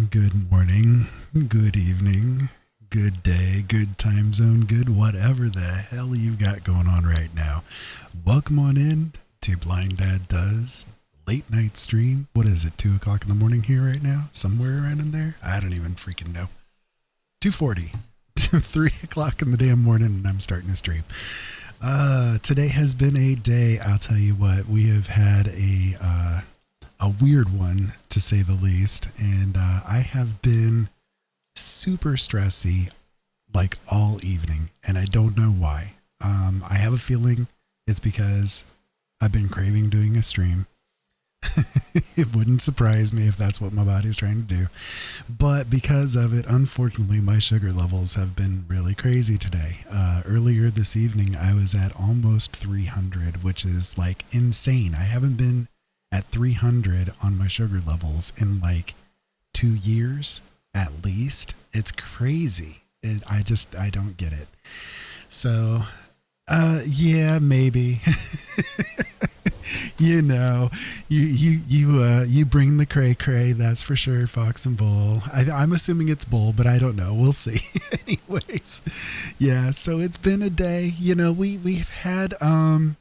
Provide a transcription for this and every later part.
good morning, good evening, good day, good time zone, good whatever the hell you've got going on right now. Welcome on in to Blind Dad Does late night stream. What is it, 2 o'clock in the morning here right now? Somewhere around in there? I don't even freaking know. 2:40, 3 o'clock in the damn morning, and I'm starting to stream. Today has been a day, I'll tell you what, we have had a weird one, to say the least, and I have been super stressy like all evening, and I don't know why. I have a feeling it's because I've been craving doing a stream. It wouldn't surprise me if that's what my body's trying to do, but because of it, unfortunately, my sugar levels have been really crazy today. Earlier this evening, I was at almost 300, which is like insane. I haven't been at 300 on my sugar levels in like 2 years at least. It's crazy. I don't get it. So, yeah, maybe. You know, you bring the cray cray, that's for sure, Fox and Bull. I'm assuming it's Bull, but I don't know. We'll see. Anyways, yeah. So it's been a day. You know, we've had a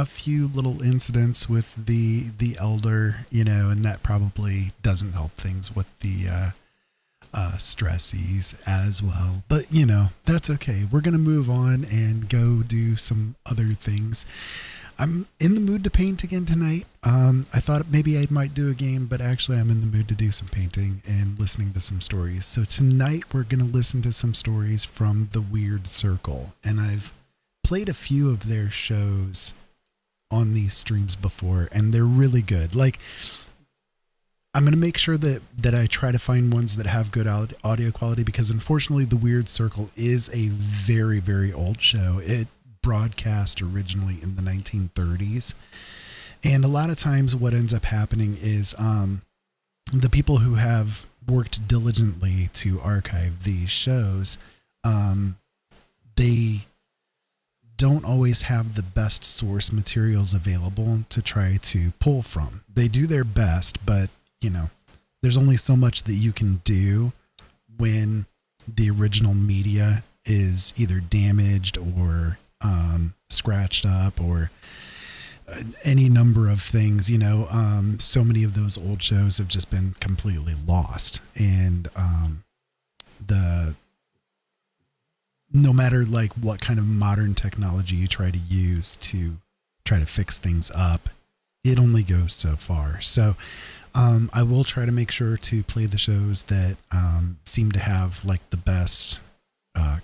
few little incidents with the elder, you know, and that probably doesn't help things with the stressies as well. But, you know, that's okay. We're going to move on and go do some other things. I'm in the mood to paint again tonight. I thought maybe I might do a game, but actually I'm in the mood to do some painting and listening to some stories. So tonight we're going to listen to some stories from The Weird Circle, and I've played a few of their shows on these streams before, and they're really good. Like, I'm going to make sure that I try to find ones that have good audio quality, because unfortunately The Weird Circle is a very, very old show. It broadcast originally in the 1930s. And a lot of times what ends up happening is the people who have worked diligently to archive these shows, they don't always have the best source materials available to try to pull from. They do their best, but, you know, there's only so much that you can do when the original media is either damaged or scratched up or any number of things, you know. So many of those old shows have just been completely lost, and no matter like what kind of modern technology you try to use to try to fix things up, it only goes so far. So I will try to make sure to play the shows that seem to have like the best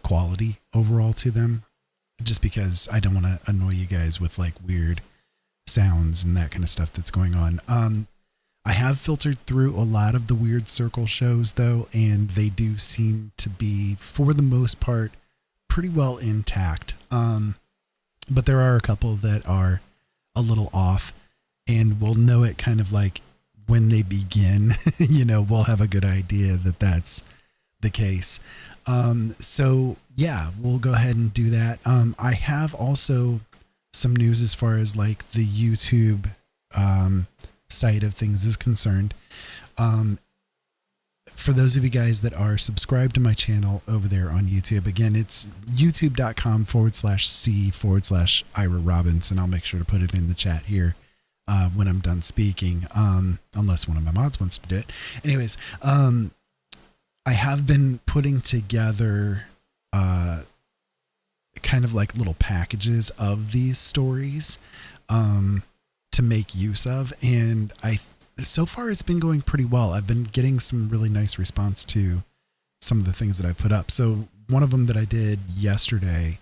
quality overall to them, just because I don't want to annoy you guys with like weird sounds and that kind of stuff that's going on. I have filtered through a lot of the Weird Circle shows though, and they do seem to be, for the most part, pretty well intact. But there are a couple that are a little off, and we'll know it kind of like when they begin. You know, we'll have a good idea that that's the case. So yeah, we'll go ahead and do that. I have also some news as far as like the YouTube side of things is concerned. For those of you guys that are subscribed to my channel over there on YouTube, again, it's youtube.com/C/Ira Robinson. I'll make sure to put it in the chat here when I'm done speaking, unless one of my mods wants to do it. Anyways, I have been putting together kind of like little packages of these stories to make use of, and so far it's been going pretty well. I've been getting some really nice response to some of the things that I put up. So one of them that I did yesterday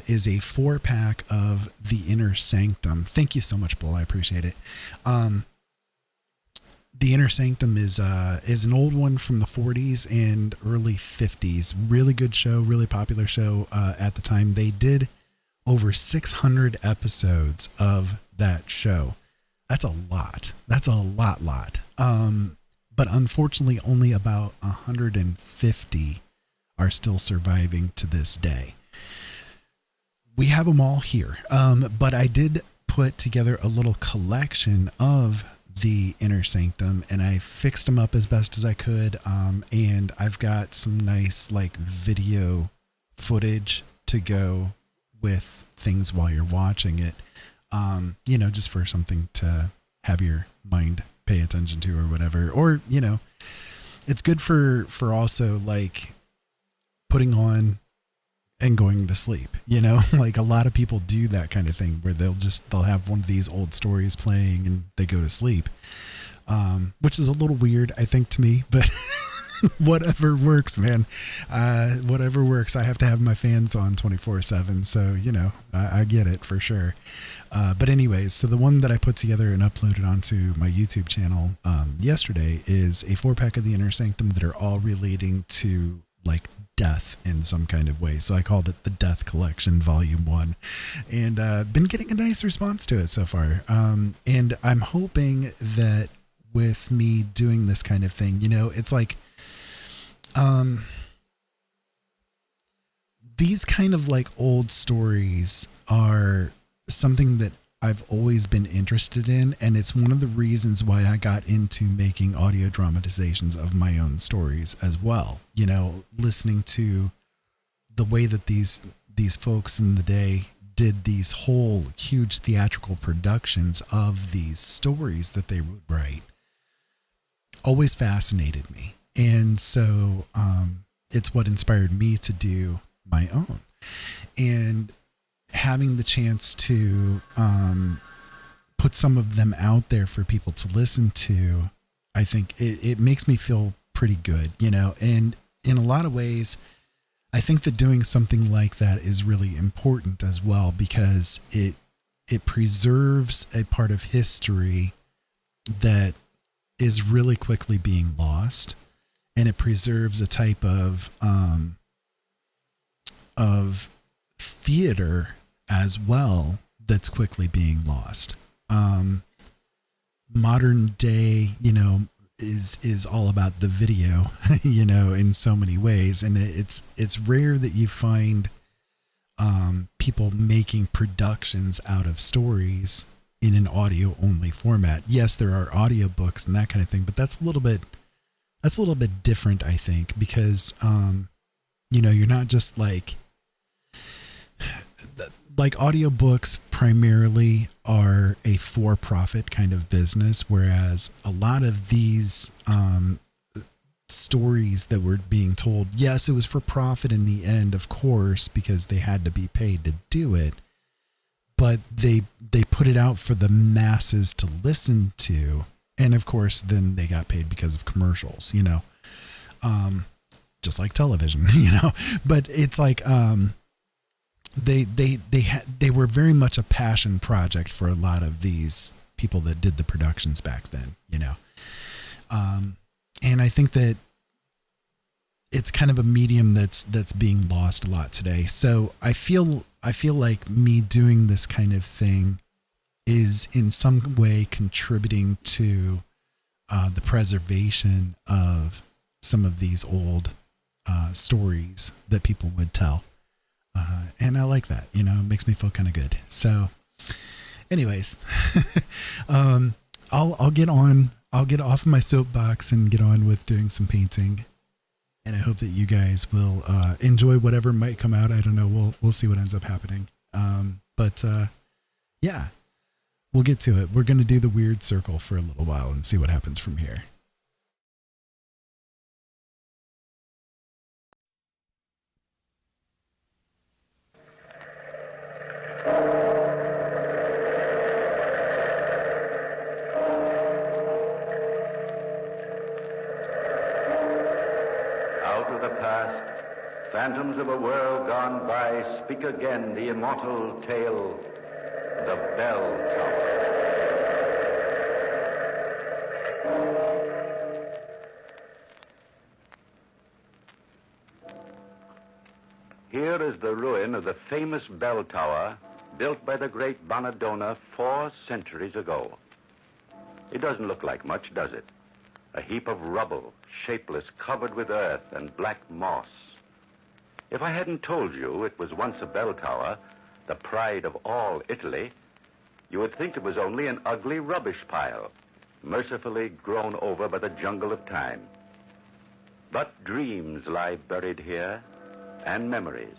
is a 4-pack of The Inner Sanctum. Thank you so much, Bull. I appreciate it. The Inner Sanctum is an old one from the 40s and early 50s. Really good show, really popular show at the time. They did over 600 episodes of that show. That's a lot. That's a lot. But unfortunately, only about 150 are still surviving to this day. We have them all here. But I did put together a little collection of the inner sanctum, and I fixed them up as best as I could. And I've got some nice like video footage to go with things while you're watching it. Just for something to have your mind pay attention to or whatever. Or, it's good for also like putting on and going to sleep, like a lot of people do that kind of thing where they'll have one of these old stories playing and they go to sleep. Which is a little weird, I think, to me, but whatever works, man. Whatever works. I have to have my fans on 24/7. So, I get it for sure. But anyways, so the one that I put together and uploaded onto my YouTube channel yesterday is a 4-pack of the Inner Sanctum that are all relating to like death in some kind of way. So I called it the Death Collection Volume 1, and been getting a nice response to it so far. And I'm hoping that with me doing this kind of thing, it's like these kind of like old stories are something that I've always been interested in, and it's one of the reasons why I got into making audio dramatizations of my own stories as well. Listening to the way that these folks in the day did these whole huge theatrical productions of these stories that they would write always fascinated me. And so it's what inspired me to do my own. And having the chance to put some of them out there for people to listen to, I think it makes me feel pretty good, and in a lot of ways, I think that doing something like that is really important as well, because it preserves a part of history that is really quickly being lost, and it preserves a type of theater as well that's quickly being lost. Modern day, is all about the video, in so many ways, and it's rare that you find people making productions out of stories in an audio only format. Yes, there are audiobooks and that kind of thing, but that's a little bit different, I think, because you're not just like audiobooks primarily are a for-profit kind of business, whereas a lot of these stories that were being told, yes, it was for profit in the end, of course, because they had to be paid to do it, but they put it out for the masses to listen to, and of course then they got paid because of commercials, just like television, but it's like they were very much a passion project for a lot of these people that did the productions back then, and I think that it's kind of a medium that's being lost a lot today. So I feel like me doing this kind of thing is in some way contributing to the preservation of some of these old stories that people would tell. And I like that, it makes me feel kind of good. So anyways, I'll get off my soapbox and get on with doing some painting. And I hope that you guys will enjoy whatever might come out. I don't know. We'll see what ends up happening. But yeah, we'll get to it. We're going to do the weird circle for a little while and see what happens from here. Phantoms of a world gone by speak again the immortal tale, the Bell Tower. Here is the ruin of the famous bell tower built by the great Bonadonna 4 centuries ago. It doesn't look like much, does it? A heap of rubble, shapeless, covered with earth and black moss. If I hadn't told you it was once a bell tower, the pride of all Italy, you would think it was only an ugly rubbish pile. mercifully grown over by the jungle of time. But dreams lie buried here, and memories,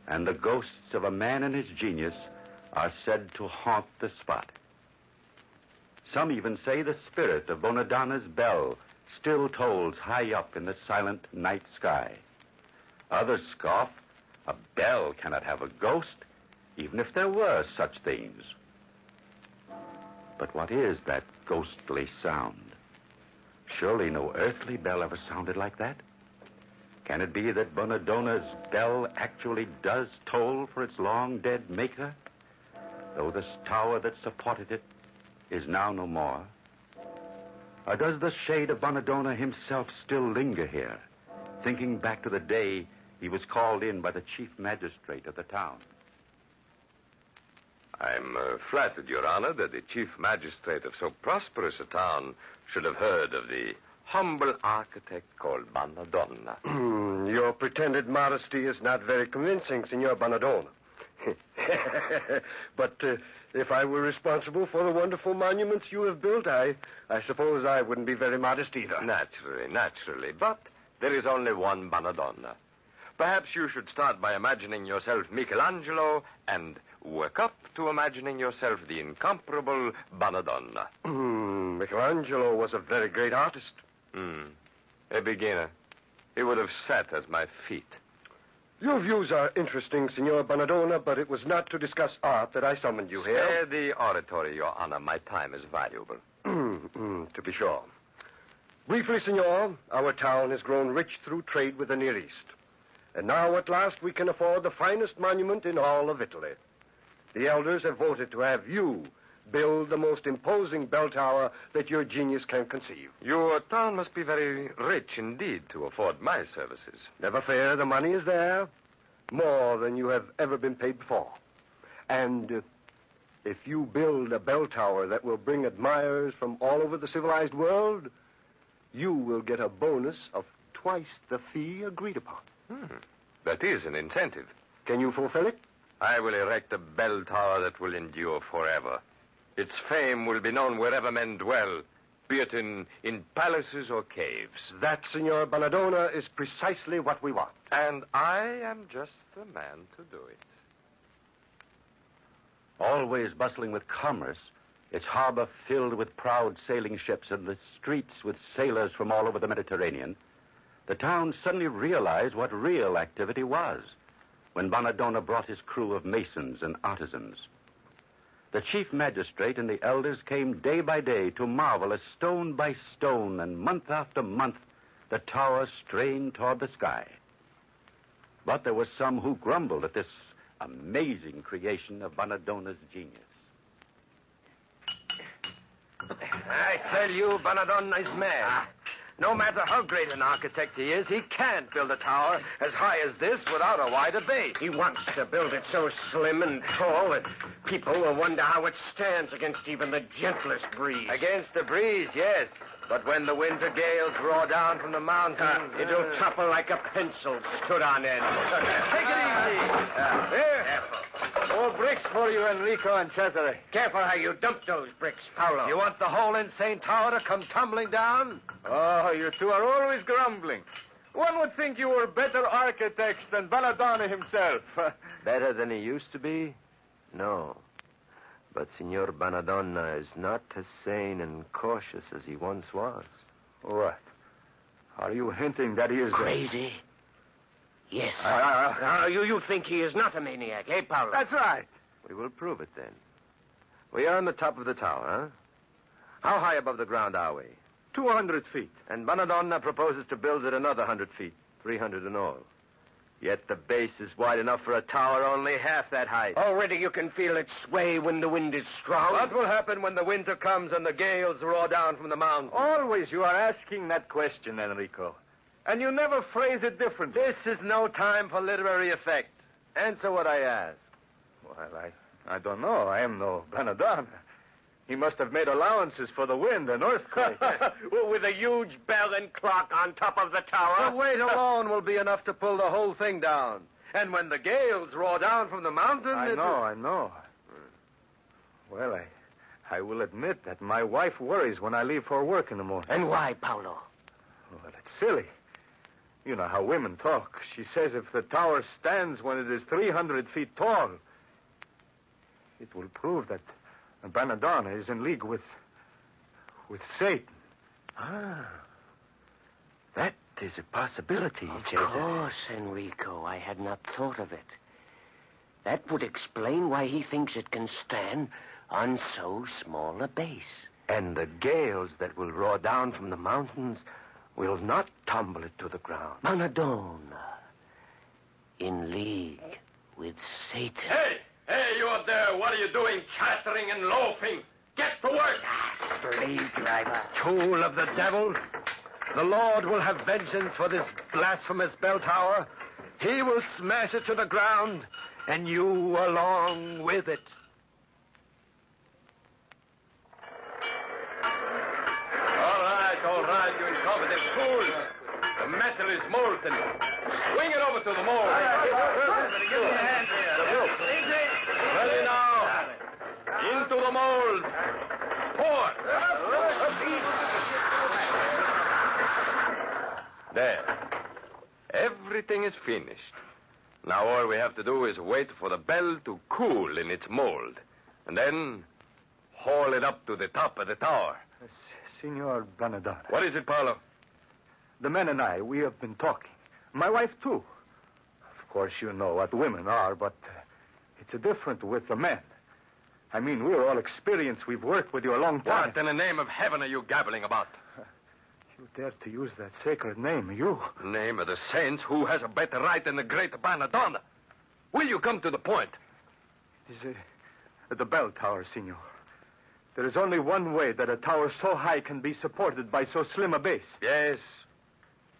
and the ghosts of a man and his genius are said to haunt the spot. Some even say the spirit of Bonadonna's bell still tolls high up in the silent night sky. Others scoff, a bell cannot have a ghost, even if there were such things. But what is that ghostly sound? Surely no earthly bell ever sounded like that. Can it be that Bonadonna's bell actually does toll for its long-dead maker, though the tower that supported it is now no more? Or does the shade of Bonadonna himself still linger here, thinking back to the day he was called in by the chief magistrate of the town? I'm flattered, Your Honor, that the chief magistrate of so prosperous a town should have heard of the humble architect called Bonadonna. Your pretended modesty is not very convincing, Signor Bonadonna. But if I were responsible for the wonderful monuments you have built, I suppose I wouldn't be very modest either. Naturally. But there is only one Bonadonna. Perhaps you should start by imagining yourself Michelangelo and work up to imagining yourself the incomparable Bonadonna. Michelangelo was a very great artist. A beginner. He would have sat at my feet. Your views are interesting, Signor Bonadonna, but it was not to discuss art that I summoned you here. Spare the oratory, Your Honor. My time is valuable. To be sure. Briefly, Signor, our town has grown rich through trade with the Near East. And now, at last, we can afford the finest monument in all of Italy. The elders have voted to have you build the most imposing bell tower that your genius can conceive. Your town must be very rich indeed to afford my services. Never fear, the money is there. More than you have ever been paid before. And if you build a bell tower that will bring admirers from all over the civilized world, you will get a bonus of twice the fee agreed upon. That is an incentive. Can you fulfill it? I will erect a bell tower that will endure forever. Its fame will be known wherever men dwell, be it in palaces or caves. That, Signor Bonadonna, is precisely what we want. And I am just the man to do it. Always bustling with commerce, its harbor filled with proud sailing ships and the streets with sailors from all over the Mediterranean, the town suddenly realized what real activity was when Bonadonna brought his crew of masons and artisans. The chief magistrate and the elders came day by day to marvel as stone by stone and month after month the tower strained toward the sky. But there were some who grumbled at this amazing creation of Bonadonna's genius. I tell you, Bonadonna is mad. No matter how great an architect he is, he can't build a tower as high as this without a wider base. He wants to build it so slim and tall that people will wonder how it stands against even the gentlest breeze. Against the breeze, yes. But when the winter gales roar down from the mountains... it'll topple like a pencil stood on end. Take it easy. There. More bricks for you, Enrico and Cesare. Careful how you dump those bricks, Paolo. You want the whole insane tower to come tumbling down? Oh, you two are always grumbling. One would think you were better architects than Bonadonna himself. Better than he used to be? No. But Signor Bonadonna is not as sane and cautious as he once was. What? Are you hinting that he is... Crazy? Yes. You think he is not a maniac, eh, Paolo? That's right. We will prove it then. We are on the top of the tower, huh? How high above the ground are we? 200 feet. And Bonadonna proposes to build it another 100 feet, 300 in all. Yet the base is wide enough for a tower only half that height. Already you can feel it sway when the wind is strong. What will happen when the winter comes and the gales roar down from the mountains? Always you are asking that question, Enrico. And you never phrase it differently. This is no time for literary effect. Answer what I ask. Well, I don't know. I am no Bonadonna. He must have made allowances for the wind and earthquakes. With a huge bell and clock on top of the tower. The weight alone will be enough to pull the whole thing down. And when the gales roar down from the mountain... I know. Well, I will admit that my wife worries when I leave for work in the morning. And why, Paolo? Well, it's silly. You know how women talk. She says if the tower stands when it is 300 feet tall, it will prove that Banadonna is in league with Satan. Ah. That is a possibility, Cesare. Of course, Enrico. I had not thought of it. That would explain why he thinks it can stand on so small a base. And the gales that will roar down from the mountains will not tumble it to the ground. Banadonna, in league with Satan. Hey, you up there, what are you doing chattering and loafing? Get to work! Slave driver. Tool of the devil. The Lord will have vengeance for this blasphemous bell tower. He will smash it to the ground, and you along with it. All right, you incompetent fools. The metal is molten. Swing it over to the mold. Ready now. Into the mold. Pour. There. Everything is finished. Now all we have to do is wait for the bell to cool in its mold. And then haul it up to the top of the tower. Signor Banadonna. What is it, Paolo? The men and I, we have been talking. My wife, too. Of course, you know what women are, but it's different with the men. I mean, we're all experienced. We've worked with you a long time. What in the name of heaven are you gabbling about? You dare to use that sacred name, you? Name of the saints, who has a better right than the great Banadonna? Will you come to the point? It is at the bell tower, Signor. There is only one way that a tower so high can be supported by so slim a base. Yes.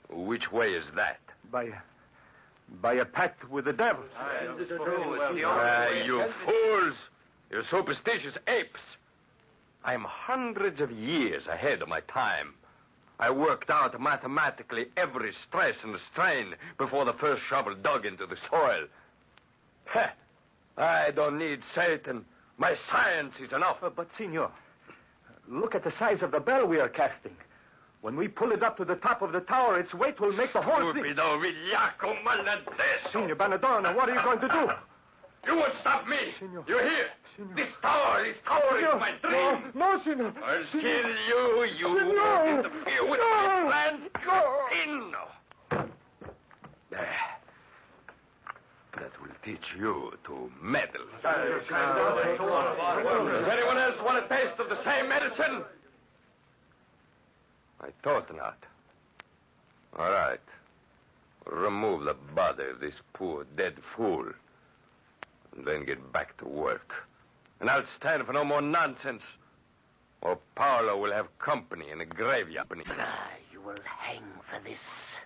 Which way is that? By a pact with the devil. You fools! You superstitious apes! I am hundreds of years ahead of my time. I worked out mathematically every stress and strain before the first shovel dug into the soil. Heh. I don't need Satan. My science is enough. But, Signor, look at the size of the bell we are casting. When we pull it up to the top of the tower, its weight will make the whole thing... Stupido vigliacco maladesso! Signor Banadonna, what are you going to do? You won't stop me! Signor. You hear? Signor. This tower is my dream! No, Signor! I'll kill you! You Signor. won't interfere with my plans! Go in! There. That will teach you to meddle. Does anyone else want a taste of the same medicine? I thought not. All right. Remove the body of this poor dead fool. And then get back to work. And I'll stand for no more nonsense. Or Paolo will have company in the graveyard. You will hang for this.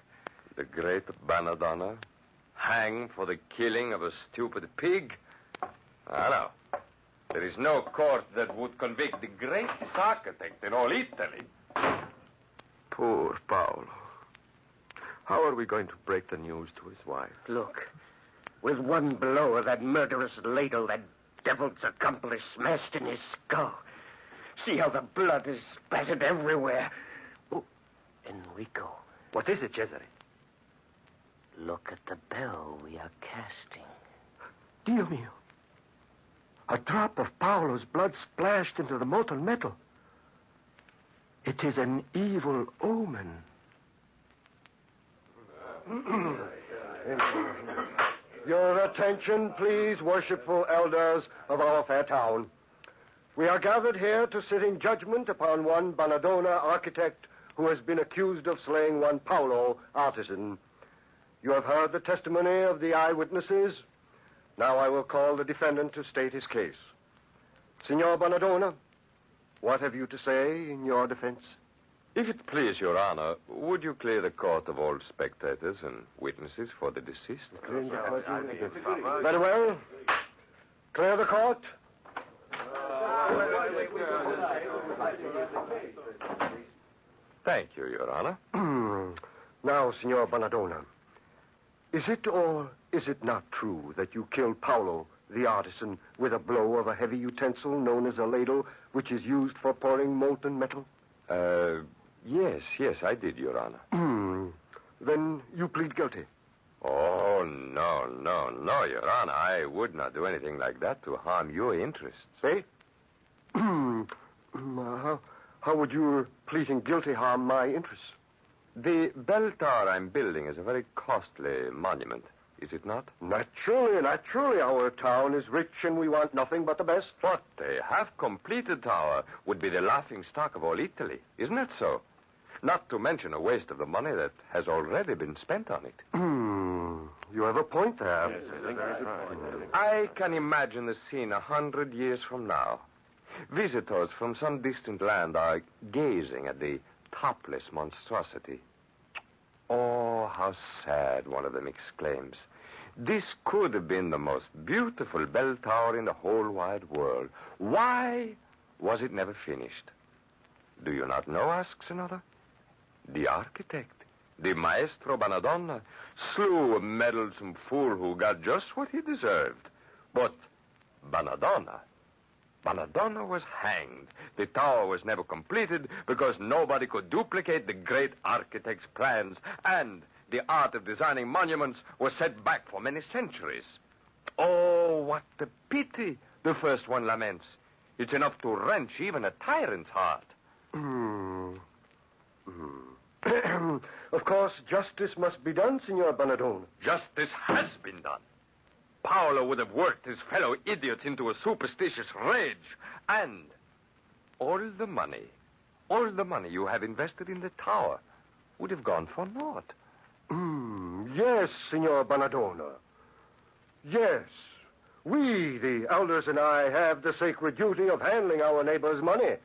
The great Banadonna? Hang for the killing of a stupid pig? I know. There is no court that would convict the greatest architect in all Italy. Poor Paolo. How are we going to break the news to his wife? Look, with one blow of that murderous ladle, that devil's accomplice smashed in his skull. See how the blood is spattered everywhere. Oh, Enrico. What is it, Cesare? Look at the bell we are casting. Dio mio. A drop of Paolo's blood splashed into the molten metal. It is an evil omen. Your attention, please, worshipful elders of our fair town. We are gathered here to sit in judgment upon one Banadonna architect who has been accused of slaying one Paolo artisan. You have heard the testimony of the eyewitnesses. Now I will call the defendant to state his case. Signor Banadonna, what have you to say in your defense? If it please your honor, would you clear the court of all spectators and witnesses for the deceased? Very well. Clear the court. Thank you, your honor. Now, Signor Banadonna, is it or is it not true that you killed Paolo the artisan, with a blow of a heavy utensil known as a ladle, which is used for pouring molten metal? Yes, I did, Your Honor. Then you plead guilty. Oh, no, Your Honor. I would not do anything like that to harm your interests. Eh? How would your pleading guilty harm my interests? The bell tower I'm building is a very costly monument, is it not? Naturally. Our town is rich and we want nothing but the best. But a half-completed tower would be the laughing stock of all Italy, isn't it so? Not to mention a waste of the money that has already been spent on it. You have a point there. I can imagine the scene 100 years from now. Visitors from some distant land are gazing at the topless monstrosity. Oh, how sad, one of them exclaims. This could have been the most beautiful bell tower in the whole wide world. Why was it never finished? Do you not know, asks another. The architect, the maestro Bonadonna, slew a meddlesome fool who got just what he deserved. But Bonadonna was hanged. The tower was never completed because nobody could duplicate the great architect's plans, and the art of designing monuments was set back for many centuries. Oh, what a pity, the first one laments. It's enough to wrench even a tyrant's heart. Of course, justice must be done, Signor Bonadonna. Justice has been done. Paolo would have worked his fellow idiots into a superstitious rage, and all the money you have invested in the tower would have gone for naught. Yes, Signor Bonadonna. Yes. We, the elders, and I have the sacred duty of handling our neighbor's money.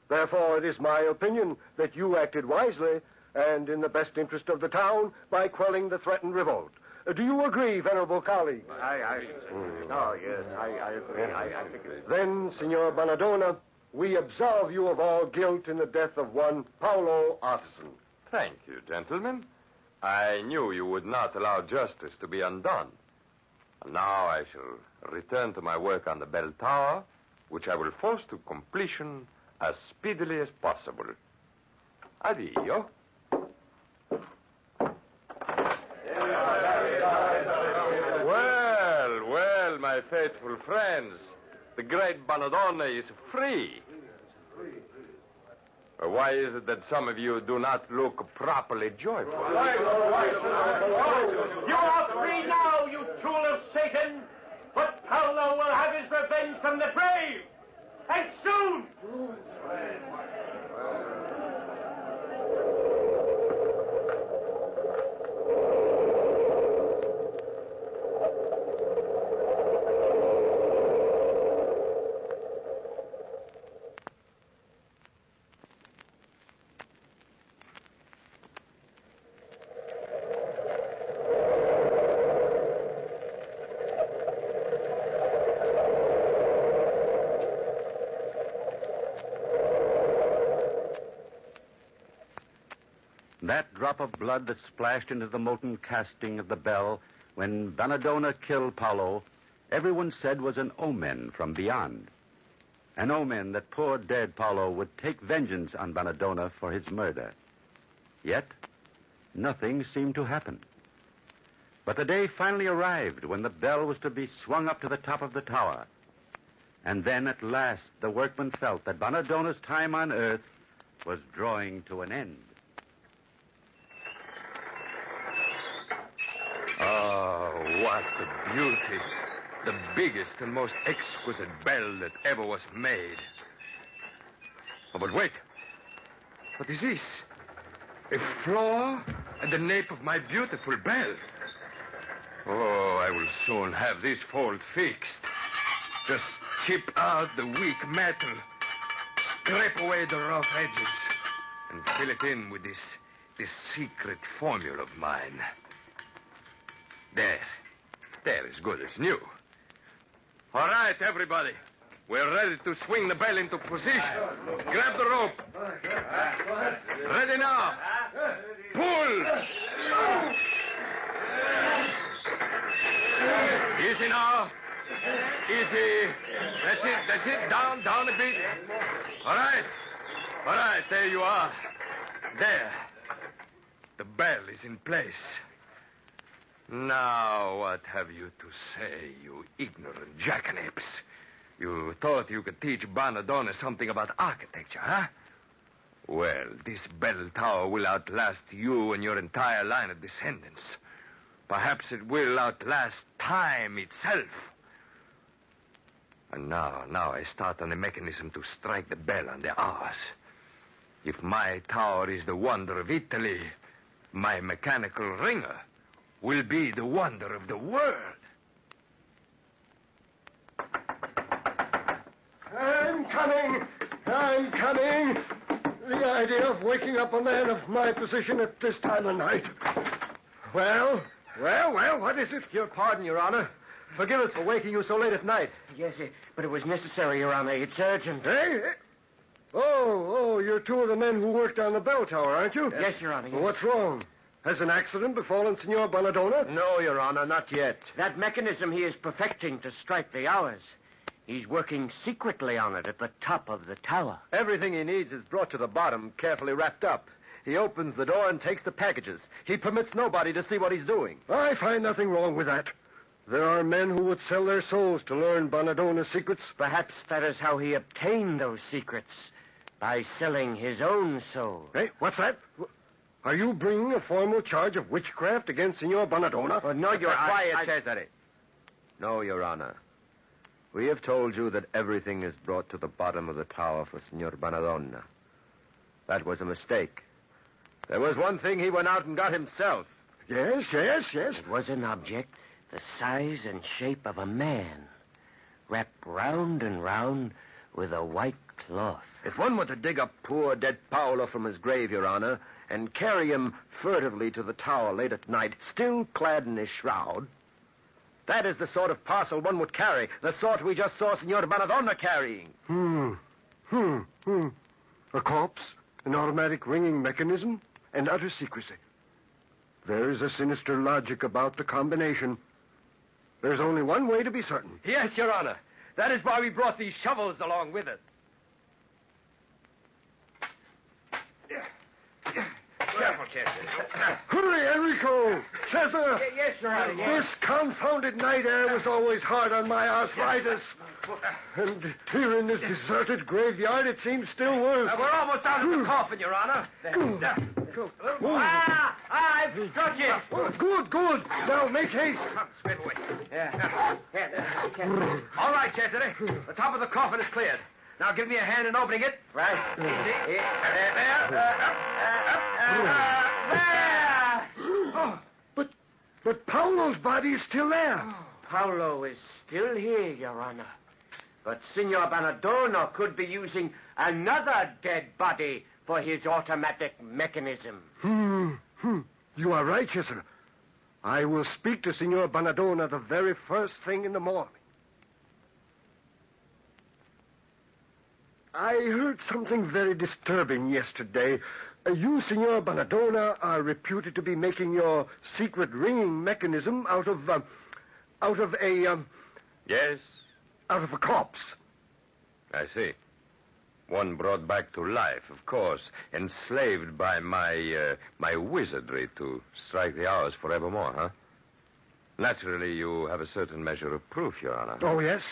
Therefore, it is my opinion that you acted wisely and in the best interest of the town by quelling the threatened revolt. Do you agree, venerable colleague? I agree. I think it is. Then, Signor Bonadonna, we absolve you of all guilt in the death of one Paolo Artisan. Thank you, gentlemen. I knew you would not allow justice to be undone. And now I shall return to my work on the bell tower, which I will force to completion as speedily as possible. Addio. Well, my faithful friends, the great Bonadonna is free. Why is it that some of you do not look properly joyful? You are free now, you tool of Satan. But Paolo will have his revenge from the brave. And soon. That drop of blood that splashed into the molten casting of the bell when Bonadonna killed Paolo, everyone said was an omen from beyond. An omen that poor dead Paolo would take vengeance on Bonadonna for his murder. Yet, nothing seemed to happen. But the day finally arrived when the bell was to be swung up to the top of the tower. And then, at last, the workmen felt that Bonadonna's time on earth was drawing to an end. Oh, what a beauty. The biggest and most exquisite bell that ever was made. Oh, but wait. What is this? A flaw at the nape of my beautiful bell. Oh, I will soon have this fault fixed. Just chip out the weak metal, scrape away the rough edges, and fill it in with this secret formula of mine. There is good as new. All right, everybody. We're ready to swing the bell into position. Grab the rope. Ready now. Pull. Easy now. Easy. That's it. Down a bit. All right, there you are. There. The bell is in place. Now, what have you to say, you ignorant jackanapes? You thought you could teach Bonadonna something about architecture, huh? Well, this bell tower will outlast you and your entire line of descendants. Perhaps it will outlast time itself. And now I start on a mechanism to strike the bell on the hours. If my tower is the wonder of Italy, my mechanical ringer will be the wonder of the world. I'm coming. The idea of waking up a man of my position at this time of night. Well, what is it? Your pardon, Your Honor. Forgive us for waking you so late at night. Yes, but it was necessary, Your Honor. It's urgent. Hey? Oh, you're two of the men who worked on the bell tower, aren't you? Yes, Your Honor. Yes. Well, what's wrong? Has an accident befallen Signor Bonadonna? No, Your Honor, not yet. That mechanism he is perfecting to strike the hours. He's working secretly on it at the top of the tower. Everything he needs is brought to the bottom, carefully wrapped up. He opens the door and takes the packages. He permits nobody to see what he's doing. I find nothing wrong with that. There are men who would sell their souls to learn Bonadonna's secrets. Perhaps that is how he obtained those secrets, by selling his own soul. Hey, what's that? Are you bringing a formal charge of witchcraft against Signor Bonadonna? Oh, no, Your Honor. Quiet, Cesare. No, Your Honor. We have told you that everything is brought to the bottom of the tower for Signor Bonadonna. That was a mistake. There was one thing he went out and got himself. Yes. It was an object the size and shape of a man, wrapped round and round with a white cloth. If one were to dig up poor dead Paolo from his grave, Your Honor, and carry him furtively to the tower late at night, still clad in his shroud, that is the sort of parcel one would carry, the sort we just saw Signor Bonadonna carrying. A corpse, an automatic ringing mechanism, and utter secrecy. There is a sinister logic about the combination. There's only one way to be certain. Yes, Your Honor. That is why we brought these shovels along with us. Careful, Chester. Hurry, Enrico! Cesar! Yes, Your Honor, yes. This confounded night air was always hard on my arthritis. And here in this deserted graveyard, it seems still worse. We're almost out of the coffin, Your Honor. I've struck it. Good. Now, make haste. Come, scrape away. All right, Chesney. The top of the coffin is cleared. Now give me a hand in opening it. Right. Easy. There. But Paolo's body is still there. Paolo is still here, Your Honor. But Signor Bonadonna could be using another dead body for his automatic mechanism. You are right, Cesar. I will speak to Signor Bonadonna the very first thing in the morning. I heard something very disturbing yesterday. You, Signor Bonadonna, are reputed to be making your secret ringing mechanism out of a Yes, corpse. I see. One brought back to life, of course, enslaved by my wizardry to strike the hours forevermore, huh? Naturally, you have a certain measure of proof, Your Honor. Oh, yes.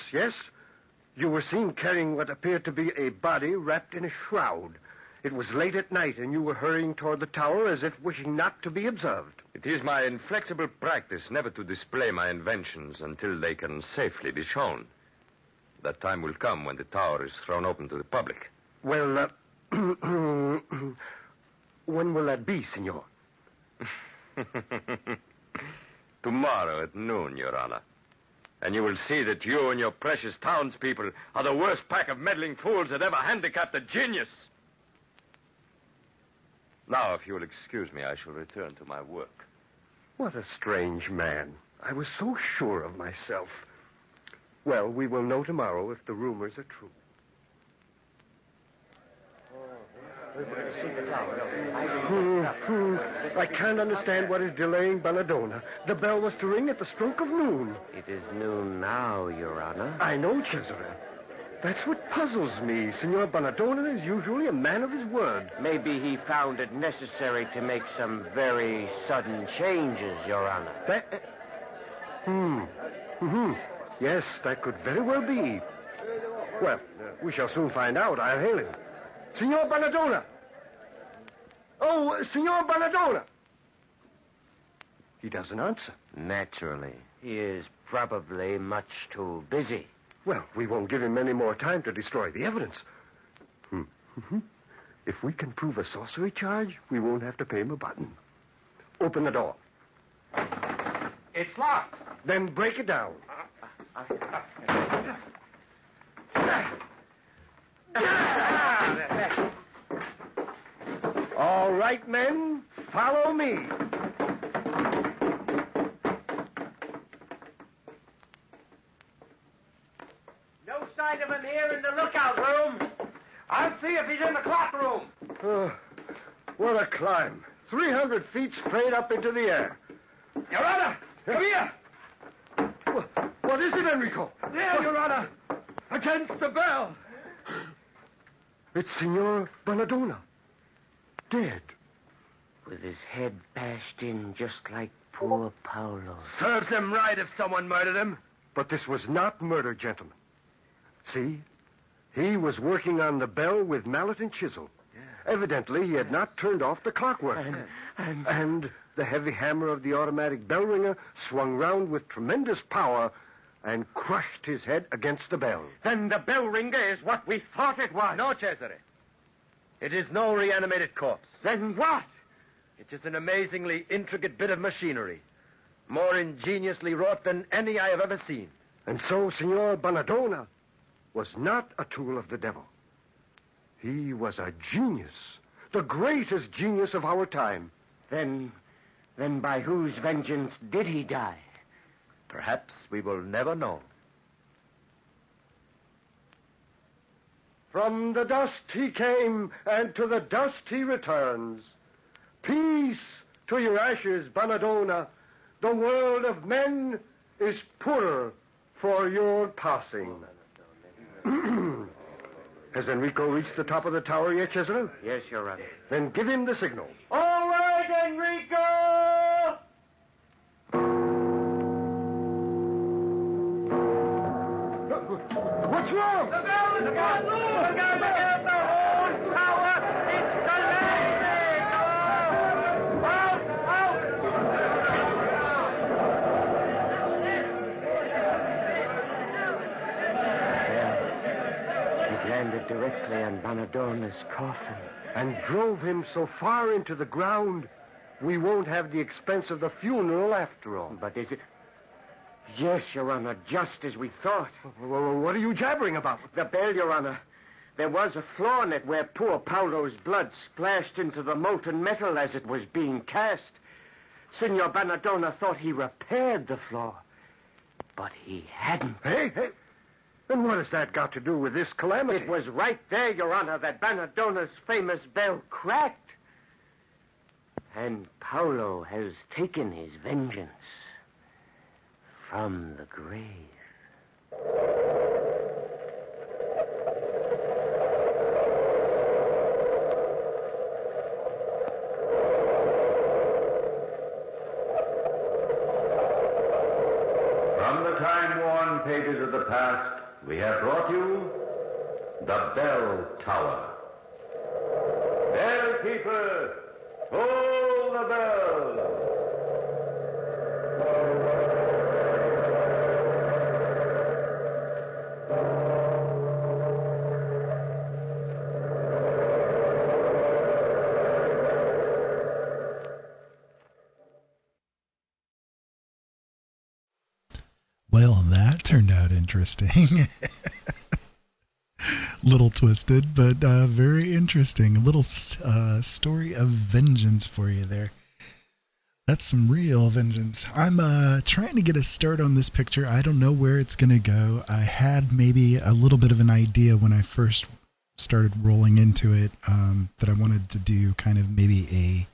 You were seen carrying what appeared to be a body wrapped in a shroud. It was late at night, and you were hurrying toward the tower as if wishing not to be observed. It is my inflexible practice never to display my inventions until they can safely be shown. That time will come when the tower is thrown open to the public. Well, when will that be, Signor? Tomorrow at noon, Your Honor. And you will see that you and your precious townspeople are the worst pack of meddling fools that ever handicapped a genius. Now, if you will excuse me, I shall return to my work. What a strange man. I was so sure of myself. Well, we will know tomorrow if the rumors are true. I can't understand what is delaying Bonadonna. The bell was to ring at the stroke of noon. It is noon now, Your Honor. I know, Cesare. That's what puzzles me. Signor Bonadonna is usually a man of his word. Maybe he found it necessary to make some very sudden changes, Your Honor. Yes, that could very well be. Well, we shall soon find out. I'll hail him. Signor Bonadonna! Oh, Signor Bonadonna! He doesn't answer. Naturally. He is probably much too busy. Well, we won't give him any more time to destroy the evidence. If we can prove a sorcery charge, we won't have to pay him a button. Open the door. It's locked. Then break it down. All right, men, follow me. No sign of him here in the lookout room. I'll see if he's in the clock room. What a climb. 300 feet straight up into the air. Your Honor, come here. What is it, Enrico? There, Your Honor. Against the bell. It's Signor Bonadonna. Dead. With his head bashed in just like poor Paolo. Serves him right if someone murdered him. But this was not murder, gentlemen. See? He was working on the bell with mallet and chisel. Evidently, he had not turned off the clockwork. And the heavy hammer of the automatic bell ringer swung round with tremendous power and crushed his head against the bell. Then the bell ringer is what we thought it was. No, Cesare. It is no reanimated corpse. Then what? It is an amazingly intricate bit of machinery, more ingeniously wrought than any I have ever seen. And so Signor Bonadonna was not a tool of the devil. He was a genius, the greatest genius of our time. Then by whose vengeance did he die? Perhaps we will never know. From the dust he came, and to the dust he returns. Peace to your ashes, Bonadonna. The world of men is poorer for your passing. Has Enrico reached the top of the tower yet, Cesare? Yes, Your Honor. Then give him the signal. All right, Enrico! What's wrong? The bell is gone loose! We're going to get the whole tower! It's collapsing! It landed directly on Bonadonna's coffin. And drove him so far into the ground, we won't have the expense of the funeral after all. But is it... Yes, Your Honor, just as we thought. What are you jabbering about? The bell, Your Honor. There was a flaw in it where poor Paolo's blood splashed into the molten metal as it was being cast. Signor Bonadonna thought he repaired the flaw, but he hadn't. Hey! And what has that got to do with this calamity? It was right there, Your Honor, that Bonadonna's famous bell cracked. And Paolo has taken his vengeance from the grave. From the time-worn pages of the past, we have brought you the Bell Tower. Bellkeeper, toll the bell. Well, that turned out interesting. Little twisted, but very interesting. A little story of vengeance for you there. That's some real vengeance. I'm trying to get a start on this picture. I don't know where it's going to go. I had maybe a little bit of an idea when I first started rolling into it, that I wanted to do kind of maybe a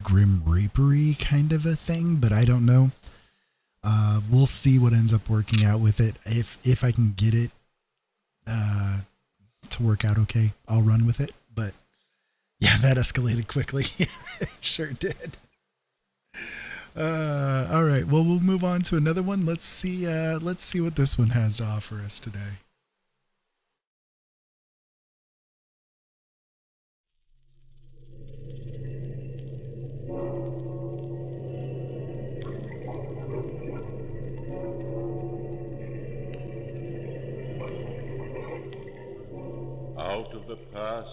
Grim Reaper-y kind of a thing, but I don't know. We'll see what ends up working out with it. If I can get it to work out okay, I'll run with it. But yeah, that escalated quickly. It sure did. All right. Well, we'll move on to another one. Let's see what this one has to offer us today. Out of the past,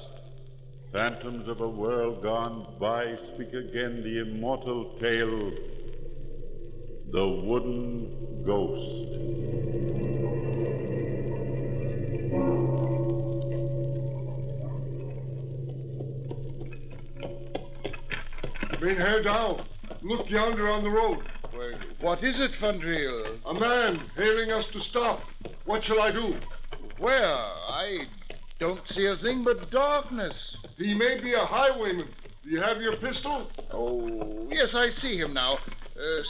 phantoms of a world gone by speak again the immortal tale, the wooden ghost. Mynheer Dow, look yonder on the road. Well, what is it, Vandriel? A man hailing us to stop. What shall I do? Where? I don't see a thing but darkness. He may be a highwayman. Do you have your pistol? Oh, yes, I see him now.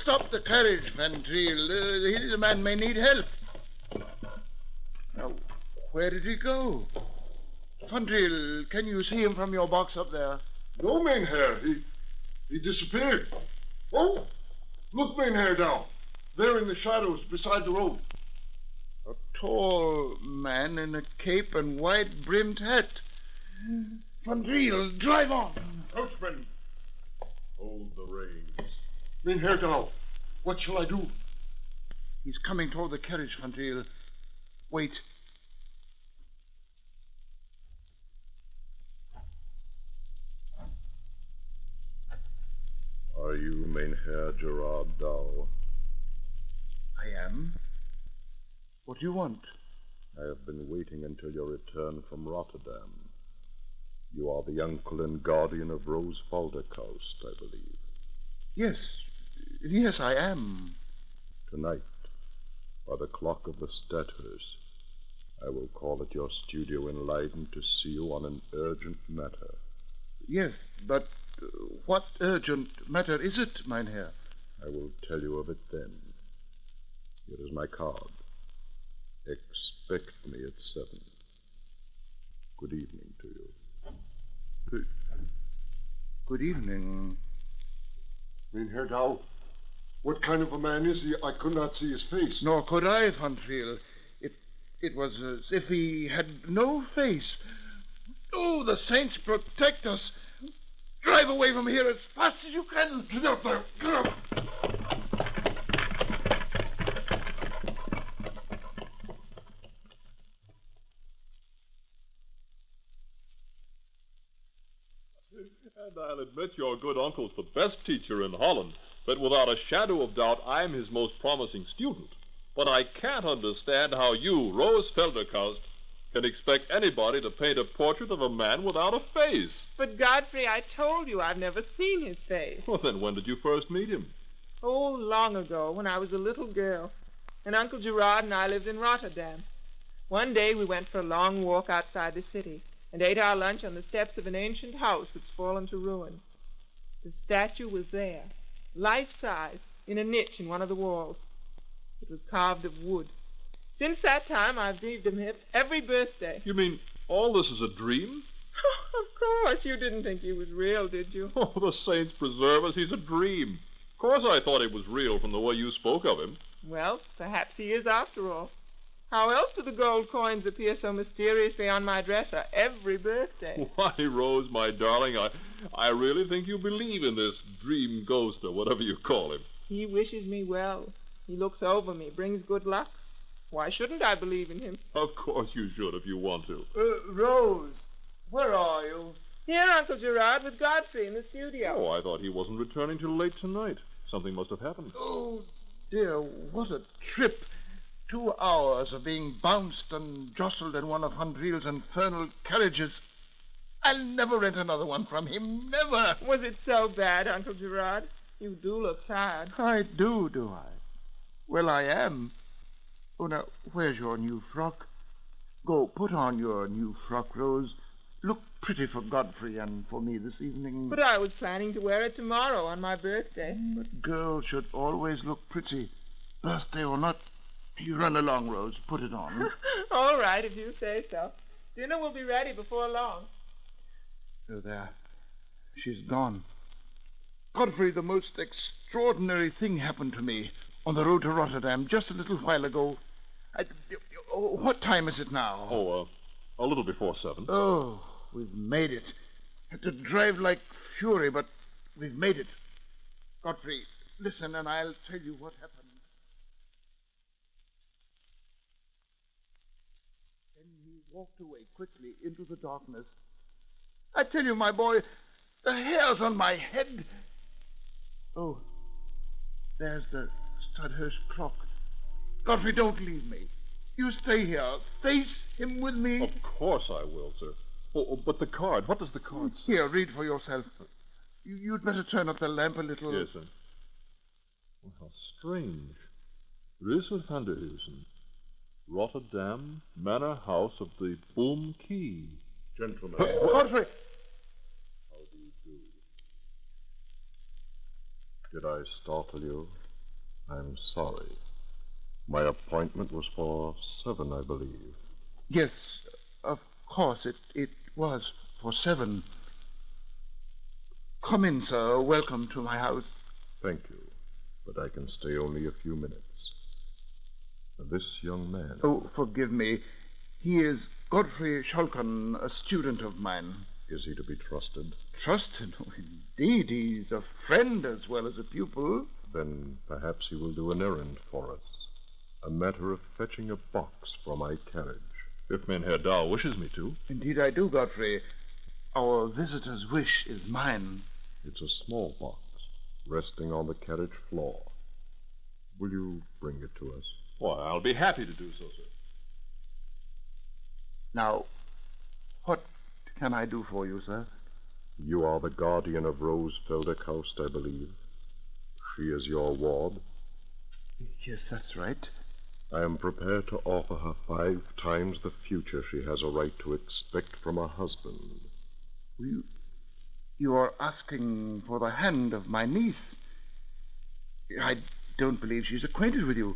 Stop the carriage, Vandriel. The man may need help. Now, where did he go? Vandriel, can you see him from your box up there? No, Mynheer. He disappeared. Oh, look, Mynheer Dow. There in the shadows beside the road. A tall man in a cape and wide-brimmed hat. Vandriel, drive on. Coachman, hold the reins. Mynheer Dow, what shall I do? He's coming toward the carriage, Vandriel. Wait. Are you Mynheer Gerard Dow? I am. What do you want? I have been waiting until your return from Rotterdam. You are the uncle and guardian of Rose Falderkoust, I believe. Yes, I am. Tonight, by the clock of the Stadthurst, I will call at your studio in Leiden to see you on an urgent matter. Yes, but what urgent matter is it, Mynheer? I will tell you of it then. Here is my card. Expect me at 7. Good evening to you. Good evening. Mynheer Dow, what kind of a man is he? I could not see his face. Nor could I, Vandriel. It was as if he had no face. Oh, the saints protect us. Drive away from here as fast as you can. Get up there. Get up. And I'll admit your good uncle's the best teacher in Holland, but without a shadow of doubt, I'm his most promising student. But I can't understand how you, Rose Felderkoust, can expect anybody to paint a portrait of a man without a face. But, Godfrey, I told you I've never seen his face. Well, then when did you first meet him? Oh, long ago, when I was a little girl. And Uncle Gerard and I lived in Rotterdam. One day we went for a long walk outside the city and ate our lunch on the steps of an ancient house that's fallen to ruin. The statue was there, life-size, in a niche in one of the walls. It was carved of wood. Since that time, I've dreamed of him every birthday. You mean all this is a dream? Of course, you didn't think he was real, did you? Oh, the saints preserve us, he's a dream. Of course I thought he was real from the way you spoke of him. Well, perhaps he is after all. How else do the gold coins appear so mysteriously on my dresser every birthday? Why, Rose, my darling, I really think you believe in this dream ghost or whatever you call him. He wishes me well. He looks over me, brings good luck. Why shouldn't I believe in him? Of course you should if you want to. Rose, where are you? Here, Uncle Gerard, with Godfrey in the studio. Oh, I thought he wasn't returning till late tonight. Something must have happened. Oh, dear, what a trip. 2 hours of being bounced and jostled in one of Vandriel's infernal carriages. I'll never rent another one from him, never. Was it so bad, Uncle Gerard? You do look tired. I do I? Well, I am. Oh, now, where's your new frock? Go, put put on your new frock, Rose. Look pretty for Godfrey and for me this evening. But I was planning to wear it tomorrow on my birthday. But girls should always look pretty, birthday or not. You run along, Rose. Put it on. All right, if you say so. Dinner will be ready before long. Oh, there. She's gone. Godfrey, the most extraordinary thing happened to me on the road to Rotterdam just a little while ago. What time is it now? Oh, a little before 7. Oh, we've made it. Had to drive like fury, but we've made it. Godfrey, listen and I'll tell you what happened. Then he walked away quickly into the darkness. I tell you, my boy, the hairs on my head. Oh, there's the Studhurst clock. Godfrey, don't leave me. You stay here. Face him with me. Of course I will, sir. Oh, but the card. What does the card say? Here, read for yourself. You'd better turn up the lamp a little. Yes, sir. Well, how strange. Reuzel van der Heusen. Rotterdam, Manor House of the Boom Key. Gentlemen. Godfrey! How do you do? Did I startle you? I'm sorry. My appointment was for 7, I believe. Yes, of course, it was for 7. Come in, sir. Welcome to my house. Thank you, but I can stay only a few minutes. This young man... Oh, forgive me. He is Godfrey Schalken, a student of mine. Is he to be trusted? Trusted? Oh, indeed. He's a friend as well as a pupil. Then perhaps he will do an errand for us. A matter of fetching a box for my carriage. If Herr Dow wishes me to. Indeed I do, Godfrey. Our visitor's wish is mine. It's a small box, resting on the carriage floor. Will you bring it to us? Why, I'll be happy to do so, sir. Now, what can I do for you, sir? You are the guardian of Rose Felderkaust, I believe. She is your ward. Yes, that's right. I am prepared to offer her 5 times the future she has a right to expect from a husband. You are asking for the hand of my niece. I don't believe she's acquainted with you.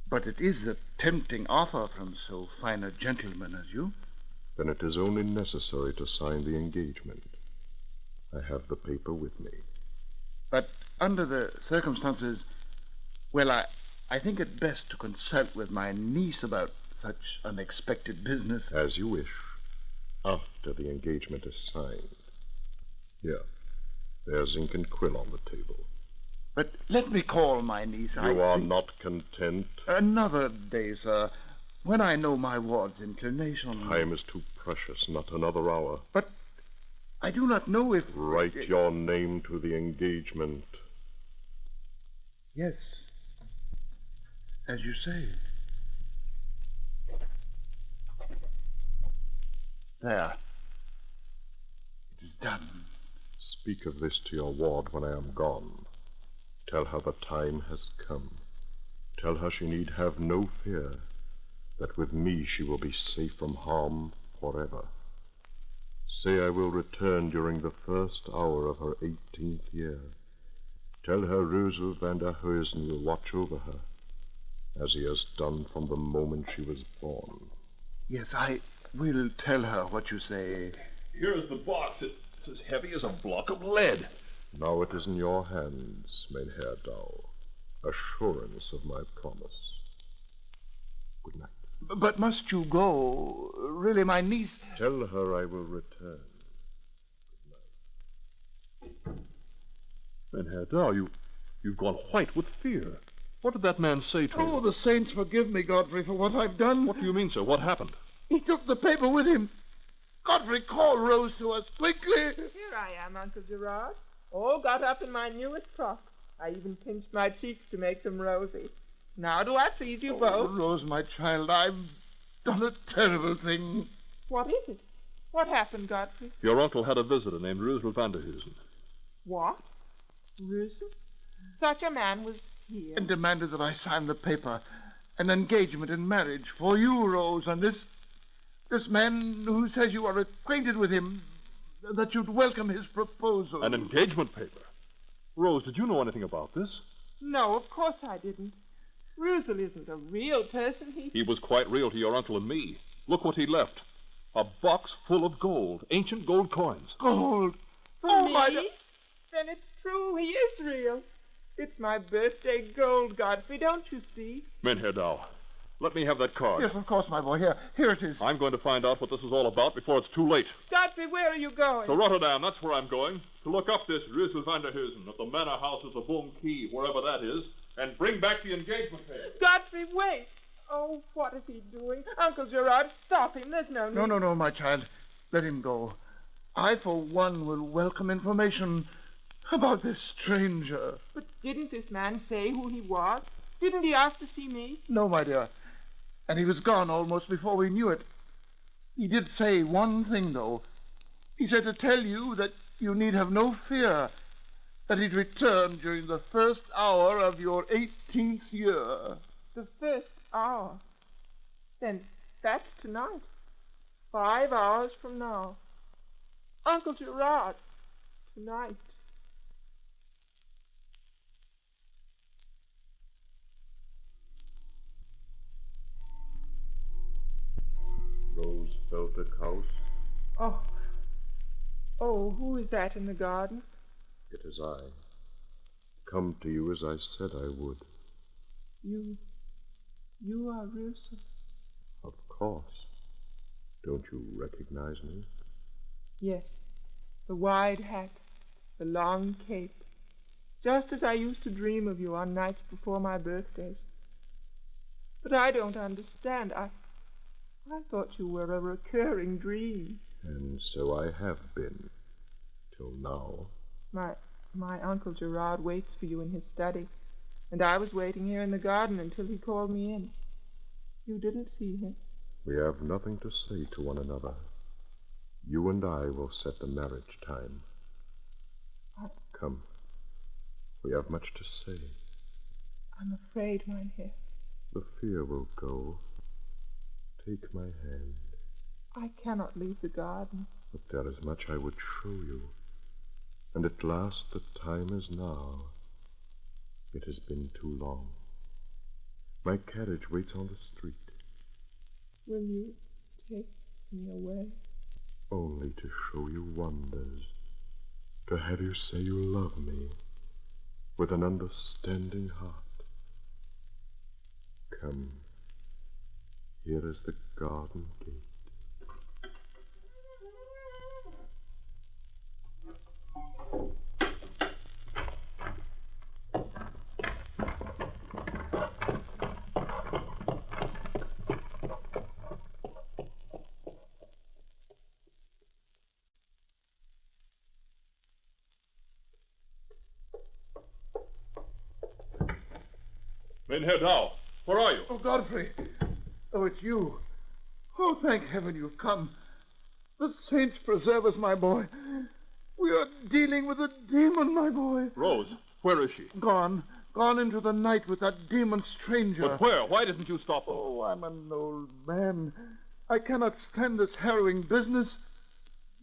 But it is a tempting offer from so fine a gentleman as you. Then it is only necessary to sign the engagement. I have the paper with me. But under the circumstances, well, I think it best to consult with my niece about such unexpected business. As you wish, after the engagement is signed. Here, there's ink and quill on the table. But let me call my niece. You are not content? Another day, sir, when I know my ward's inclination. Time is too precious, not another hour. But I do not know if... Write your name to the engagement. Yes, as you say. There. It is done. Speak of this to your ward when I am gone. Tell her the time has come. Tell her she need have no fear, that with me she will be safe from harm forever. Say I will return during the first hour of her 18th year. Tell her Reuzel van der Heusen will watch over her, as he has done from the moment she was born. Yes, I will tell her what you say. Here's the box. It's as heavy as a block of lead. Now it is in your hands, Herr Dow. Assurance of my promise. Good night. But must you go? Really, my niece... Tell her I will return. Good night. Herr Dow, you've gone white with fear. What did that man say to you? Oh, the saints forgive me, Godfrey, for what I've done. What do you mean, sir? What happened? He took the paper with him. Godfrey, call Rose to us, quickly. Here I am, Uncle Gerard. All got up in my newest frock. I even pinched my cheeks to make them rosy. Now do I please you both? Rose, my child, I've done a terrible thing. What is it? What happened, Godfrey? Your uncle had a visitor named Reuzel van der Heusen. What? Reuzel? Such a man was here. And demanded that I sign the paper. An engagement in marriage for you, Rose, and this This man who says you are acquainted with him, that you'd welcome his proposal. An engagement paper. Rose, did you know anything about this? No, of course I didn't. Russell isn't a real person. He was quite real to your uncle and me. Look what he left. A box full of gold, ancient gold coins. Gold? For me? Then it's true. He is real. It's my birthday gold, Godfrey, don't you see? Menherdau, let me have that card. Yes, of course, my boy. Here it is. I'm going to find out what this is all about before it's too late. Godfrey, where are you going? To Rotterdam, that's where I'm going. To look up this Russell van der Heusen at the manor house of the Boom Key, wherever that is, and bring back the engagement paper. Godfrey, wait. Oh, what is he doing? Uncle Gerard, stop him. There's no need. No, my child. Let him go. I, for one, will welcome information about this stranger. But didn't this man say who he was? Didn't he ask to see me? No, my dear. And he was gone almost before we knew it. He did say one thing, though. He said to tell you that you need have no fear, that he'd return during the first hour of your 18th year. The first hour? Then that's tonight. 5 hours from now. Uncle Gerard, tonight. Rose Feltic House. Oh, who is that in the garden? It is I. Come to you as I said I would. You are Russell. Of course. Don't you recognize me? Yes. The wide hat, the long cape. Just as I used to dream of you on nights before my birthdays. But I don't understand. I thought you were a recurring dream. And so I have been. Till now. My Uncle Gerard waits for you in his study. And I was waiting here in the garden until he called me in. You didn't see him. We have nothing to say to one another. You and I will set the marriage time. Come. We have much to say. I'm afraid, Mynheer. The fear will go. Take my hand. I cannot leave the garden. But there is much I would show you. And at last the time is now. It has been too long. My carriage waits on the street. Will you take me away? Only to show you wonders. To have you say you love me. With an understanding heart. Come. Here is the garden gate. Menherdau, where are you? Oh, Godfrey. Oh, it's you. Oh, thank heaven you've come. The saints preserve us, my boy. We are dealing with a demon, my boy. Rose, where is she? Gone into the night with that demon stranger. But where? Why didn't you stop them? Oh, I'm an old man. I cannot stand this harrowing business.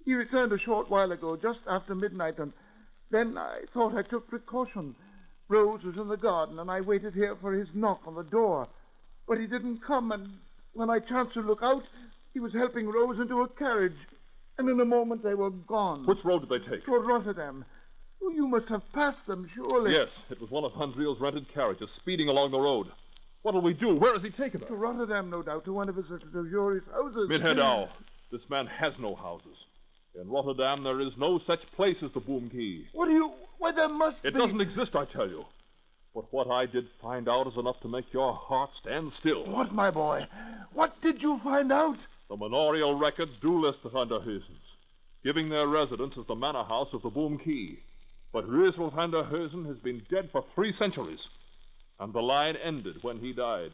He returned a short while ago, just after midnight, and then I thought I took precaution. Rose was in the garden, and I waited here for his knock on the door. But he didn't come, and when I chanced to look out, he was helping Rose into a carriage. And in a moment they were gone. Which road did they take? Toward Rotterdam. Oh, you must have passed them, surely. Yes, it was one of Hans Riel's rented carriages speeding along the road. What'll we do? Where has he taken her? To Rotterdam, no doubt, to one of his luxurious houses. Menherdau, this man has no houses. In Rotterdam, there is no such place as the Boom Key. What do you... Why, there must be... It doesn't exist, I tell you. But what I did find out is enough to make your heart stand still. What, my boy? What did you find out? The manorial records do list the Van der Heusens, giving their residence as the manor house of the Boom Key. But Russell van der Heusen has been dead for 3 centuries, and the line ended when he died.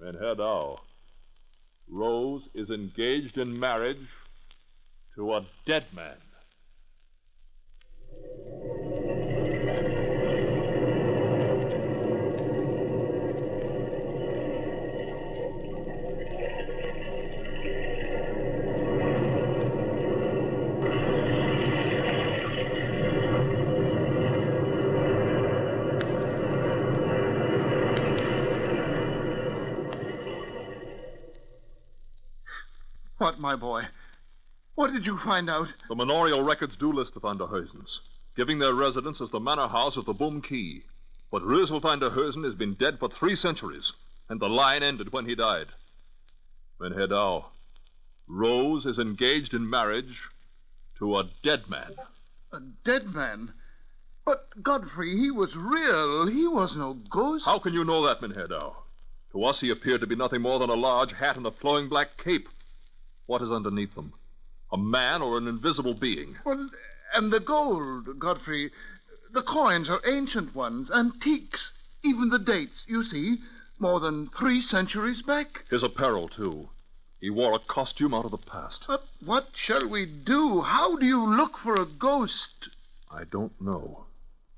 Menherdau, Rose is engaged in marriage to a dead man. What, my boy? What did you find out? The manorial records do list the Van der Heusens, giving their residence as the manor house of the Boom Key. But Rösel van der Heusen has been dead for 3 centuries, and the line ended when he died. Mynheer Douw, Rose is engaged in marriage to a dead man. A dead man? But, Godfrey, he was real. He was no ghost. How can you know that, Mynheer Douw? To us, he appeared to be nothing more than a large hat and a flowing black cape. What is underneath them? A man or an invisible being? Well, and the gold, Godfrey. The coins are ancient ones, antiques. Even the dates, you see, more than 3 centuries back. His apparel, too. He wore a costume out of the past. But what shall we do? How do you look for a ghost? I don't know.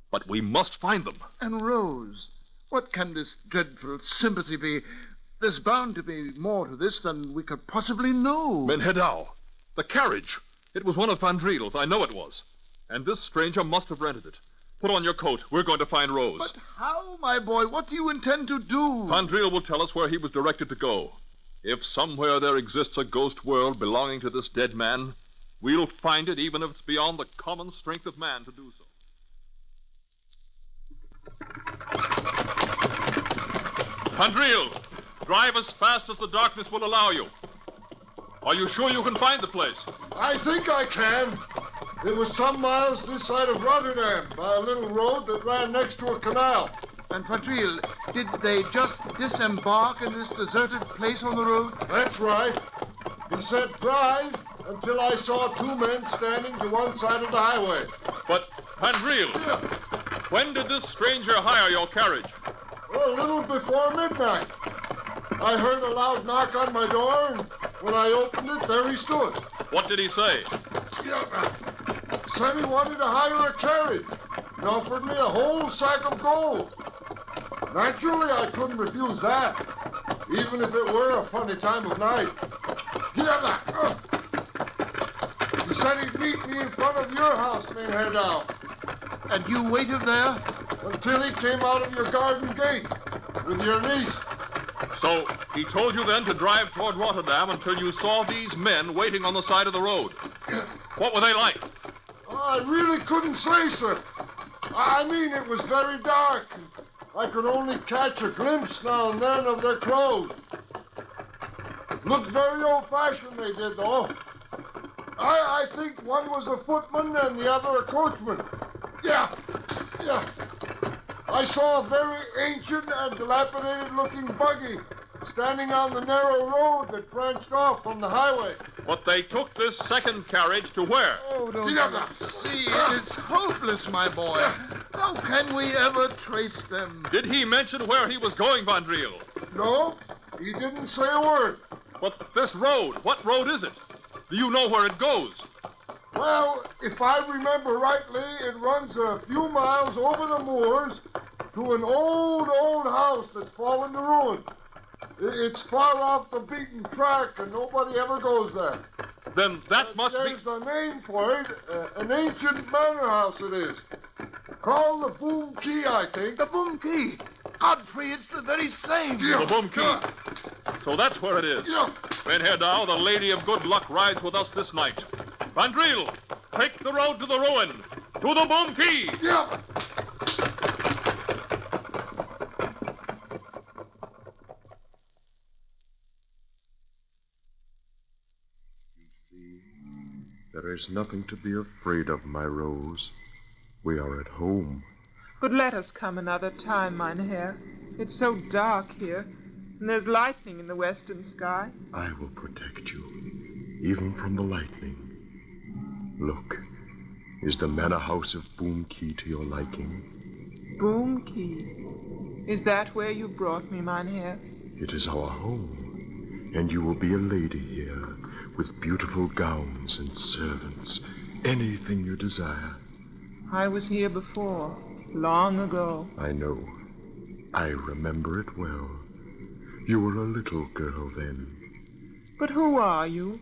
But we must find them. And Rose, what can this dreadful sympathy be? There's bound to be more to this than we could possibly know. Mynheer Douw, the carriage. It was one of Van Driedel's. I know it was. And this stranger must have rented it. Put on your coat. We're going to find Rose. But how, my boy? What do you intend to do? Van Driel will tell us where he was directed to go. If somewhere there exists a ghost world belonging to this dead man, we'll find it, even if it's beyond the common strength of man to do so. Van Driel, drive as fast as the darkness will allow you. Are you sure you can find the place? I think I can. It was some miles this side of Rotterdam, by a little road that ran next to a canal. And, Padril, did they just disembark in this deserted place on the road? That's right. He said drive until I saw 2 men standing to one side of the highway. But, Van Driel, when did this stranger hire your carriage? Well, a little before midnight. I heard a loud knock on my door, and when I opened it, there he stood. What did he say? Said he wanted to hire a carriage and offered me a whole sack of gold. Naturally, I couldn't refuse that, even if it were a funny time of night. He said he'd meet me in front of your house, Mynheer Douw. And you waited there? Until he came out of your garden gate with your niece. So he told you then to drive toward Rotterdam until you saw these men waiting on the side of the road. What were they like? I really couldn't say, sir. I mean, it was very dark. I could only catch a glimpse now and then of their clothes. Looked very old-fashioned, they did, though. I think one was a footman and the other a coachman. Yeah. I saw a very ancient and dilapidated-looking buggy standing on the narrow road that branched off from the highway. But they took this second carriage to where? Oh, don't see. It is hopeless, my boy. How can we ever trace them? Did he mention where he was going, Van Driel? No, he didn't say a word. But this road, what road is it? Do you know where it goes? Well, if I remember rightly, it runs a few miles over the moors to an old house that's fallen to ruin. It's far off the beaten track, and nobody ever goes there. Then that must There's be... the name for it. An ancient manor house it is. Called the Boom Key, I think. The Boom Key? Godfrey, it's the very same. The Boom Key. So that's where it is. Yeah. Mynheer Douw, the Lady of Good Luck rides with us this night. Van Driel, take the road to the ruin. To the Boom Key. Yeah. There is nothing to be afraid of, my Rose. We are at home. But let us come another time, Mynheer. It's so dark here, and there's lightning in the western sky. I will protect you, even from the lightning. Look, is the manor house of Boom Key to your liking? Boom Key? Is that where you brought me, Mynheer? It is our home, and you will be a lady here, with beautiful gowns and servants, anything you desire. I was here before, long ago. I know. I remember it well. You were a little girl then. But who are you?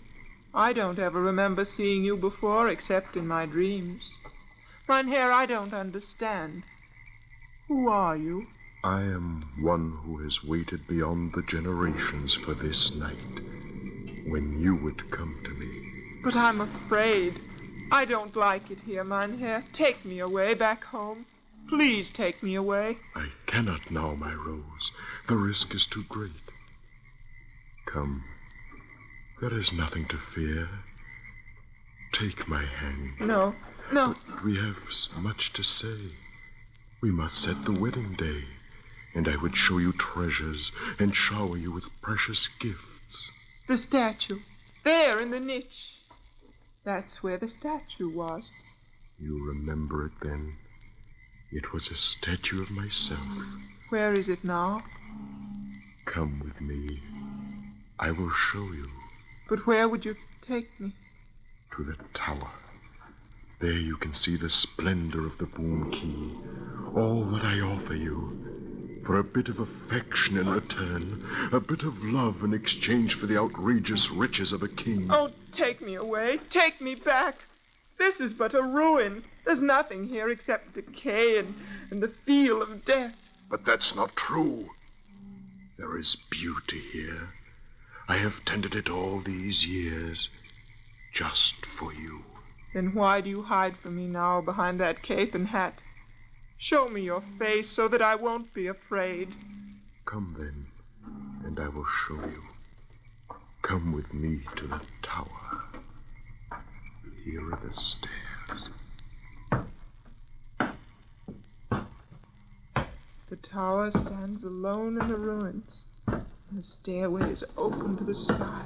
I don't ever remember seeing you before, except in my dreams. Mynheer, I don't understand. Who are you? I am one who has waited beyond the generations for this night. when you would come to me. But I'm afraid. I don't like it here, Mynheer. Take me away back home. Please take me away. I cannot now, my Rose. The risk is too great. Come. There is nothing to fear. Take my hand. No. But we have much to say. We must set the wedding day, and I would show you treasures and shower you with precious gifts. The statue. There in the niche. That's where the statue was. You remember it then? It was a statue of myself. Where is it now? Come with me. I will show you. But where would you take me? To the tower. There you can see the splendor of the Boom Key. All that I offer you. For a bit of affection in return. A bit of love in exchange for the outrageous riches of a king. Oh, take me away. Take me back. This is but a ruin. There's nothing here except decay and the feel of death. But that's not true. There is beauty here. I have tended it all these years. Just for you. Then why do you hide from me now behind that cape and hat? Show me your face so that I won't be afraid. Come then, and I will show you. Come with me to the tower. Here are the stairs. The tower stands alone in the ruins. The stairway is open to the sky.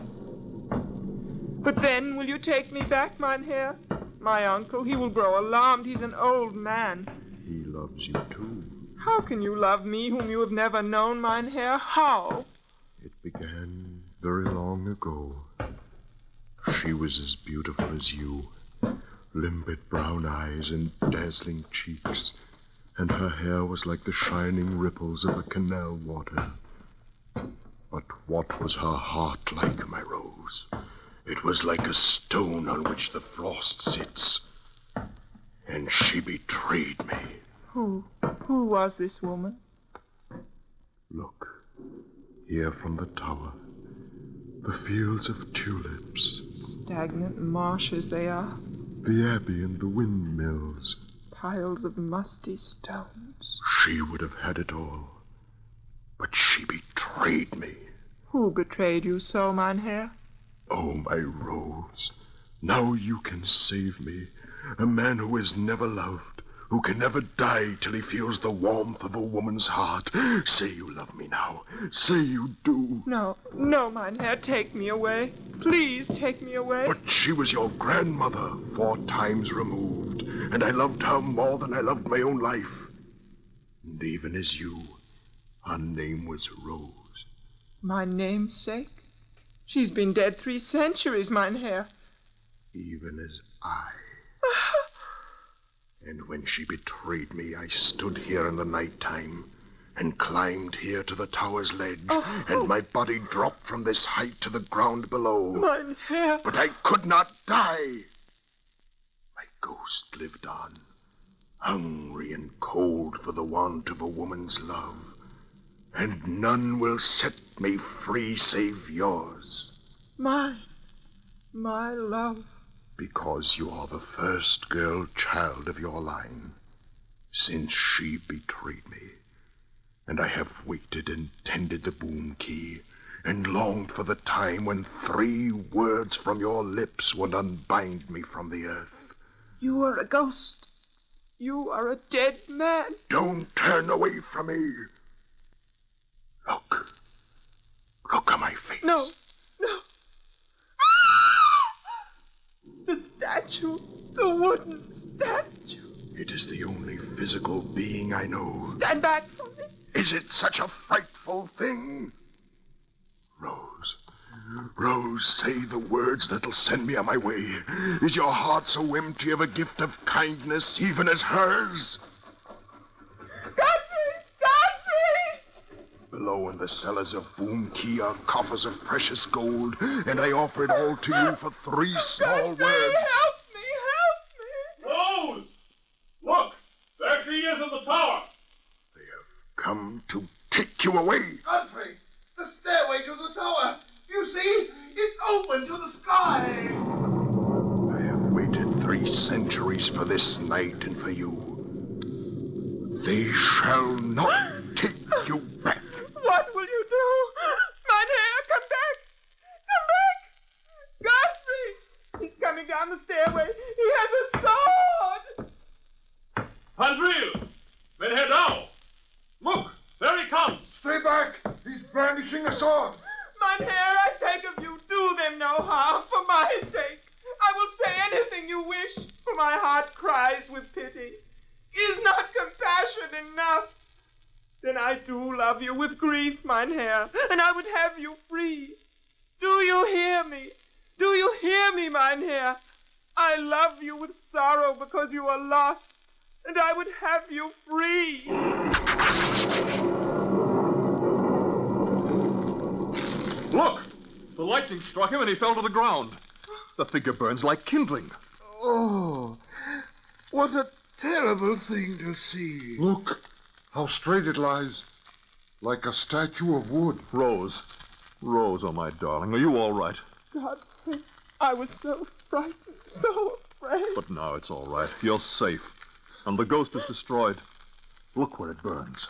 But then, will you take me back, Mynheer? My uncle, he will grow alarmed. He's an old man. He loves you, too. How can you love me, whom you have never known, Mynheer? How? It began very long ago. She was as beautiful as you. Limpid brown eyes and dazzling cheeks. And her hair was like the shining ripples of the canal water. But what was her heart like, my Rose? It was like a stone on which the frost sits. And she betrayed me. Who was this woman? Look, here from the tower, the fields of tulips. Stagnant marshes they are. The abbey and the windmills. Piles of musty stones. She would have had it all. But she betrayed me. Who betrayed you so, Mynheer? Oh, my Rose, now you can save me. A man who has never loved, who can never die till he feels the warmth of a woman's heart. Say you love me now. Say you do. No, Mynheer, take me away. Please take me away. But she was your grandmother, 4 times removed, and I loved her more than I loved my own life. And even as you, her name was Rose. My namesake? She's been dead 3 centuries, Mynheer. Even as I. And when she betrayed me, I stood here in the night time and climbed here to the tower's ledge, and my body dropped from this height to the ground below. Mynheer! But I could not die. My ghost lived on, hungry and cold for the want of a woman's love. And none will set me free save yours. My love. Because you are the first girl child of your line, since she betrayed me. And I have waited and tended the Boom Key, and longed for the time when 3 words from your lips would unbind me from the earth. You are a ghost. You are a dead man. Don't turn away from me. Look at my face. No. The statue. The wooden statue. It is the only physical being I know. Stand back from me. Is it such a frightful thing? Rose, say the words that'll send me on my way. Is your heart so empty of a gift of kindness, even as hers? Below in the cellars of Boom Key are coffers of precious gold, and I offer it all to you for 3 small words. Help me! Rose! Look! There she is in the tower! They have come to take you away. Godfrey, the stairway to the tower. You see? It's open. into the sky. I have waited 3 centuries for this night and for you. They shall not take you back. What will you do? Mynheer, come back! Come back! Godfrey! He's coming down the stairway. He has a sword! Andril! Mynheer Dow! Look, there he comes! Stay back! He's brandishing a sword. Mynheer, I beg of you, do them no harm for my sake. I will say anything you wish, for my heart cries with pity. Is not compassion enough? Then I do love you with grief, Mynheer, and I would have you free. Do you hear me? Do you hear me, Mynheer? I love you with sorrow because you are lost, and I would have you free. Look! The lightning struck him and he fell to the ground. The figure burns like kindling. Oh, what a terrible thing to see. Look, how straight it lies, like a statue of wood. Rose, oh my darling, are you all right? Godfrey, I was so frightened, so afraid. But now it's all right. You're safe. And the ghost is destroyed. Look where it burns.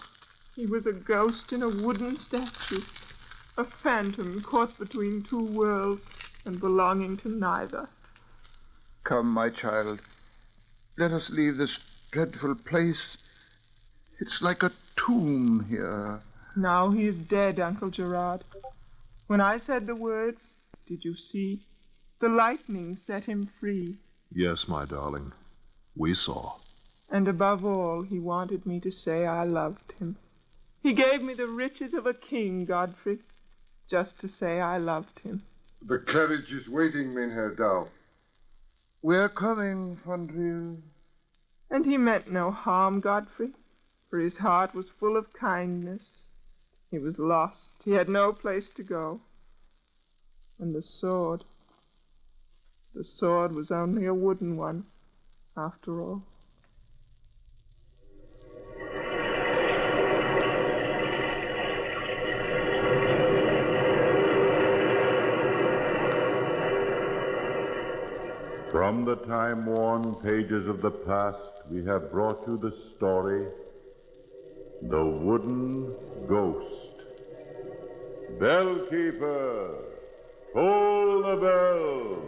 He was a ghost in a wooden statue. A phantom caught between 2 worlds and belonging to neither. Come, my child. Let us leave this dreadful place. It's like a tomb here. Now he is dead, Uncle Gerard. When I said the words, did you see? The lightning set him free. Yes, my darling. We saw. And above all, he wanted me to say I loved him. He gave me the riches of a king, Godfrey, just to say I loved him. The carriage is waiting, Mynheer Dow. We're coming, Fandril. And he meant no harm, Godfrey, for his heart was full of kindness. He was lost. He had no place to go. And the sword was only a wooden one, after all. From the time-worn pages of the past, we have brought you the story, The Wooden Ghost. Bellkeeper, toll the bell.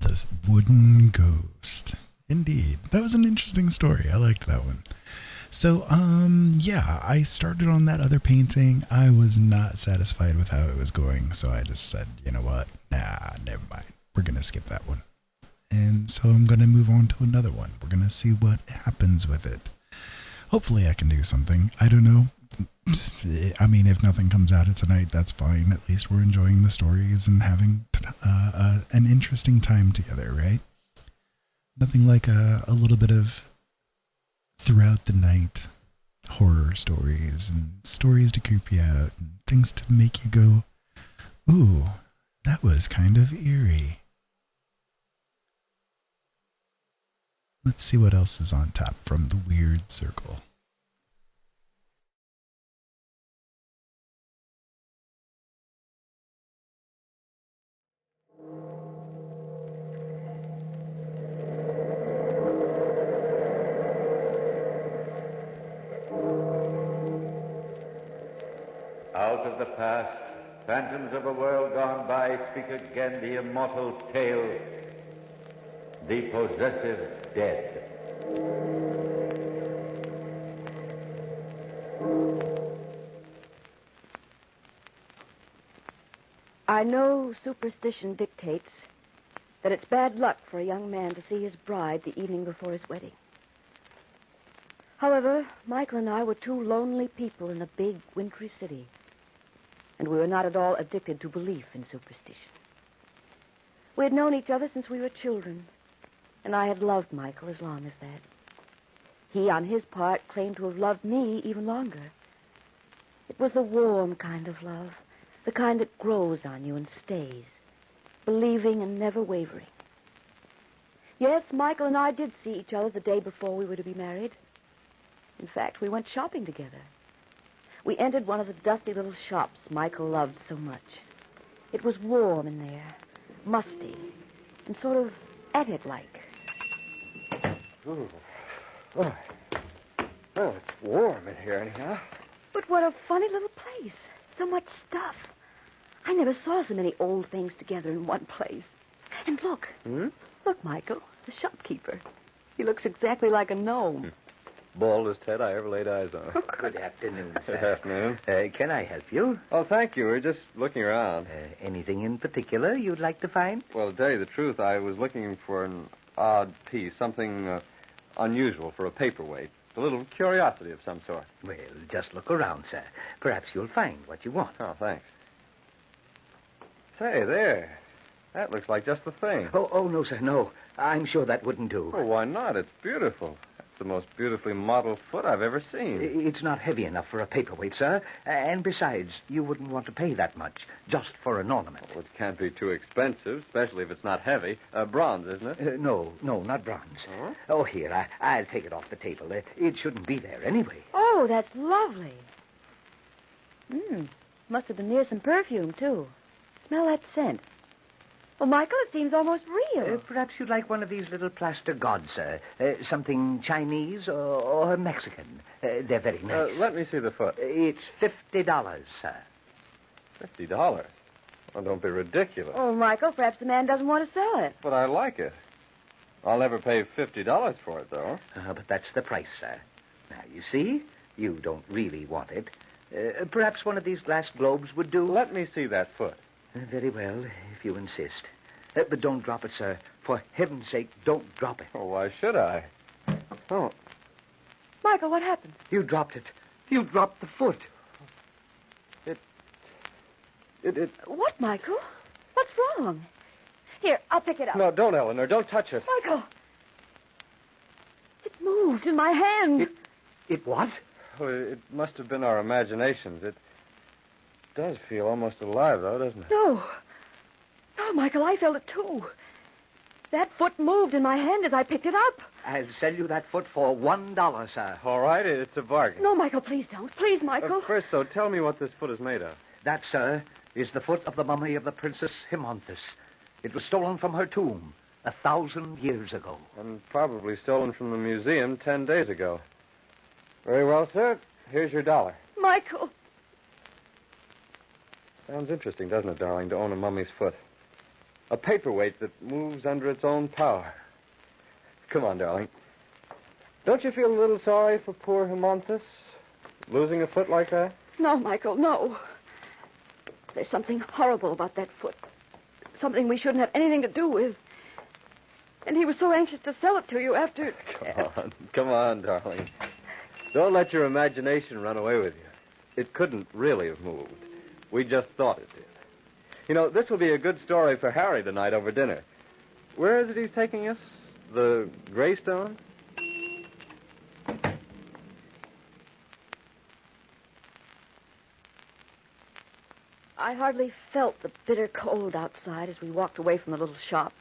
The Wooden Ghost. Indeed. That was an interesting story. I liked that one. So, yeah, I started on that other painting. I was not satisfied with how it was going, so I just said, you know what? Nah, never mind. We're going to skip that one. And so I'm going to move on to another one. We're going to see what happens with it. Hopefully I can do something. I don't know. I mean, if nothing comes out of tonight, that's fine. At least we're enjoying the stories and having an interesting time together, right? Nothing like a little bit of throughout the night horror stories and stories to creep you out and things to make you go, ooh, that was kind of eerie. Let's see what else is on top from the Weird Circle. Out of the past, phantoms of a world gone by speak again the immortal tale, the possessive dead. I know superstition dictates that it's bad luck for a young man to see his bride the evening before his wedding. However, Michael and I were 2 lonely people in a big, wintry city, and we were not at all addicted to belief in superstition. We had known each other since we were children, and I had loved Michael as long as that. He, on his part, claimed to have loved me even longer. It was the warm kind of love, The kind that grows on you and stays, believing and never wavering. Yes, Michael and I did see each other the day before we were to be married. In fact, we went shopping together. We entered one of the dusty little shops Michael loved so much. It was warm in there, musty, and sort of attic-like. Ooh. Oh. Well, it's warm in here anyhow. But what a funny little place. So much stuff. I never saw so many old things together in one place. And look. Look, Michael, the shopkeeper. He looks exactly like a gnome. Baldest head I ever laid eyes on. Good afternoon, sir. Good afternoon. Can I help you? Oh, thank you. We're just looking around. Anything in particular you'd like to find? Well, to tell you the truth, I was looking for an odd piece, something unusual for a paperweight. A little curiosity of some sort. Well, just look around, sir. Perhaps you'll find what you want. Oh, thanks. Say, there. That looks like just the thing. Oh, no, sir, no. I'm sure that wouldn't do. Well, why not? It's beautiful. That's the most beautifully modeled foot I've ever seen. It's not heavy enough for a paperweight, sir. And besides, you wouldn't want to pay that much just for an ornament. Well, it can't be too expensive, especially if it's not heavy. Bronze, isn't it? No, not bronze. Huh? Oh, here, I'll take it off the table. It shouldn't be there anyway. Oh, that's lovely. Must have been near some perfume, too. Smell that scent. Well, Michael, it seems almost real. Perhaps you'd like one of these little plaster gods, sir. Something Chinese or Mexican. They're very nice. Let me see the foot. It's $50, sir. $50? Oh, don't be ridiculous. Oh, Michael, perhaps the man doesn't want to sell it. But I like it. I'll never pay $50 for it, though. But that's the price, sir. Now, you see, you don't really want it. Perhaps one of these glass globes would do. Let me see that foot. Very well, if you insist. But don't drop it, sir. For heaven's sake, don't drop it. Oh, why should I? Oh. Michael, what happened? You dropped it. You dropped the foot. It... What, Michael? What's wrong? Here, I'll pick it up. No, don't, Eleanor. Don't touch it. Michael! It moved in my hand. It what? Oh, it must have been our imaginations. It does feel almost alive, though, doesn't it? No, Michael, I felt it, too. That foot moved in my hand as I picked it up. I'll sell you that foot for $1, sir. All right, it's a bargain. No, Michael, please don't. Please, Michael. First, though, tell me what this foot is made of. That, sir, is the foot of the mummy of the Princess Hymonthus. It was stolen from her tomb 1,000 years ago. And probably stolen from the museum 10 days ago. Very well, sir. Here's your $1. Michael. Sounds interesting, doesn't it, darling, to own a mummy's foot? A paperweight that moves under its own power. Come on, darling. Don't you feel a little sorry for poor Hymonthus? Losing a foot like that? No, Michael, no. There's something horrible about that foot. Something we shouldn't have anything to do with. And he was so anxious to sell it to you after... Come on, darling. Don't let your imagination run away with you. It couldn't really have moved. We just thought it did. You know, this will be a good story for Harry tonight over dinner. Where is it he's taking us? The Greystone? I hardly felt the bitter cold outside as we walked away from the little shop.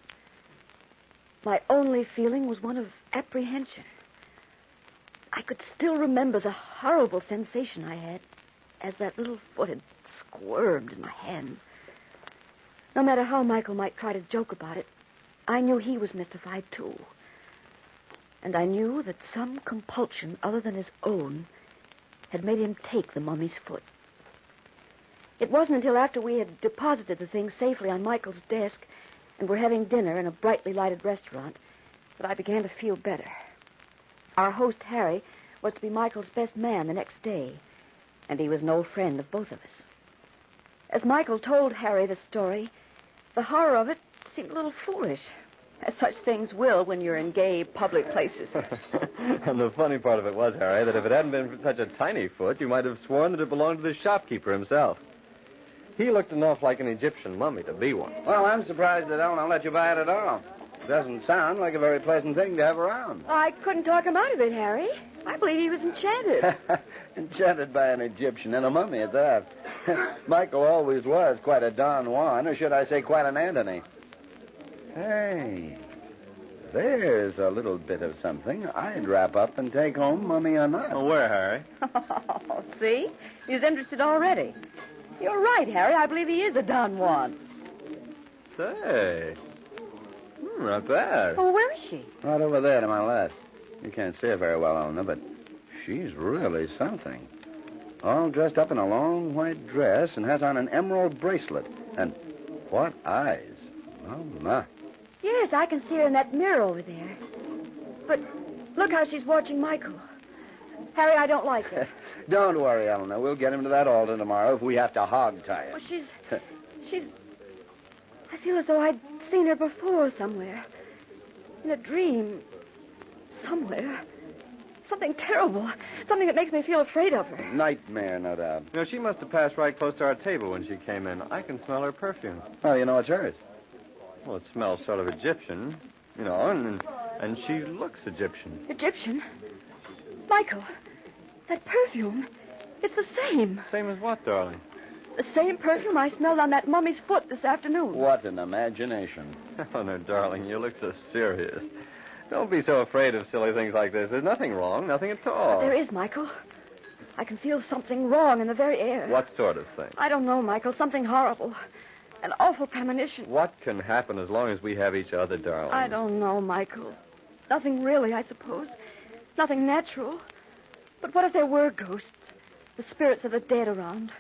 My only feeling was one of apprehension. I could still remember the horrible sensation I had as that little foot had squirmed in my hand. No matter how Michael might try to joke about it, I knew he was mystified, too. And I knew that some compulsion other than his own had made him take the mummy's foot. It wasn't until after we had deposited the thing safely on Michael's desk and were having dinner in a brightly lighted restaurant that I began to feel better. Our host, Harry, was to be Michael's best man the next day, and he was an old friend of both of us. As Michael told Harry the story, the horror of it seemed a little foolish, as such things will when you're in gay public places. And the funny part of it was, Harry, that if it hadn't been for such a tiny foot, you might have sworn that it belonged to the shopkeeper himself. He looked enough like an Egyptian mummy to be one. Well, I'm surprised they don't let you buy it at all. Doesn't sound like a very pleasant thing to have around. I couldn't talk him out of it, Harry. I believe he was enchanted. Enchanted by an Egyptian and a mummy at that. Michael always was quite a Don Juan, or should I say quite an Antony. Hey, there's a little bit of something I'd wrap up and take home, mummy or not. Well, where, Harry? Oh, see? He's interested already. You're right, Harry. I believe he is a Don Juan. Say. Not bad. Oh, where is she? Right over there to my left. You can't see her very well, Eleanor, but she's really something. All dressed up in a long white dress and has on an emerald bracelet. And what eyes. Oh, my. Yes, I can see her in that mirror over there. But look how she's watching Michael. Harry, I don't like her. Don't worry, Eleanor. We'll get him to that altar tomorrow if we have to hog-tie her. Well, she's... I feel as though I'd seen her before somewhere. In a dream. Somewhere. Something terrible. Something that makes me feel afraid of her. Nightmare, no doubt. You know, she must have passed right close to our table when she came in. I can smell her perfume. Oh, you know it's hers. Well, it smells sort of Egyptian, you know, and she looks Egyptian. Egyptian? Michael, that perfume, it's the same. Same as what, darling? The same perfume I smelled on that mummy's foot this afternoon. What an imagination. Eleanor, darling, you look so serious. Don't be so afraid of silly things like this. There's nothing wrong, nothing at all. But there is, Michael. I can feel something wrong in the very air. What sort of thing? I don't know, Michael. Something horrible. An awful premonition. What can happen as long as we have each other, darling? I don't know, Michael. Nothing really, I suppose. Nothing natural. But what if there were ghosts? The spirits of the dead around.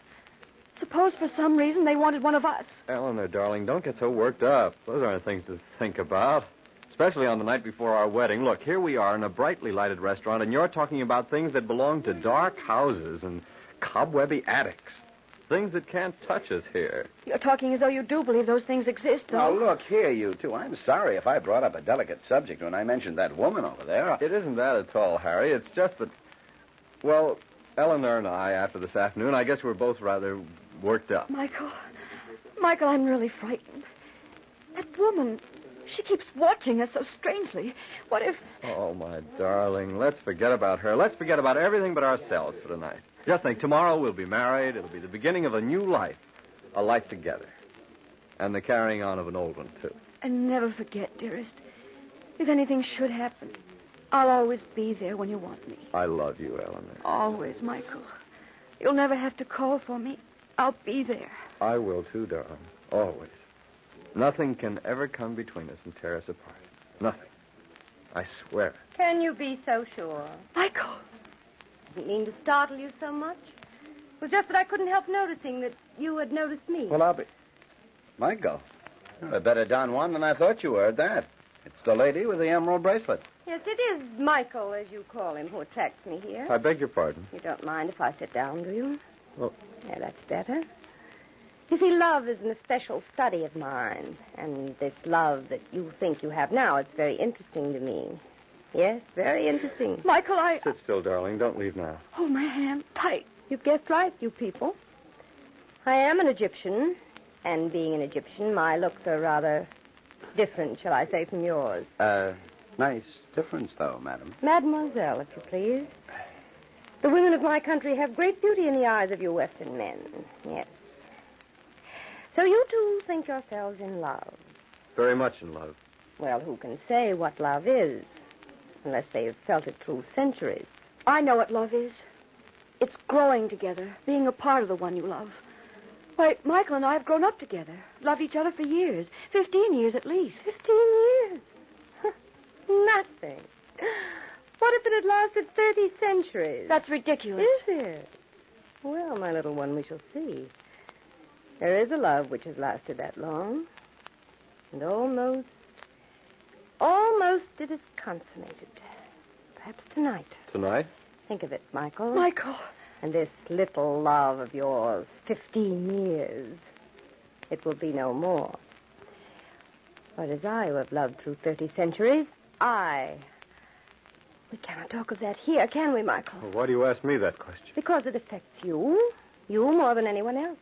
Suppose for some reason they wanted one of us. Eleanor, darling, don't get so worked up. Those aren't things to think about. Especially on the night before our wedding. Look, here we are in a brightly lighted restaurant, and you're talking about things that belong to dark houses and cobwebby attics. Things that can't touch us here. You're talking as though you do believe those things exist, though. Now, look, here, you two. I'm sorry if I brought up a delicate subject when I mentioned that woman over there. It isn't that at all, Harry. It's just that, well, Eleanor and I, after this afternoon, I guess we're both rather worked up. Michael, I'm really frightened. That woman, she keeps watching us so strangely. What if... Oh, my darling, let's forget about her. Let's forget about everything but ourselves for tonight. Just think, tomorrow we'll be married. It'll be the beginning of a new life. A life together. And the carrying on of an old one, too. And never forget, dearest, if anything should happen, I'll always be there when you want me. I love you, Eleanor. Always, Michael. You'll never have to call for me. I'll be there. I will, too, darling. Always. Nothing can ever come between us and tear us apart. Nothing. I swear. Can you be so sure? Michael! Didn't mean to startle you so much. It was just that I couldn't help noticing that you had noticed me. Well, I'll be... Michael, you're a better Don Juan than I thought you were at that. It's the lady with the emerald bracelet. Yes, it is Michael, as you call him, who attracts me here. I beg your pardon. You don't mind if I sit down, do you? Well... Yeah, that's better. You see, love is an especial study of mine. And this love that you think you have now, it's very interesting to me. Yes, very interesting. Michael, Sit still, darling. Don't leave now. Hold my hand tight. You've guessed right, you people. I am an Egyptian. And being an Egyptian, my looks are rather different, shall I say, from yours. Nice difference, though, madam. Mademoiselle, if you please. The women of my country have great beauty in the eyes of you Western men. Yes. So you two think yourselves in love. Very much in love. Well, who can say what love is, unless they've felt it through centuries? I know what love is. It's growing together, being a part of the one you love. Why, Michael and I have grown up together, loved each other for years, 15 years at least. 15 years? Nothing. What if it had lasted 30 centuries? That's ridiculous. Is it? Well, my little one, we shall see. There is a love which has lasted that long. And almost it is consummated. Perhaps tonight. Tonight? Think of it, Michael. Michael. And this little love of yours, 15 years. It will be no more. For it is I who have loved through 30 centuries. We cannot talk of that here, can we, Michael? Well, why do you ask me that question? Because it affects you. You more than anyone else.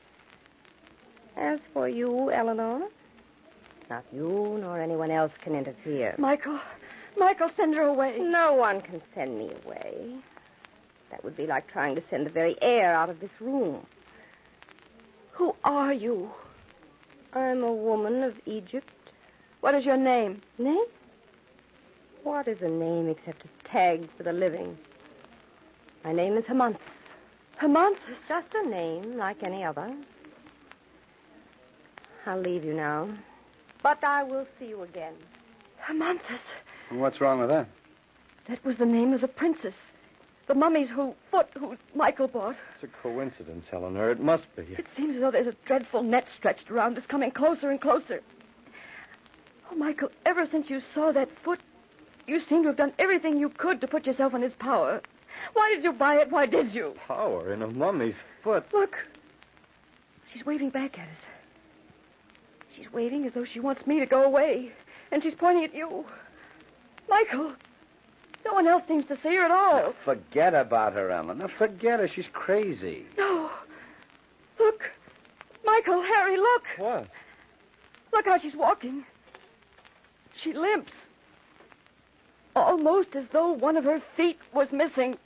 As for you, Eleanor, not you nor anyone else can interfere. Michael, send her away. No one can send me away. That would be like trying to send the very air out of this room. Who are you? I'm a woman of Egypt. What is your name? Name? What is a name except a tag for the living? My name is Hermonthus. Hermonthus? Just a name like any other. I'll leave you now. But I will see you again. Hermonthus. What's wrong with that? That was the name of the princess. The mummy's who Michael bought. It's a coincidence, Eleanor. It must be. It seems as though there's a dreadful net stretched around us, coming closer and closer. Oh, Michael, ever since you saw that foot, you seem to have done everything you could to put yourself in his power. Why did you buy it? Why did you? Power in a mummy's foot. Look. She's waving back at us. She's waving as though she wants me to go away. And she's pointing at you. Michael, no one else seems to see her at all. Now, forget about her, Eleanor. Forget her. She's crazy. No. Look. Michael, Harry, look. What? Look how she's walking. She limps. Almost as though one of her feet was missing.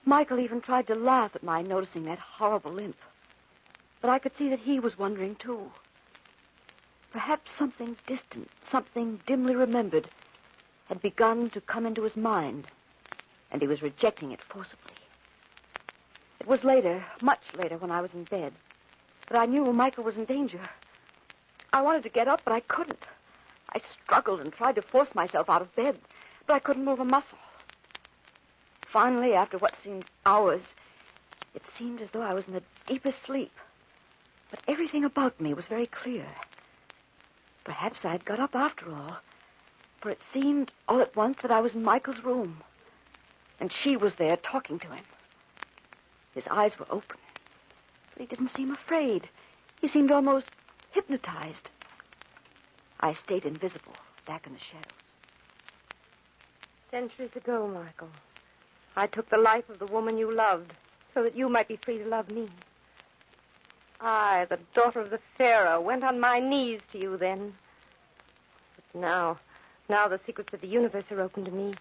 Michael even tried to laugh at my noticing that horrible limp. But I could see that he was wondering, too. Perhaps something distant, something dimly remembered, had begun to come into his mind, and he was rejecting it forcibly. It was later, much later, when I was in bed, that I knew Michael was in danger. I wanted to get up, but I couldn't. I struggled and tried to force myself out of bed, but I couldn't move a muscle. Finally, after what seemed hours, it seemed as though I was in the deepest sleep. But everything about me was very clear. Perhaps I had got up after all, for it seemed all at once that I was in Michael's room, and she was there talking to him. His eyes were open, but he didn't seem afraid. He seemed almost hypnotized. I stayed invisible, back in the shadows. Centuries ago, Michael, I took the life of the woman you loved so that you might be free to love me. I, the daughter of the Pharaoh, went on my knees to you then. But now the secrets of the universe are open to me,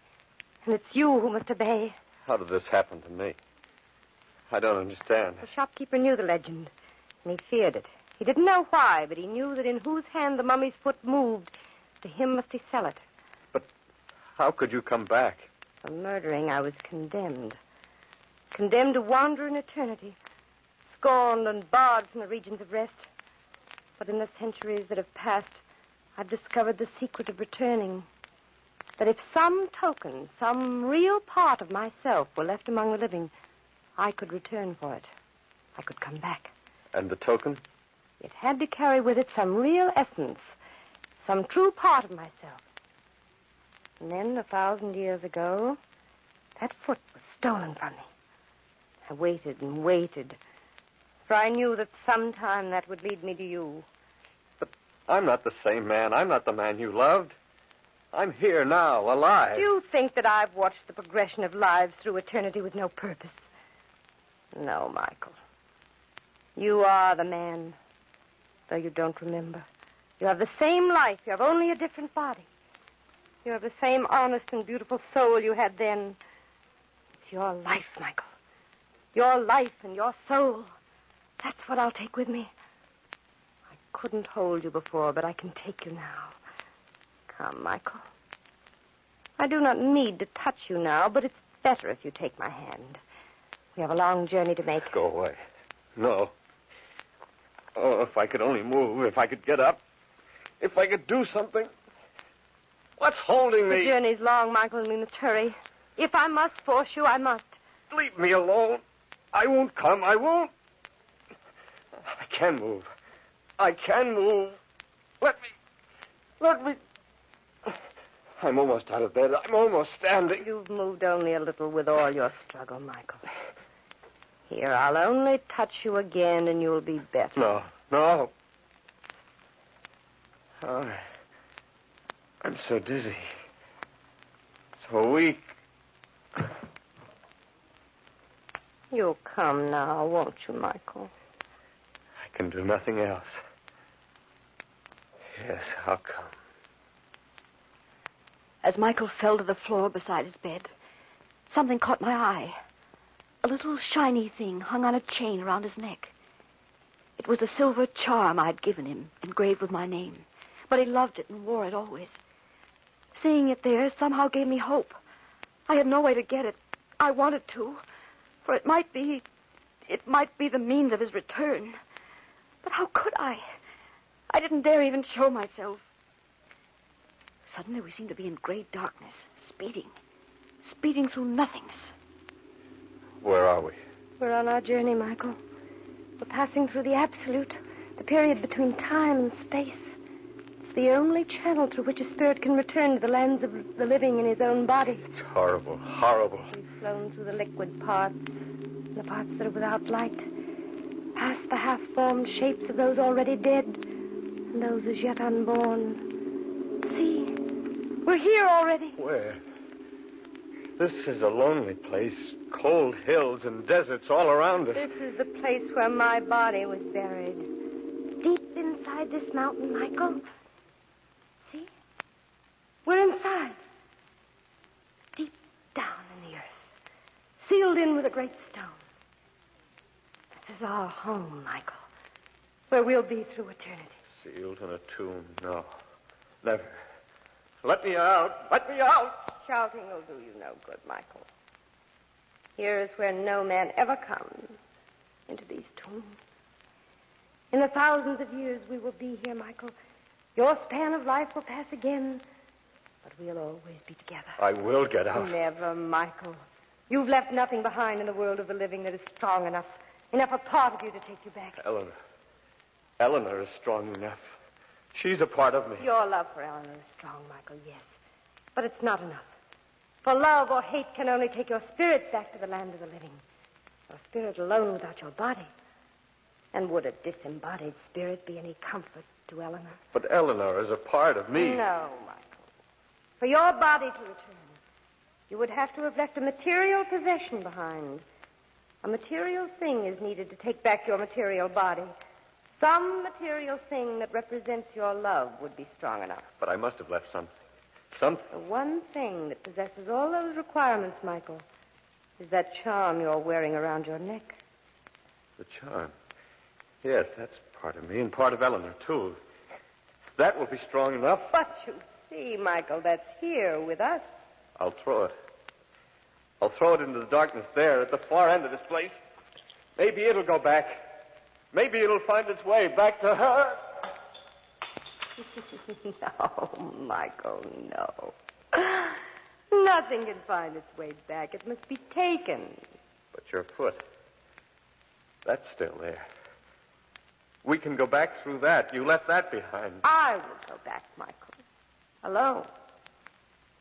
and it's you who must obey. How did this happen to me? I don't understand. The shopkeeper knew the legend, and he feared it. He didn't know why, but he knew that in whose hand the mummy's foot moved, to him must he sell it. But how could you come back? For murdering, I was condemned. Condemned to wander in eternity, scorned and barred from the regions of rest. But in the centuries that have passed, I've discovered the secret of returning. That if some token, some real part of myself were left among the living, I could return for it. I could come back. And the token? It had to carry with it some real essence, some true part of myself. And then, 1,000 years ago, that foot was stolen from me. I waited and waited, for I knew that sometime that would lead me to you. But I'm not the same man. I'm not the man you loved. I'm here now, alive. Do you think that I've watched the progression of lives through eternity with no purpose? No, Michael. You are the man, though you don't remember. You have the same life. You have only a different body. You have the same honest and beautiful soul you had then. It's your life, Michael. Your life and your soul. That's what I'll take with me. I couldn't hold you before, but I can take you now. Come, Michael. I do not need to touch you now, but it's better if you take my hand. We have a long journey to make. Go away. No. Oh, if I could only move, if I could get up, if I could do something. What's holding me? The journey's long, Michael, and we must hurry. If I must force you, I must. Leave me alone. I won't come. I won't. I can move. I can move. Let me. I'm almost out of bed. I'm almost standing. You've moved only a little with all your struggle, Michael. Here, I'll only touch you again and you'll be better. No, no. Oh, I'm so dizzy. So weak. You'll come now, won't you, Michael? I can do nothing else. Yes, I'll come. As Michael fell to the floor beside his bed, something caught my eye. A little shiny thing hung on a chain around his neck. It was a silver charm I'd given him, engraved with my name. But he loved it and wore it always. Seeing it there somehow gave me hope. I had no way to get it. I wanted to, for it might be the means of his return. But how could I? I didn't dare even show myself. Suddenly we seemed to be in great darkness, speeding through nothingness. Where are we? We're on our journey, Michael. We're passing through the absolute, the period between time and space. It's the only channel through which a spirit can return to the lands of the living in his own body. It's horrible, horrible. We've flown through the liquid parts, the parts that are without light, past the half-formed shapes of those already dead, and those as yet unborn. See, we're here already. Where? This is a lonely place. Cold hills and deserts all around us. This is the place where my body was buried. Deep inside this mountain, Michael. See? We're inside. Deep down in the earth. Sealed in with a great stone. This is our home, Michael. Where we'll be through eternity. Sealed in a tomb? No. Never. Let me out. Let me out. Shouting will do you no good, Michael. Here is where no man ever comes, into these tombs. In the thousands of years we will be here, Michael. Your span of life will pass again, but we'll always be together. I will get out. Never, Michael. You've left nothing behind in the world of the living that is strong enough a part of you to take you back. Eleanor is strong enough. She's a part of me. Your love for Eleanor is strong, Michael, yes. But it's not enough. For love or hate can only take your spirit back to the land of the living. Your spirit alone without your body. And would a disembodied spirit be any comfort to Eleanor? But Eleanor is a part of me. No, Michael. For your body to return, you would have to have left a material possession behind. A material thing is needed to take back your material body. Some material thing that represents your love would be strong enough. But I must have left something. Something. The one thing that possesses all those requirements, Michael, is that charm you're wearing around your neck. The charm? Yes, that's part of me and part of Eleanor, too. That will be strong enough. But you see, Michael, that's here with us. I'll throw it. I'll throw it into the darkness there at the far end of this place. Maybe it'll go back. Maybe it'll find its way back to her. No, Michael, no. Nothing can find its way back. It must be taken. But your foot, that's still there. We can go back through that. You left that behind. I will go back, Michael. Alone.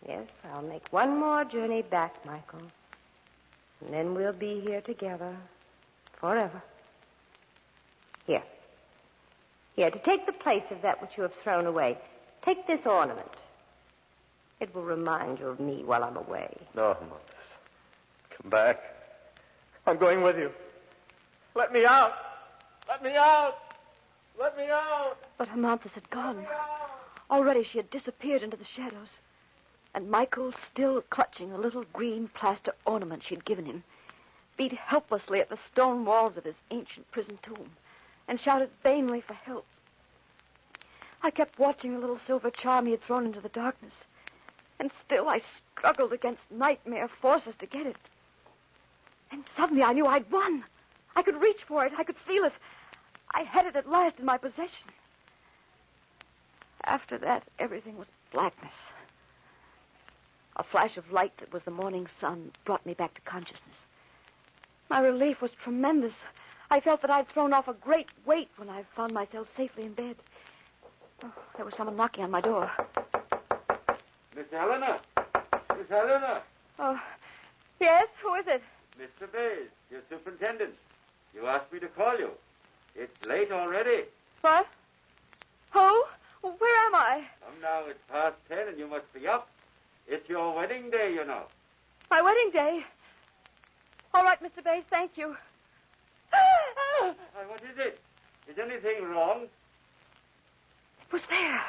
Yes, I'll make one more journey back, Michael. And then we'll be here together forever. Here. Here, to take the place of that which you have thrown away, take this ornament. It will remind you of me while I'm away. No, Moses. Come back. I'm going with you. Let me out. Let me out. Let me out. But Amanthus had gone. Already she had disappeared into the shadows. And Michael, still clutching the little green plaster ornament she'd given him, beat helplessly at the stone walls of his ancient prison tomb and shouted vainly for help. I kept watching the little silver charm he had thrown into the darkness, and still I struggled against nightmare forces to get it. And suddenly I knew I'd won. I could reach for it. I could feel it. I had it at last in my possession. After that, everything was blackness. A flash of light that was the morning sun brought me back to consciousness. My relief was tremendous. I felt that I'd thrown off a great weight when I found myself safely in bed. Oh, there was someone knocking on my door. Miss Helena! Miss Helena! Oh, yes? Who is it? Mr. Bays, your superintendent. You asked me to call you. It's late already. What? Who? Where am I? Come now, it's past 10 and you must be up. It's your wedding day, you know. My wedding day? All right, Mr. Bays, thank you. Why, what is it? Is anything wrong? It was there.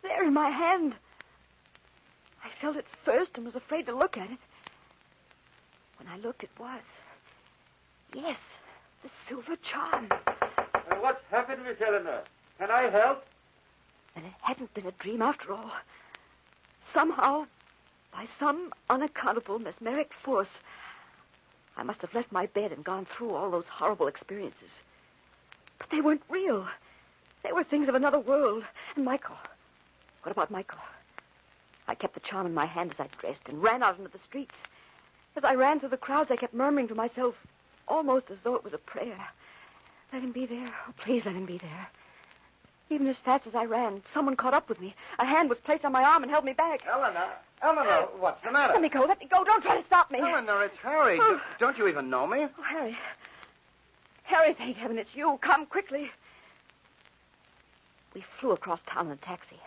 There in my hand. I felt it first and was afraid to look at it. When I looked, it was. Yes, the silver charm. What's happened, Miss Helena? Can I help? Then it hadn't been a dream after all. Somehow, by some unaccountable mesmeric force, I must have left my bed and gone through all those horrible experiences. But they weren't real. They were things of another world. And Michael. What about Michael? I kept the charm in my hand as I dressed and ran out into the streets. As I ran through the crowds, I kept murmuring to myself, almost as though it was a prayer. Let him be there. Oh, please let him be there. Even as fast as I ran, someone caught up with me. A hand was placed on my arm and held me back. Eleanor, what's the matter? Let me go. Let me go. Don't try to stop me. Eleanor, it's Harry. Oh. Don't you even know me? Oh, Harry. Harry, thank heaven it's you. Come quickly. We flew across town in a taxi.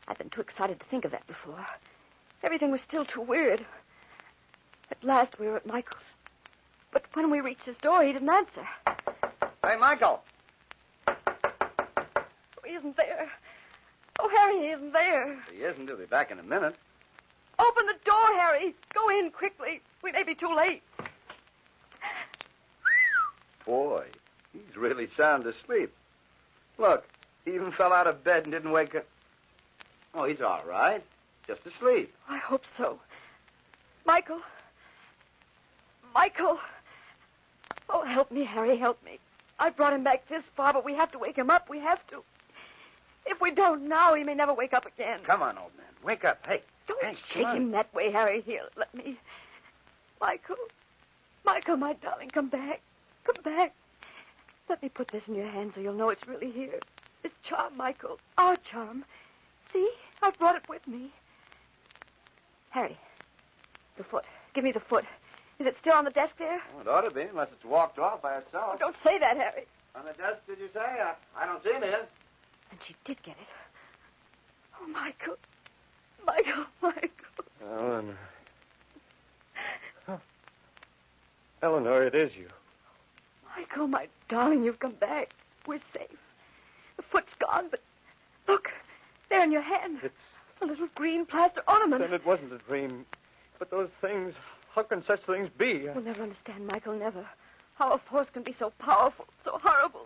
I've been too excited to think of that before. Everything was still too weird. At last, we were at Michael's. But when we reached his door, he didn't answer. Hey, Michael. He isn't there. Oh, Harry, he isn't there. He isn't. He'll be back in a minute. Open the door, Harry. Go in quickly. We may be too late. Boy, he's really sound asleep. Look, he even fell out of bed and didn't wake up. Oh, he's all right. Just asleep. I hope so. Michael. Michael. Oh, help me, Harry, help me. I brought him back this far, but we have to wake him up. We have to. If we don't now, he may never wake up again. Come on, old man. Wake up. Hey. Don't shake him that way, Harry. Here, let me. Michael. Michael, my darling, come back. Come back. Let me put this in your hand so you'll know it's really here. This charm, Michael. Our charm. See? I brought it with me. Harry, the foot. Give me the foot. Is it still on the desk there? Oh, it ought to be, unless it's walked off by itself. Oh, don't say that, Harry. On the desk, did you say? I don't see it here. And she did get it. Oh, Michael. Michael, Michael. Eleanor. Huh. Eleanor, it is you. Michael, my darling, you've come back. We're safe. The foot's gone, but look, there in your hand. It's a little green plaster ornament. Then it wasn't a dream. But those things, how can such things be? We'll never understand, Michael, never. How a force can be so powerful, so horrible.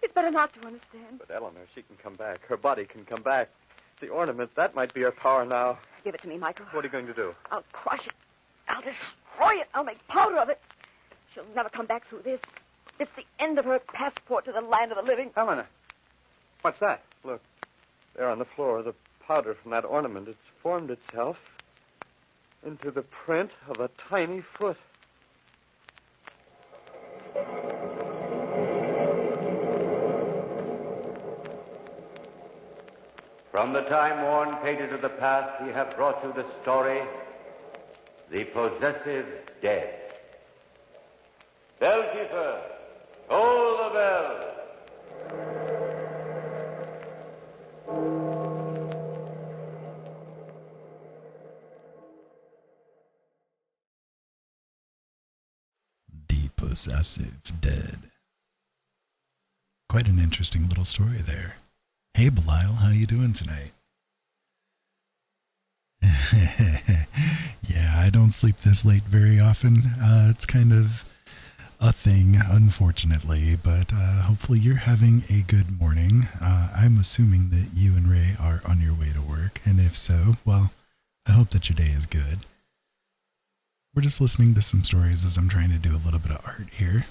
It's better not to understand. But Eleanor, she can come back. Her body can come back. The ornament, that might be her power now. Give it to me, Michael. What are you going to do? I'll crush it. I'll destroy it. I'll make powder of it. She'll never come back through this. It's the end of her passport to the land of the living. Eleanor, what's that? Look, there on the floor, the powder from that ornament. It's formed itself into the print of a tiny foot. From the time-worn pages of the past, we have brought you the story, The Possessive Dead. Bellkeeper, toll the bell. The Possessive Dead. Quite an interesting little story there. Hey, Belial, how you doing tonight? Yeah, I don't sleep this late very often. It's kind of a thing, unfortunately, but hopefully you're having a good morning. I'm assuming that you and Ray are on your way to work, and if so, well, I hope that your day is good. We're just listening to some stories as I'm trying to do a little bit of art here.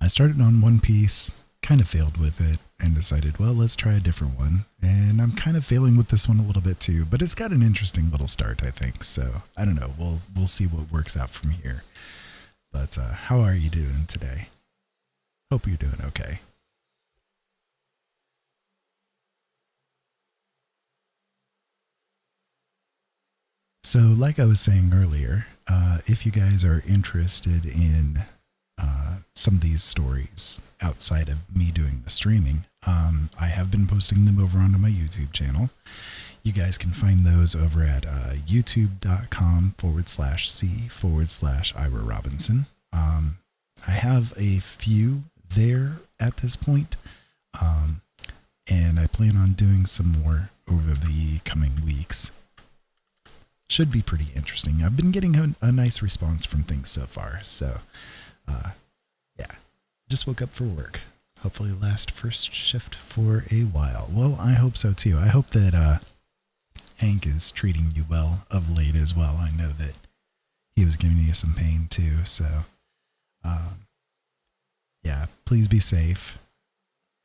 I started on one piece, kind of failed with it, and decided, well, let's try a different one. And I'm kind of failing with this one a little bit too, but it's got an interesting little start, I think. So, I don't know, we'll see what works out from here. But how are you doing today? Hope you're doing okay. So, like I was saying earlier, if you guys are interested in some of these stories outside of me doing the streaming, I have been posting them over onto my YouTube channel. You guys can find those over at youtube.com/c/Ira Robinson. I have a few there at this point, and I plan on doing some more over the coming weeks. Should be pretty interesting. I've been getting a nice response from things so far, so yeah. Just woke up for work. Hopefully last first shift for a while. Well, I hope so too. I hope that Hank is treating you well of late as well. I know that he was giving you some pain too, so yeah, please be safe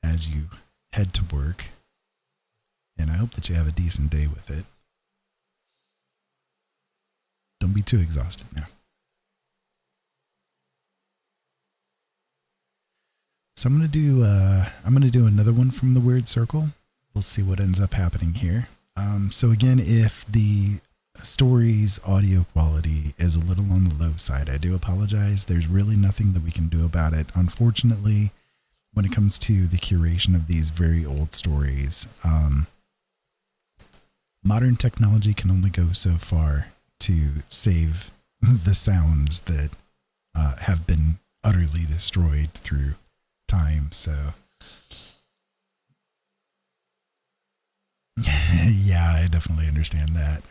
as you head to work, and I hope that you have a decent day with it. Don't be too exhausted now. So I'm gonna do another one from the Weird Circle. We'll see what ends up happening here. So again, if the story's audio quality is a little on the low side, I do apologize. There's really nothing that we can do about it. Unfortunately, when it comes to the curation of these very old stories, modern technology can only go so far to save the sounds that have been utterly destroyed through time. So yeah, I definitely understand that.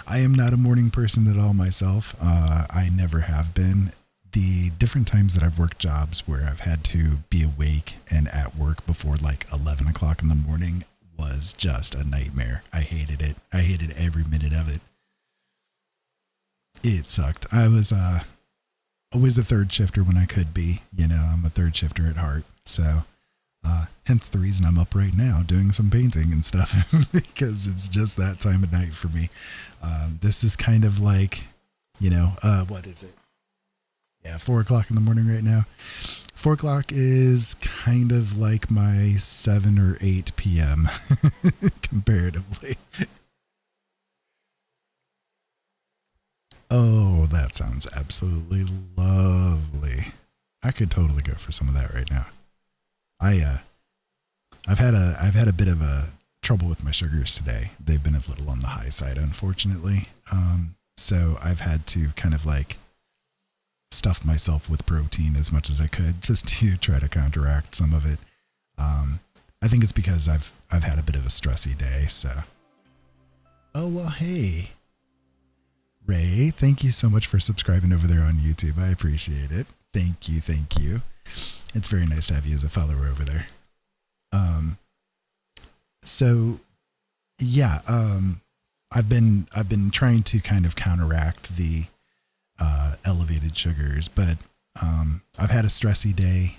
I am not a morning person at all myself. I never have been. The different times that I've worked jobs where I've had to be awake and at work before like 11 o'clock in the morning was just a nightmare. I hated it. I hated every minute of it. It sucked. I was always a third shifter when I could be. You know, I'm a third shifter at heart. So hence the reason I'm up right now doing some painting and stuff because it's just that time of night for me. This is kind of like, you know, what is it? Yeah, 4 o'clock in the morning right now. 4 o'clock is kind of like my 7 or 8 p.m. comparatively. Oh, that sounds absolutely lovely. I could totally go for some of that right now. I've had a bit of a trouble with my sugars today. They've been a little on the high side, unfortunately. So I've had to kind of like stuff myself with protein as much as I could just to try to counteract some of it. I think it's because I've had a bit of a stressy day, so. Oh, well, hey. Ray, thank you so much for subscribing over there on YouTube. I appreciate it. Thank you. It's very nice to have you as a follower over there. So yeah, I've been trying to kind of counteract the elevated sugars, but I've had a stressy day,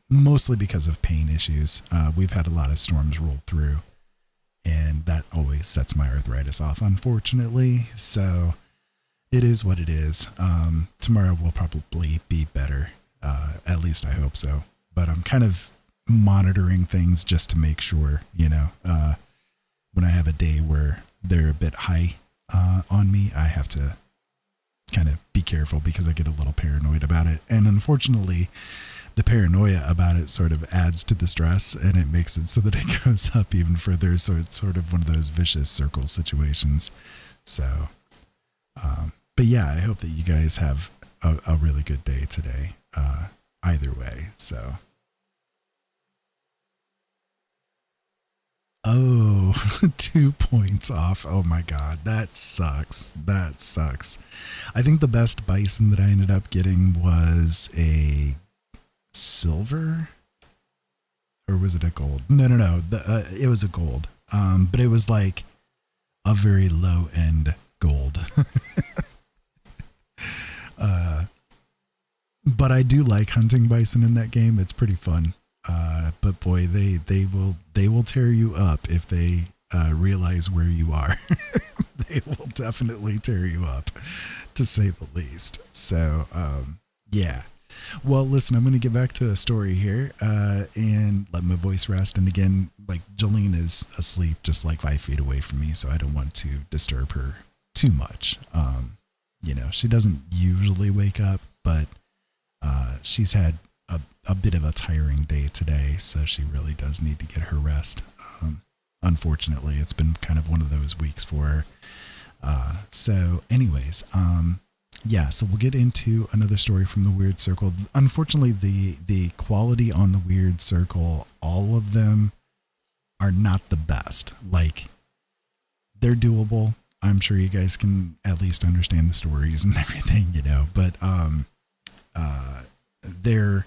mostly because of pain issues. We've had a lot of storms roll through, and that always sets my arthritis off, unfortunately. So it is what it is. Tomorrow will probably be better. At least I hope so. But I'm kind of monitoring things just to make sure, you know, when I have a day where they're a bit high on me, I have to kind of be careful because I get a little paranoid about it. And unfortunately, the paranoia about it sort of adds to the stress, and it makes it so that it goes up even further. So it's sort of one of those vicious circle situations. So, but yeah, I hope that you guys have a really good day today. Either way. So, oh, 2 points off. Oh my God. That sucks. I think the best bison that I ended up getting was a silver, or was it a gold? No. It was a gold. But it was like a very low end gold. But I do like hunting bison in that game. It's pretty fun. But boy, they will tear you up if they realize where you are. They will definitely tear you up, to say the least. So, yeah. Well, listen, I'm going to get back to the story here and let my voice rest. And again, like Jolene is asleep just like 5 feet away from me, so I don't want to disturb her too much. She doesn't usually wake up, but she's had a bit of a tiring day today, so she really does need to get her rest. Unfortunately, it's been kind of one of those weeks for her. So anyways, so we'll get into another story from the Weird Circle. Unfortunately, the quality on the Weird Circle, all of them are not the best. Like, they're doable. I'm sure you guys can at least understand the stories and everything, but they're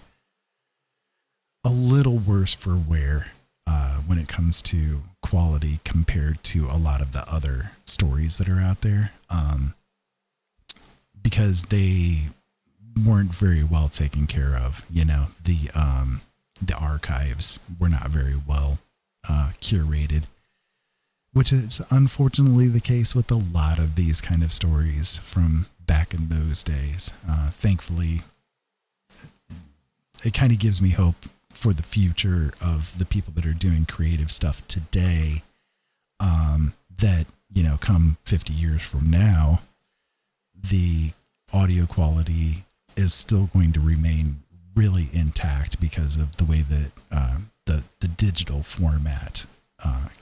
a little worse for wear when it comes to quality compared to a lot of the other stories that are out there. Because they weren't very well taken care of, the archives were not very well curated, which is unfortunately the case with a lot of these kind of stories from back in those days. Thankfully, it kind of gives me hope for the future of the people that are doing creative stuff today, that, come 50 years from now, the audio quality is still going to remain really intact because of the way that the digital format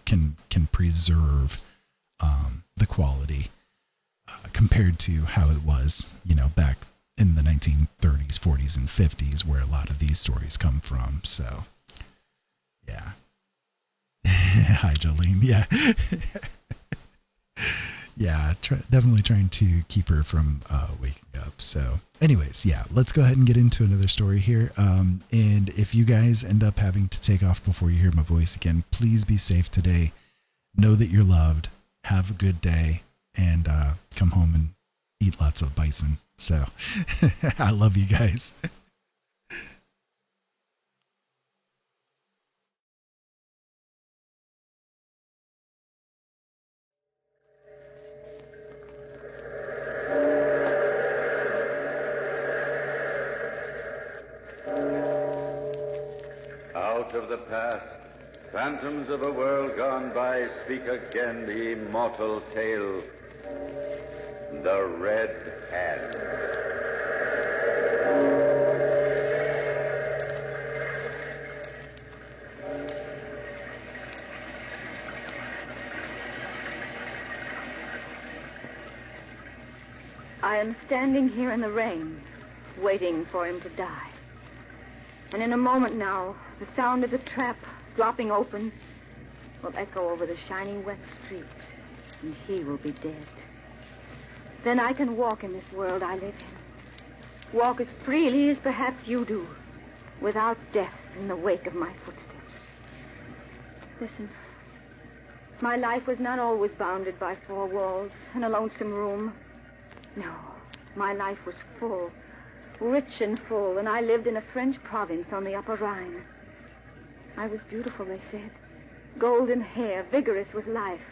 can preserve the quality compared to how it was, back in the 1930s, 40s, and 50s, where a lot of these stories come from. So, yeah. Hi, Jolene. Yeah. Yeah, definitely trying to keep her from waking up. So anyways, let's go ahead and get into another story here. And if you guys end up having to take off before you hear my voice again, please be safe today. Know that you're loved. Have a good day. And come home and eat lots of bison. So I love you guys. Out of the past, phantoms of a world gone by, speak again the immortal tale. The Red Hand. I am standing here in the rain, waiting for him to die. And in a moment now, the sound of the trap dropping open will echo over the shining wet street, and he will be dead. Then I can walk in this world I live in. Walk as freely as perhaps you do, without death in the wake of my footsteps. Listen, my life was not always bounded by 4 walls and a lonesome room. No, my life was full, rich and full, and I lived in a French province on the Upper Rhine. I was beautiful, they said. Golden hair, vigorous with life.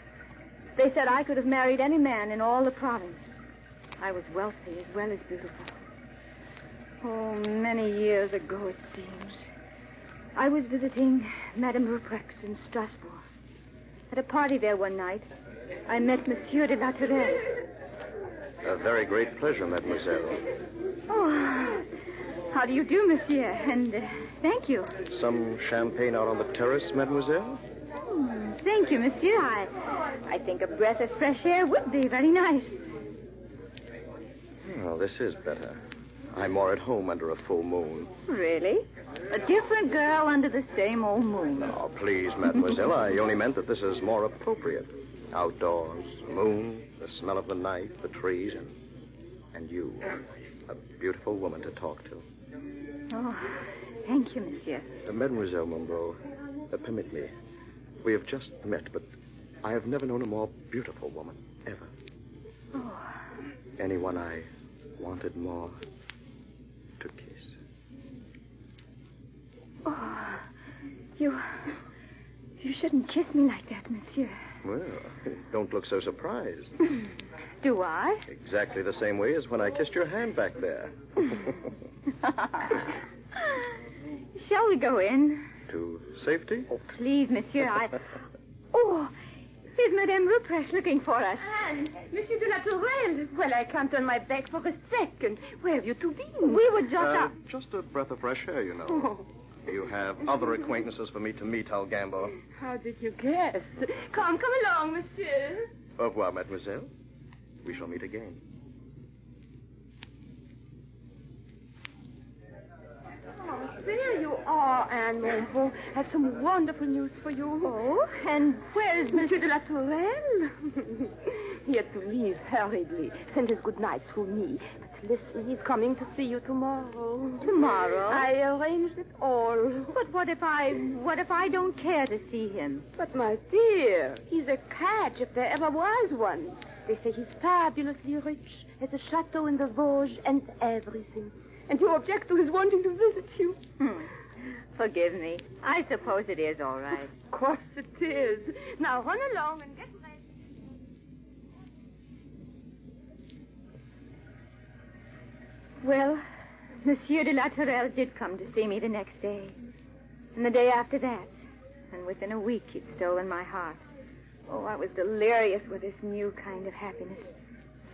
They said I could have married any man in all the province. I was wealthy as well as beautiful. Oh, many years ago, it seems. I was visiting Madame Ruprecht in Strasbourg. At a party there one night, I met Monsieur de la Tourelle. A very great pleasure, mademoiselle. Oh, how do you do, monsieur? And thank you. Some champagne out on the terrace, mademoiselle? Thank you, monsieur. I think a breath of fresh air would be very nice. Well, this is better. I'm more at home under a full moon. Really? A different girl under the same old moon. Oh, please, mademoiselle. I only meant that this is more appropriate. Outdoors, moon, the smell of the night, the trees, and you. A beautiful woman to talk to. Oh, thank you, monsieur. Mademoiselle Monroe, permit me. We have just met, but I have never known a more beautiful woman, ever. Oh. Anyone I wanted more to kiss. Oh, you shouldn't kiss me like that, monsieur. Well, don't look so surprised. Do I? Exactly the same way as when I kissed your hand back there. Shall we go in? To safety? Oh, please, monsieur, Oh, here's Madame Ruprecht looking for us. And Monsieur de la Tourelle. Well, I can't turn my back for a second. Where have you two been? We were just out. Just a breath of fresh air, you know. Oh. You have other acquaintances for me to meet, Algambo. How did you guess? Come along, monsieur. Au revoir, mademoiselle. We shall meet again. Oh, there you are, Anne Monvaux. I have some wonderful news for you. Oh, and where's Monsieur de la Tourelle? He had to leave hurriedly. Sent his good night through me. But listen, he's coming to see you tomorrow. Tomorrow? I arranged it all. But what if I don't care to see him? But, my dear, he's a catch if there ever was one. They say he's fabulously rich, has a chateau in the Vosges and everything. And you object to his wanting to visit you. Forgive me. I suppose it is all right. Of course it is. Now run along and get ready. Well, Monsieur de la Tourelle did come to see me the next day. And the day after that. And within a week, he'd stolen my heart. Oh, I was delirious with this new kind of happiness.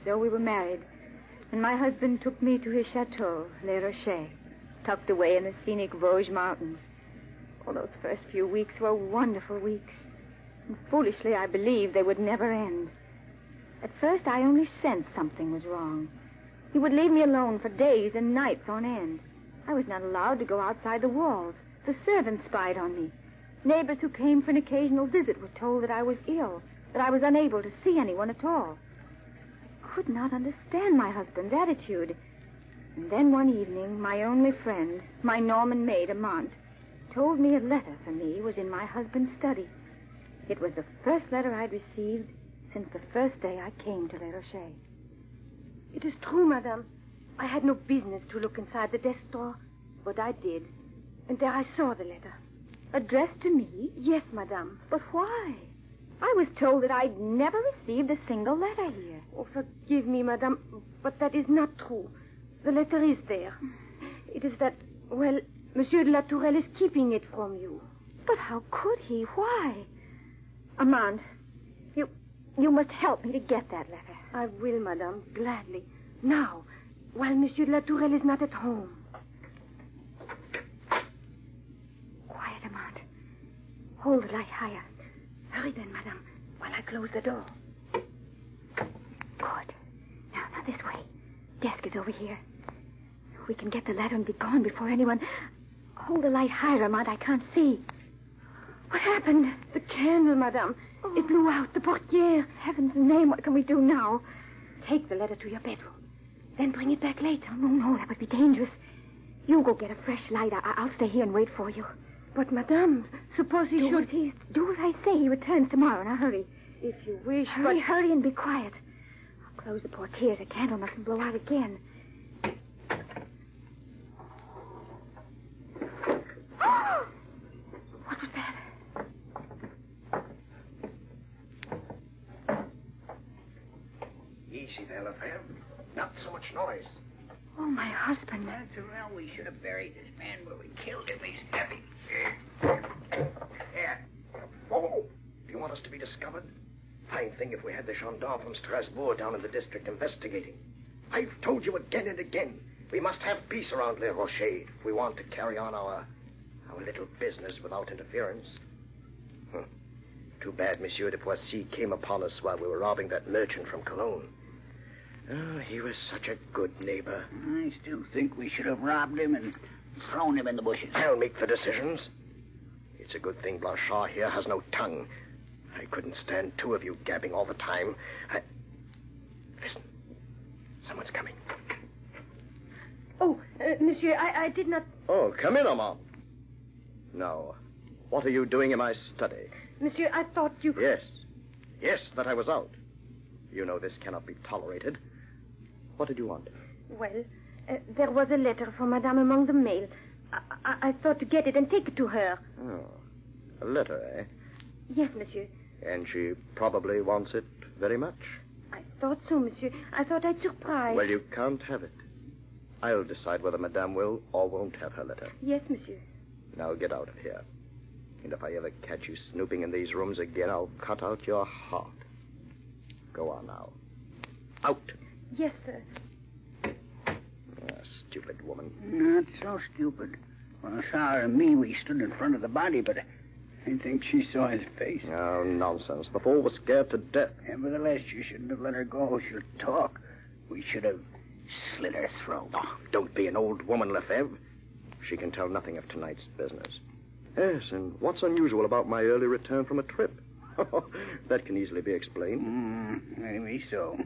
So we were married. And my husband took me to his chateau, Les Rochers, tucked away in the scenic Vosges Mountains. Oh, those first few weeks were wonderful weeks. And foolishly, I believed they would never end. At first, I only sensed something was wrong. He would leave me alone for days and nights on end. I was not allowed to go outside the walls. The servants spied on me. Neighbors who came for an occasional visit were told that I was ill, that I was unable to see anyone at all. I could not understand my husband's attitude. And then one evening, my only friend, my Norman maid, Amante, told me a letter for me was in my husband's study. It was the first letter I'd received since the first day I came to Les Rochers. It is true, madame. I had no business to look inside the desk drawer, but I did. And there I saw the letter. Addressed to me? Yes, madame. But why? I was told that I'd never received a single letter here. Oh, forgive me, madame, but that is not true. The letter is there. It is that, well, Monsieur de la Tourelle is keeping it from you. But how could he? Why? Amande, you must help me to get that letter. I will, madame, gladly. Now, while Monsieur de la Tourelle is not at home. Quiet, Amande. Hold the light higher. Hurry then, madame, while I close the door. Good. Now this way. Desk is over here. We can get the letter and be gone before anyone... Hold the light higher, Amande. I can't see. What happened? The candle, madame. Oh. It blew out the portiere. Heaven's name, what can we do now? Take the letter to your bedroom. Then bring it back later. No, that would be dangerous. You go get a fresh light. I'll stay here and wait for you. But, madame, suppose he should... Do as I say. He returns tomorrow. Now, hurry. If you wish, Hurry and be quiet. I'll close the portiere. The candle mustn't blow out again. What was that? Easy there, Lefebvre. Not so much noise. Oh, my husband. Well, we should have buried this man where we killed him. He's heavy. Here. Whoa. Do you want us to be discovered? Fine thing if we had the gendarme from Strasbourg down in the district investigating. I've told you again and again. We must have peace around Les Rochers if we want to carry on our little business without interference. Too bad Monsieur de Poissy came upon us while we were robbing that merchant from Cologne. Oh, he was such a good neighbor. I still think we should have robbed him and thrown him in the bushes. I'll make the decisions. It's a good thing Blanchard here has no tongue. I couldn't stand two of you gabbing all the time. Listen. Someone's coming. Oh, monsieur, I did not... Oh, come in, Armand. Now, what are you doing in my study? Monsieur, I thought you... Yes, that I was out. You know this cannot be tolerated. What did you want? Well, there was a letter for Madame among the mail. I thought to get it and take it to her. Oh, a letter, eh? Yes, monsieur. And she probably wants it very much. I thought so, monsieur. I thought I'd surprise. Well, you can't have it. I'll decide whether Madame will or won't have her letter. Yes, monsieur. Now get out of here. And if I ever catch you snooping in these rooms again, I'll cut out your heart. Go on now. Out. Yes, sir. Stupid woman. Not so stupid. Well, Sarah and me, we stood in front of the body, but I think she saw his face. Oh, nonsense. The fool was scared to death. Nevertheless, you shouldn't have let her go. She'll talk. We should have slit her throat. Oh, don't be an old woman, Lefebvre. She can tell nothing of tonight's business. Yes, and what's unusual about my early return from a trip? That can easily be explained. Maybe so.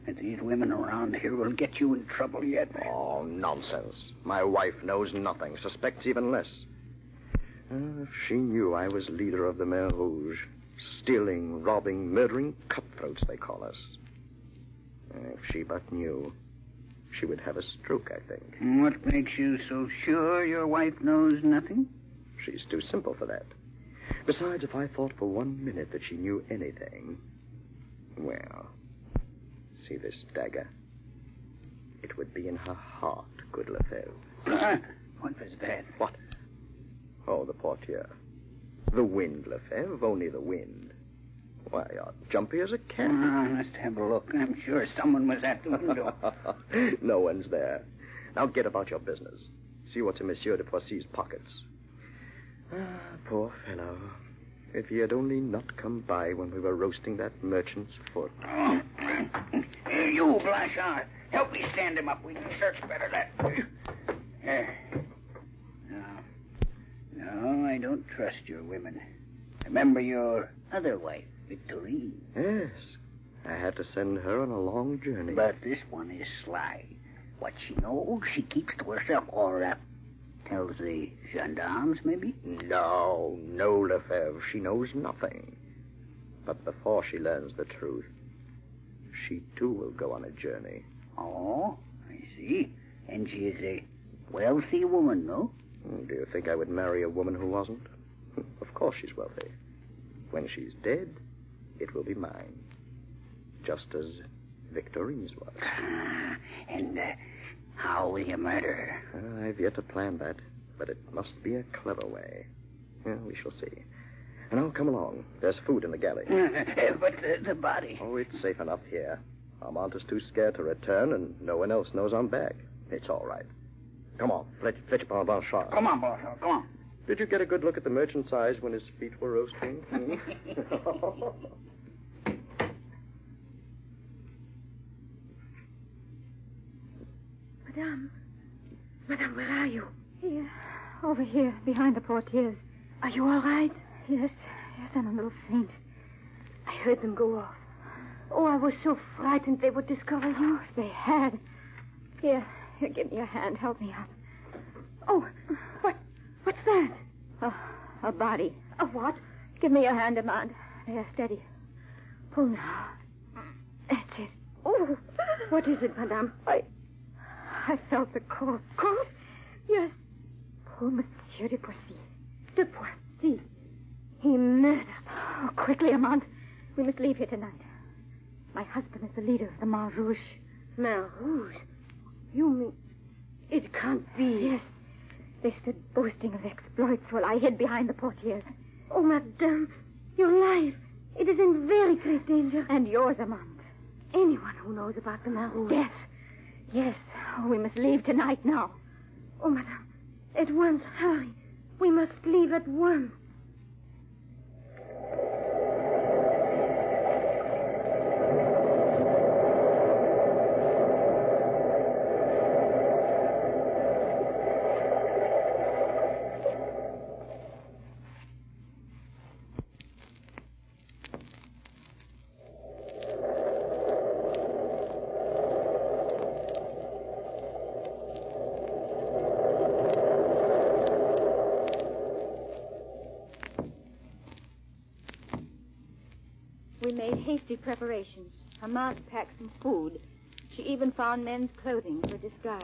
And these women around here will get you in trouble yet. Oh, nonsense. My wife knows nothing, suspects even less. If she knew I was leader of the Mer Rouge, stealing, robbing, murdering cutthroats, they call us. If she but knew, she would have a stroke, I think. What makes you so sure your wife knows nothing? She's too simple for that. Besides, if I thought for 1 minute that she knew anything, well, see this dagger? It would be in her heart, good Lefebvre. What was that? What? Oh, the portiere. The wind, Lefebvre, only the wind. Why, you're jumpy as a cat. I must have a look. I'm sure someone was at the window. No one's there. Now get about your business. See what's in Monsieur de Poissy's pockets. Poor fellow. If he had only not come by when we were roasting that merchant's foot. Hey, you, Blanchard. Help me stand him up. We can search better that. No, I don't trust your women. Remember your other wife, Victorine. Yes. I had to send her on a long journey. But this one is sly. What she knows, she keeps to herself, or tells the gendarmes, maybe? No, Lefebvre. She knows nothing. But before she learns the truth, she too will go on a journey. Oh, I see. And she is a wealthy woman, no? Do you think I would marry a woman who wasn't? Of course she's wealthy. When she's dead, it will be mine. Just as Victorine's was. And how will you murder her? I've yet to plan that, but it must be a clever way. We shall see. And now come along. There's food in the galley. But the body? Oh, it's safe enough here. Armand is too scared to return, and no one else knows I'm back. It's all right. Come on, fetch Blanchard. Come on, Blanchard, come on. Did you get a good look at the merchant's eyes when his feet were roasting? Madame, where are you? Here, over here, behind the portieres. Are you all right? Yes, I'm a little faint. I heard them go off. Oh, I was so frightened they would discover you. They had. Here, give me a hand. Help me up. Oh, what's that? A body. A what? Give me your hand, Armand. There, steady. Pull now. That's it. Oh, what is it, madame? I felt the cough. Cough? Yes. Poor Monsieur de Poissy. De Poissy? He murdered. Oh, quickly, Armand. We must leave here tonight. My husband is the leader of the Mer Rouge. Mer Rouge? You mean... It can't be. Yes. They stood boasting of exploits while I hid behind the portieres. Oh, madame, your life. It is in very great danger. And yours, Armand. Anyone who knows about the Mer Rouge. Yes. Oh, we must leave tonight now. Oh, madame, at once, hurry. We must leave at once. We made hasty preparations. Armand packed some food. She even found men's clothing for disguise.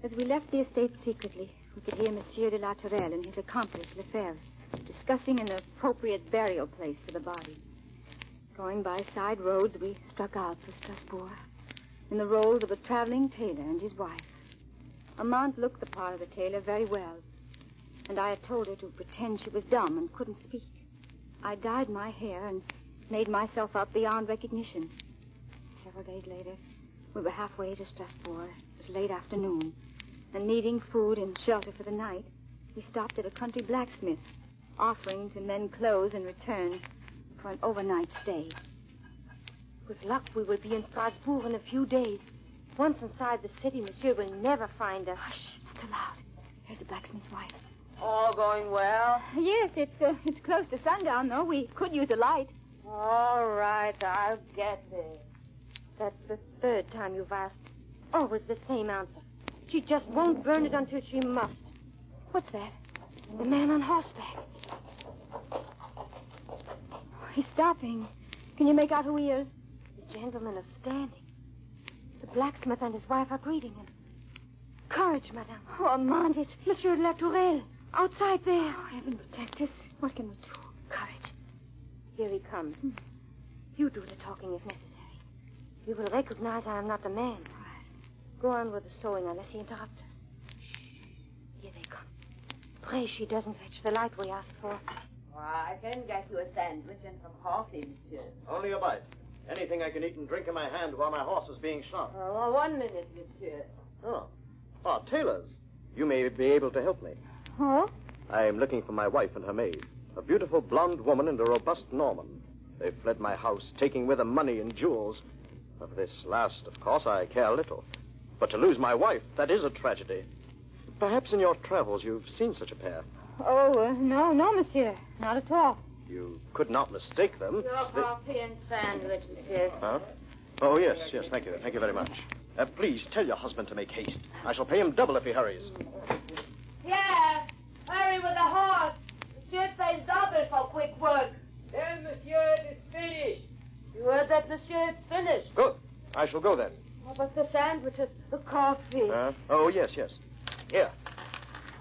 As we left the estate secretly, we could hear Monsieur de la Tourelle and his accomplice, Lefebvre, discussing an appropriate burial place for the body. Going by side roads, we struck out for Strasbourg. In the roles of a traveling tailor and his wife. Amante looked the part of the tailor very well, and I had told her to pretend she was dumb and couldn't speak. I dyed my hair and made myself up beyond recognition. Several days later, we were halfway to Strasbourg. It was late afternoon, and needing food and shelter for the night, we stopped at a country blacksmith's, offering to mend clothes in return for an overnight stay. With luck, we will be in Strasbourg in a few days. Once inside the city, Monsieur will never find us. Hush, not too loud. Here's the blacksmith's wife. All going well? Yes, it's close to sundown, though. We could use a light. All right, I'll get there. That's the third time you've asked. Always the same answer. She just won't burn it until she must. What's that? The man on horseback. He's stopping. Can you make out who he is? The gentleman is standing. The blacksmith and his wife are greeting him. Courage, madame. Oh, Amante, it's Monsieur de la Tourelle, outside there. Oh, heaven protect us. What can we do? Courage. Here he comes. You do the talking if necessary. You will recognize I am not the man. All right. Go on with the sewing unless he interrupts us. Here they come. Pray she doesn't fetch the light we asked for. I can get you a sandwich and some coffee, monsieur. Only a bite. Anything I can eat and drink in my hand while my horse is being shot. Oh, 1 minute, monsieur. Oh, tailors. You may be able to help me. Oh? I am looking for my wife and her maid. A beautiful blonde woman and a robust Norman. They fled my house, taking with them money and jewels. Of this last, of course, I care little. But to lose my wife, that is a tragedy. Perhaps in your travels you've seen such a pair. Oh, no, monsieur. Not at all. You could not mistake them. Your coffee and sandwich, monsieur. Huh? Oh, yes, thank you. Thank you very much. Please, tell your husband to make haste. I shall pay him double if he hurries. Pierre, hurry with the horse. Monsieur pays double for quick work. Then, monsieur, it is finished. You heard that, monsieur? It's finished. Good. I shall go then. How about the sandwiches, the coffee? Oh, yes. Here.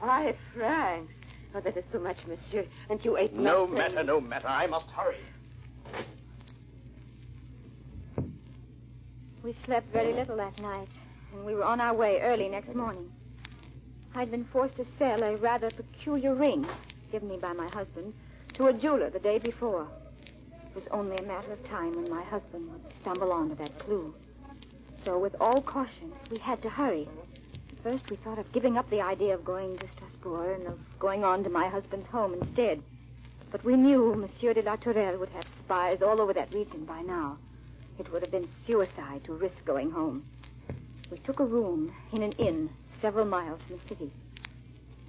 5 francs. Oh, that is too much, monsieur. And you ate No nothing. No matter. I must hurry. We slept very little that night, and we were on our way early next morning. I'd been forced to sell a rather peculiar ring, given me by my husband, to a jeweler the day before. It was only a matter of time when my husband would stumble onto that clue. So with all caution, we had to hurry. At first, we thought of giving up the idea of going to Strasbourg and of going on to my husband's home instead. But we knew Monsieur de la Tourelle would have spies all over that region by now. It would have been suicide to risk going home. We took a room in an inn several miles from the city.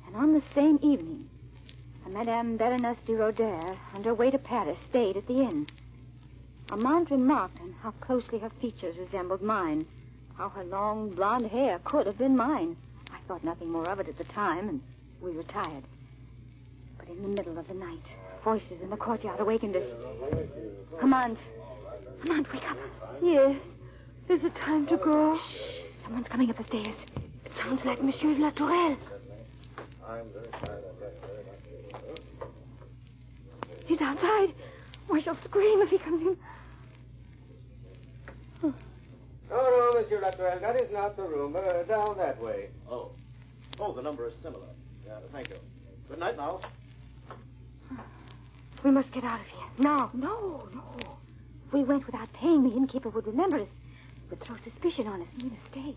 And on the same evening, a Madame Baroness de Roder, on her way to Paris, stayed at the inn. Amante remarked on how closely her features resembled mine, how her long blonde hair could have been mine. I thought nothing more of it at the time, and we retired. But in the middle of the night, voices in the courtyard awakened us. Amante, wake up. Yes. Is it time to go? Shh. Someone's coming up the stairs. It sounds like Monsieur de la Tourelle. He's outside. Oh, I shall scream if he comes in. No, Monsieur Latourelle, that is not the room. Down that way. Oh, the number is similar. Yeah, thank you. Good night now. We must get out of here. Now. No. If we went without paying, the innkeeper would remember us. He would throw suspicion on us and we'd stay.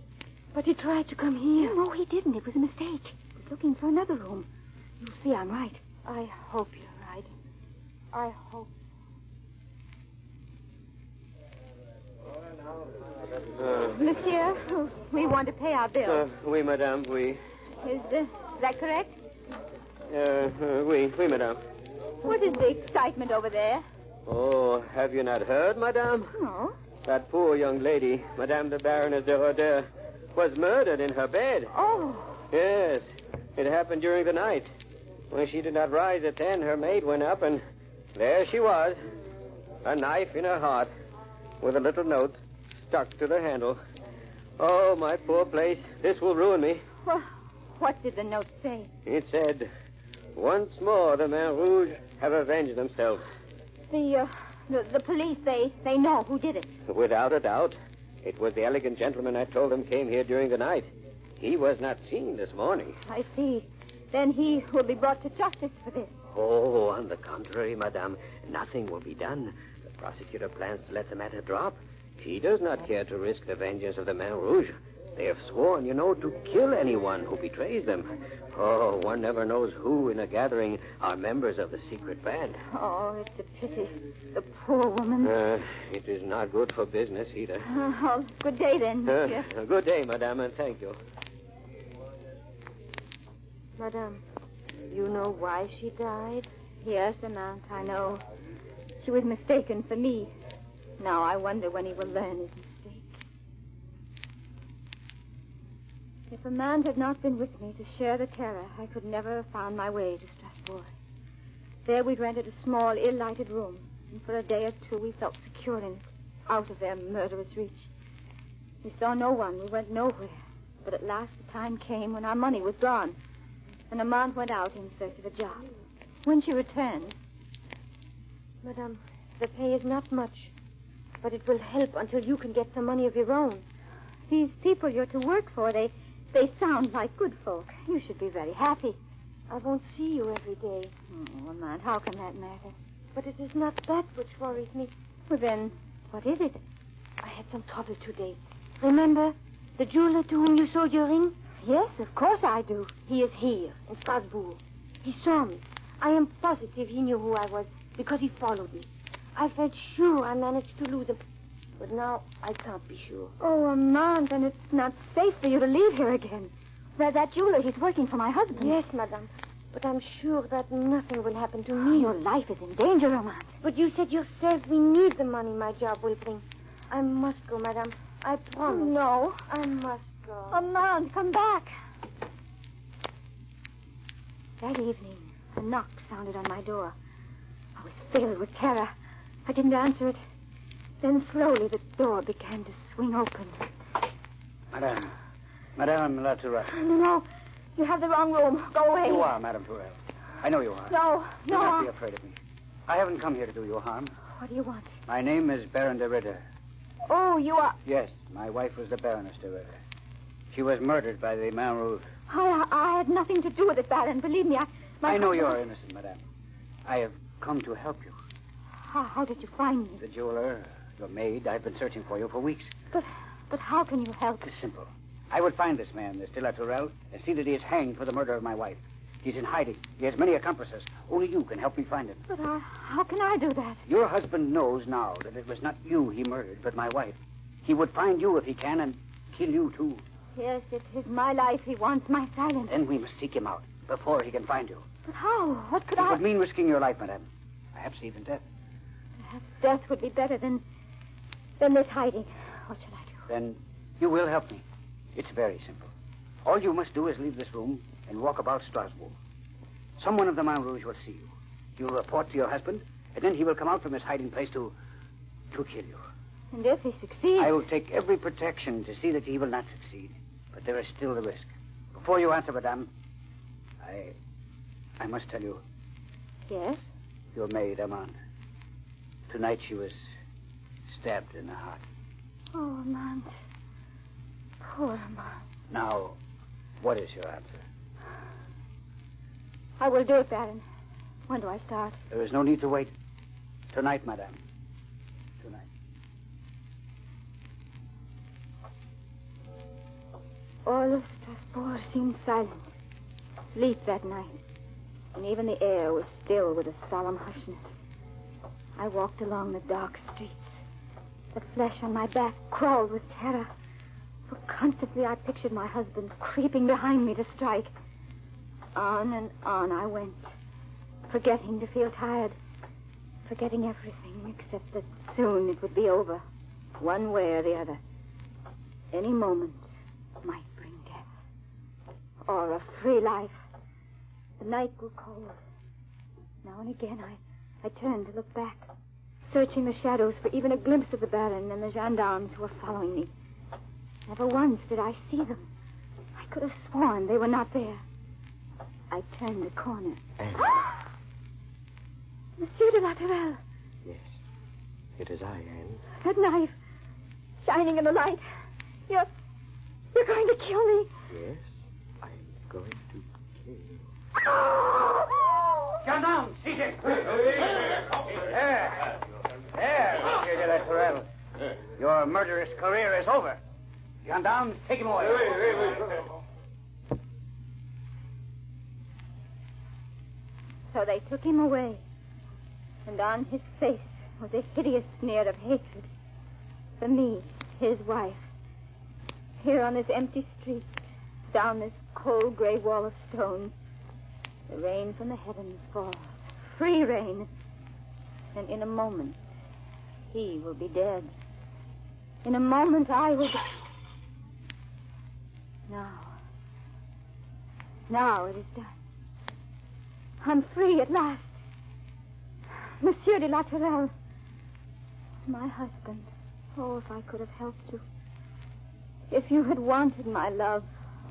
But he tried to come here. No, he didn't. It was a mistake. He was looking for another room. You'll see I'm right. I hope you're right. I hope. Monsieur, we want to pay our bill. Oui, madame, oui. Is that correct? Oui, madame. What is the excitement over there? Oh, have you not heard, madame? No. That poor young lady, Madame the Baroness de Roder, was murdered in her bed. Oh. Yes, it happened during the night. When she did not rise at 10, her maid went up, and there she was, a knife in her heart, with a little note stuck to the handle. Oh, my poor place. This will ruin me. Well, what did the note say? It said, once more the Men Rouge have avenged themselves. The police, they know who did it. Without a doubt. It was the elegant gentleman I told them came here during the night. He was not seen this morning. I see. Then he will be brought to justice for this. Oh, on the contrary, madame. Nothing will be done. The prosecutor plans to let the matter drop. He does not care to risk the vengeance of the Main Rouge. They have sworn, to kill anyone who betrays them. Oh, one never knows who in a gathering are members of the secret band. Oh, it's a pity. The poor woman. It is not good for business either. Oh, good day then, monsieur. Good day, madame, and thank you. Madame, you know why she died? Yes, Amant, I know. She was mistaken for me. Now I wonder when he will learn his mistake. If Amant had not been with me to share the terror, I could never have found my way to Strasbourg. There we'd rented a small, ill-lighted room, and for a day or two we felt secure in it, out of their murderous reach. We saw no one, we went nowhere. But at last the time came when our money was gone, and Amant went out in search of a job. When she returned... Madame, the pay is not much, but it will help until you can get some money of your own. These people you're to work for, they sound like good folk. You should be very happy. I won't see you every day. Oh, Amant, how can that matter? But it is not that which worries me. Well, then, what is it? I had some trouble today. Remember the jeweler to whom you sold your ring? Yes, of course I do. He is here, in Strasbourg. He saw me. I am positive he knew who I was, because he followed me. I felt sure I managed to lose him. But now I can't be sure. Oh, Amant, then it's not safe for you to leave here again. That jeweler, he's working for my husband. Yes, madame. But I'm sure that nothing will happen to me. Your life is in danger, Amant. But you said yourself we need the money my job will bring. I must go, madame. I promise. Oh, no. I must go. Amant, come back. That evening, a knock sounded on my door. I was filled with terror. I didn't answer it. Then slowly the door began to swing open. Madame Latourelle. No, you have the wrong room. Go away. You are, Madame Tourelle. I know you are. No. Do not be afraid of me. I haven't come here to do you harm. What do you want? My name is Baron de Ritter. Oh, you are... Yes, my wife was the Baroness de Ritter. She was murdered by the Main Rouge. I had nothing to do with it, Baron. Believe me, I know you're innocent, madame. I have come to help you. How did you find me? The jeweler, your maid, I've been searching for you for weeks. But how can you help? It's simple. I would find this man, this de la Tourelle, and see that he is hanged for the murder of my wife. He's in hiding. He has many accomplices. Only you can help me find him. But how can I do that? Your husband knows now that it was not you he murdered, but my wife. He would find you if he can and kill you, too. Yes, it is my life. He wants my silence. Then we must seek him out before he can find you. But how? What could It would mean risking your life, madame. Perhaps even death. Perhaps death would be better than this hiding. What shall I do? Then you will help me. It's very simple. All you must do is leave this room and walk about Strasbourg. Someone of the Main Rouge will see you. You'll report to your husband, and then he will come out from his hiding place to kill you. And if he succeeds... I will take every protection to see that he will not succeed. But there is still the risk. Before you answer, madame, I must tell you. Yes? Your maid, Amand. Tonight she was stabbed in the heart. Oh, Amand. Poor Amand. Now, what is your answer? I will do it, Baron. When do I start? There is no need to wait. Tonight, madame. Tonight. All of Strasbourg seemed silent. Sleep that night. And even the air was still with a solemn hushness. I walked along the dark streets. The flesh on my back crawled with terror. For constantly I pictured my husband creeping behind me to strike. On and on I went, forgetting to feel tired, forgetting everything except that soon it would be over, one way or the other. Any moment might bring death, or a free life. The night grew cold. Now and again I turned to look back, searching the shadows for even a glimpse of the Baron and the gendarmes who were following me. Never once did I see them. I could have sworn they were not there. I turned the corner. Monsieur de la Tourelle. Yes, it is I, Anne. That knife, shining in the light. You're going to kill me. Yes, I'm going to kill you. Gendarme, seize him. There, Monsieur de la Tourelle. Your murderous career is over. Gendarmes, take him away. So they took him away, and on his face was a hideous sneer of hatred for me, his wife. Here on this empty street, down this cold gray wall of stone, the rain from the heavens falls, free rain, and in a moment he will be dead. In a moment I will be... Now it is done. I'm free at last. Monsieur de la Tourelle, my husband. Oh, if I could have helped you. If you had wanted my love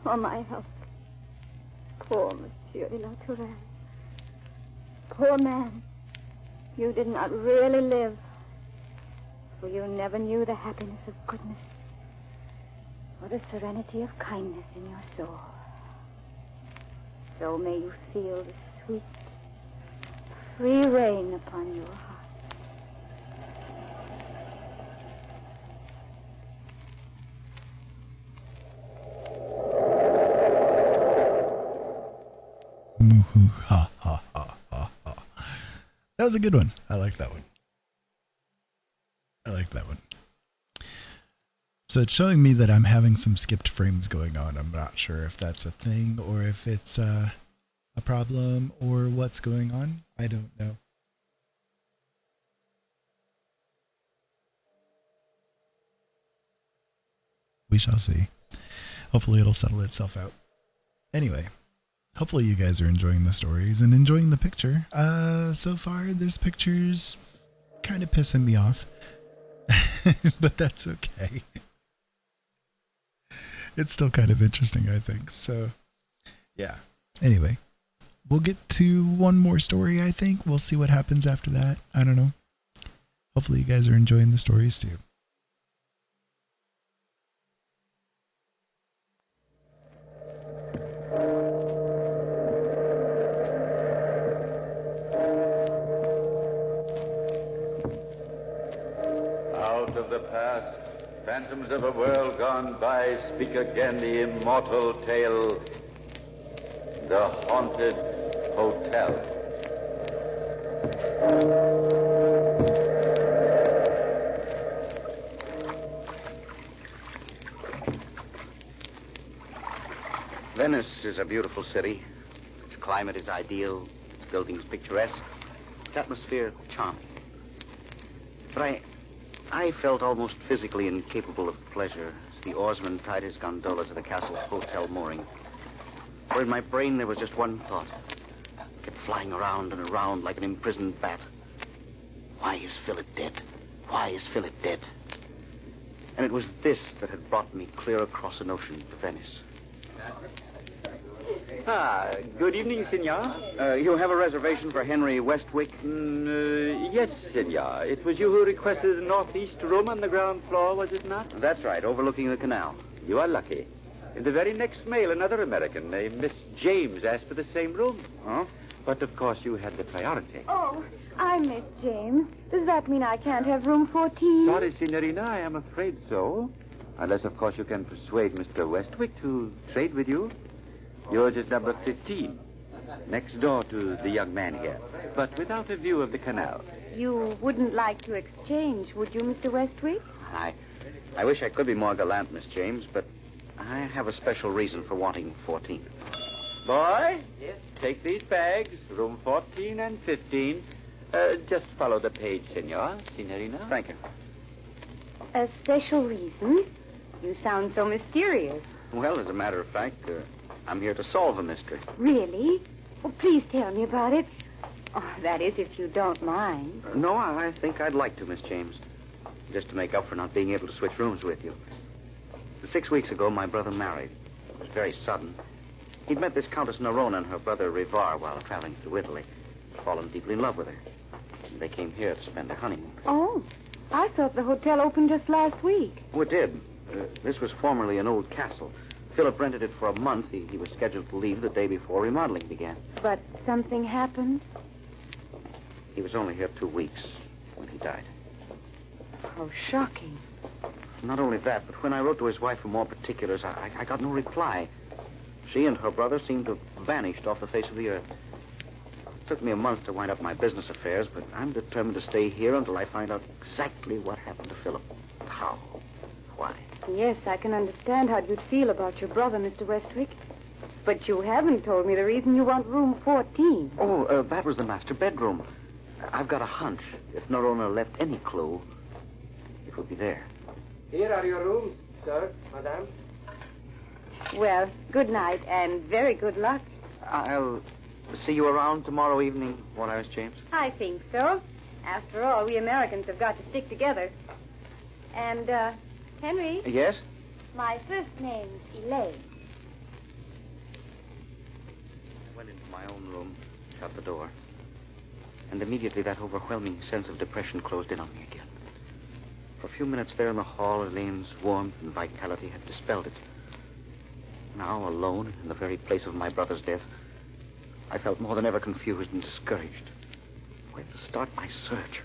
or my help. Poor Monsieur de la Tourelle. Poor man. You did not really live, for you never knew the happiness of goodness or the serenity of kindness in your soul. So may you feel the sweet, free rain upon your heart. Ha, ha, ha, ha, ha. That was a good one. I like that one. So it's showing me that I'm having some skipped frames going on. I'm not sure if that's a thing or if it's a problem or what's going on. I don't know. We shall see. Hopefully it'll settle itself out. Anyway, hopefully you guys are enjoying the stories and enjoying the picture. So far, this picture's kind of pissing me off. But that's okay. It's still kind of interesting, I think. So, yeah. Anyway, we'll get to one more story, I think. We'll see what happens after that. I don't know. Hopefully you guys are enjoying the stories too. Out of the past, phantoms of a world gone by, speak again the immortal tale, the haunted hotel. Venice is a beautiful city. Its climate is ideal, its buildings picturesque, its atmosphere charming. But I felt almost physically incapable of pleasure as the oarsman tied his gondola to the castle hotel mooring. For in my brain there was just one thought. It kept flying around and around like an imprisoned bat. Why is Philip dead? Why is Philip dead? And it was this that had brought me clear across an ocean to Venice. Good evening, senor. You have a reservation for Henry Westwick? Yes, senor. It was you who requested a northeast room on the ground floor, was it not? That's right, overlooking the canal. You are lucky. In the very next mail, another American named Miss James asked for the same room. Oh? But, of course, you had the priority. Oh, I'm Miss James. Does that mean I can't have room 14? Sorry, Signorina, I am afraid so. Unless, of course, you can persuade Mr. Westwick to trade with you. Yours is number 15, next door to the young man here, but without a view of the canal. You wouldn't like to exchange, would you, Mr. Westwick? I wish I could be more gallant, Miss James, but I have a special reason for wanting 14. Boy, yes. Take these bags, room 14 and 15. Just follow the page, senor, signorina. Thank you. A special reason? You sound so mysterious. Well, as a matter of fact, I'm here to solve a mystery. Really? Well, please tell me about it. Oh, that is, if you don't mind. No, I think I'd like to, Miss James. Just to make up for not being able to switch rooms with you. 6 weeks ago, my brother married. It was very sudden. He'd met this Countess Nerona and her brother Rivar while traveling through Italy. Fallen deeply in love with her. And they came here to spend their honeymoon. Oh, I thought the hotel opened just last week. Oh, it did. This was formerly an old castle. Philip rented it for a month. He was scheduled to leave the day before remodeling began. But something happened? He was only here 2 weeks when he died. How shocking. Not only that, but when I wrote to his wife for more particulars, I got no reply. She and her brother seemed to have vanished off the face of the earth. It took me a month to wind up my business affairs, but I'm determined to stay here until I find out exactly what happened to Philip. How? Why? Yes, I can understand how you'd feel about your brother, Mr. Westwick. But you haven't told me the reason you want room 14. Oh, that was the master bedroom. I've got a hunch. If Norona left any clue, it would be there. Here are your rooms, sir, madame. Well, good night and very good luck. I'll see you around tomorrow evening, won't I, Miss James? I think so. After all, we Americans have got to stick together. And, Henry? Yes? My first name's Elaine. I went into my own room, shut the door, and immediately that overwhelming sense of depression closed in on me again. For a few minutes there in the hall, Elaine's warmth and vitality had dispelled it. Now, alone, in the very place of my brother's death, I felt more than ever confused and discouraged. Where to start my search?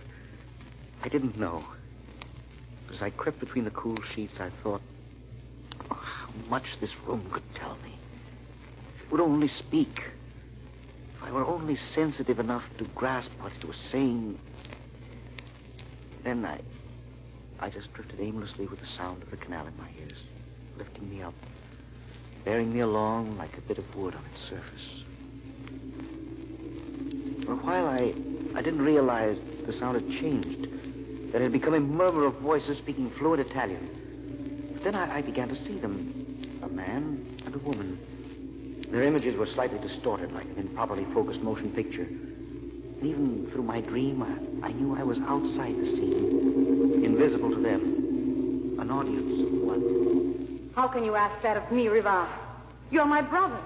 I didn't know. As I crept between the cool sheets, I thought, how much this room could tell me. If it would only speak. If I were only sensitive enough to grasp what it was saying. Then I just drifted aimlessly with the sound of the canal in my ears, lifting me up, bearing me along like a bit of wood on its surface. For a while, I didn't realize the sound had changed, that it had become a murmur of voices speaking fluent Italian. But then I began to see them, a man and a woman. Their images were slightly distorted, like an improperly focused motion picture. And even through my dream, I knew I was outside the scene, invisible to them, an audience of one. How can you ask that of me, Rivar? You're my brother,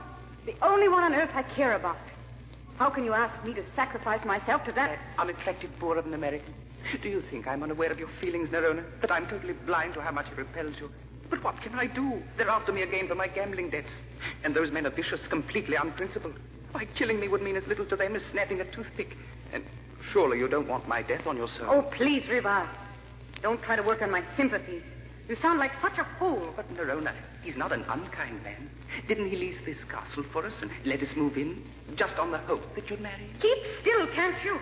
the only one on earth I care about. How can you ask me to sacrifice myself to that unattractive boor of an American? Do you think I'm unaware of your feelings, Nerona? That I'm totally blind to how much it repels you? But what can I do? They're after me again for my gambling debts. And those men are vicious, completely unprincipled. Why, killing me would mean as little to them as snapping a toothpick. And surely you don't want my death on your soul. Oh, please, Rivar. Don't try to work on my sympathies. You sound like such a fool. But, Nerona, he's not an unkind man. Didn't he lease this castle for us and let us move in just on the hope that you'd marry him? Keep still, can't you?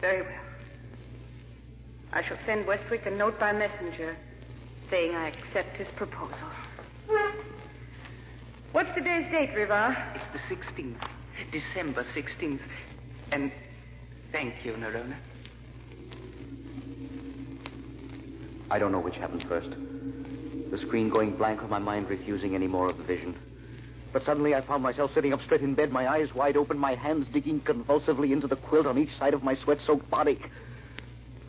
Very well. I shall send Westwick a note by messenger saying I accept his proposal. What's today's date, Rivar? It's the 16th. December 16th. And thank you, Nerona. I don't know which happened first. The screen going blank or my mind refusing any more of the vision. But suddenly I found myself sitting up straight in bed, my eyes wide open, my hands digging convulsively into the quilt on each side of my sweat-soaked body.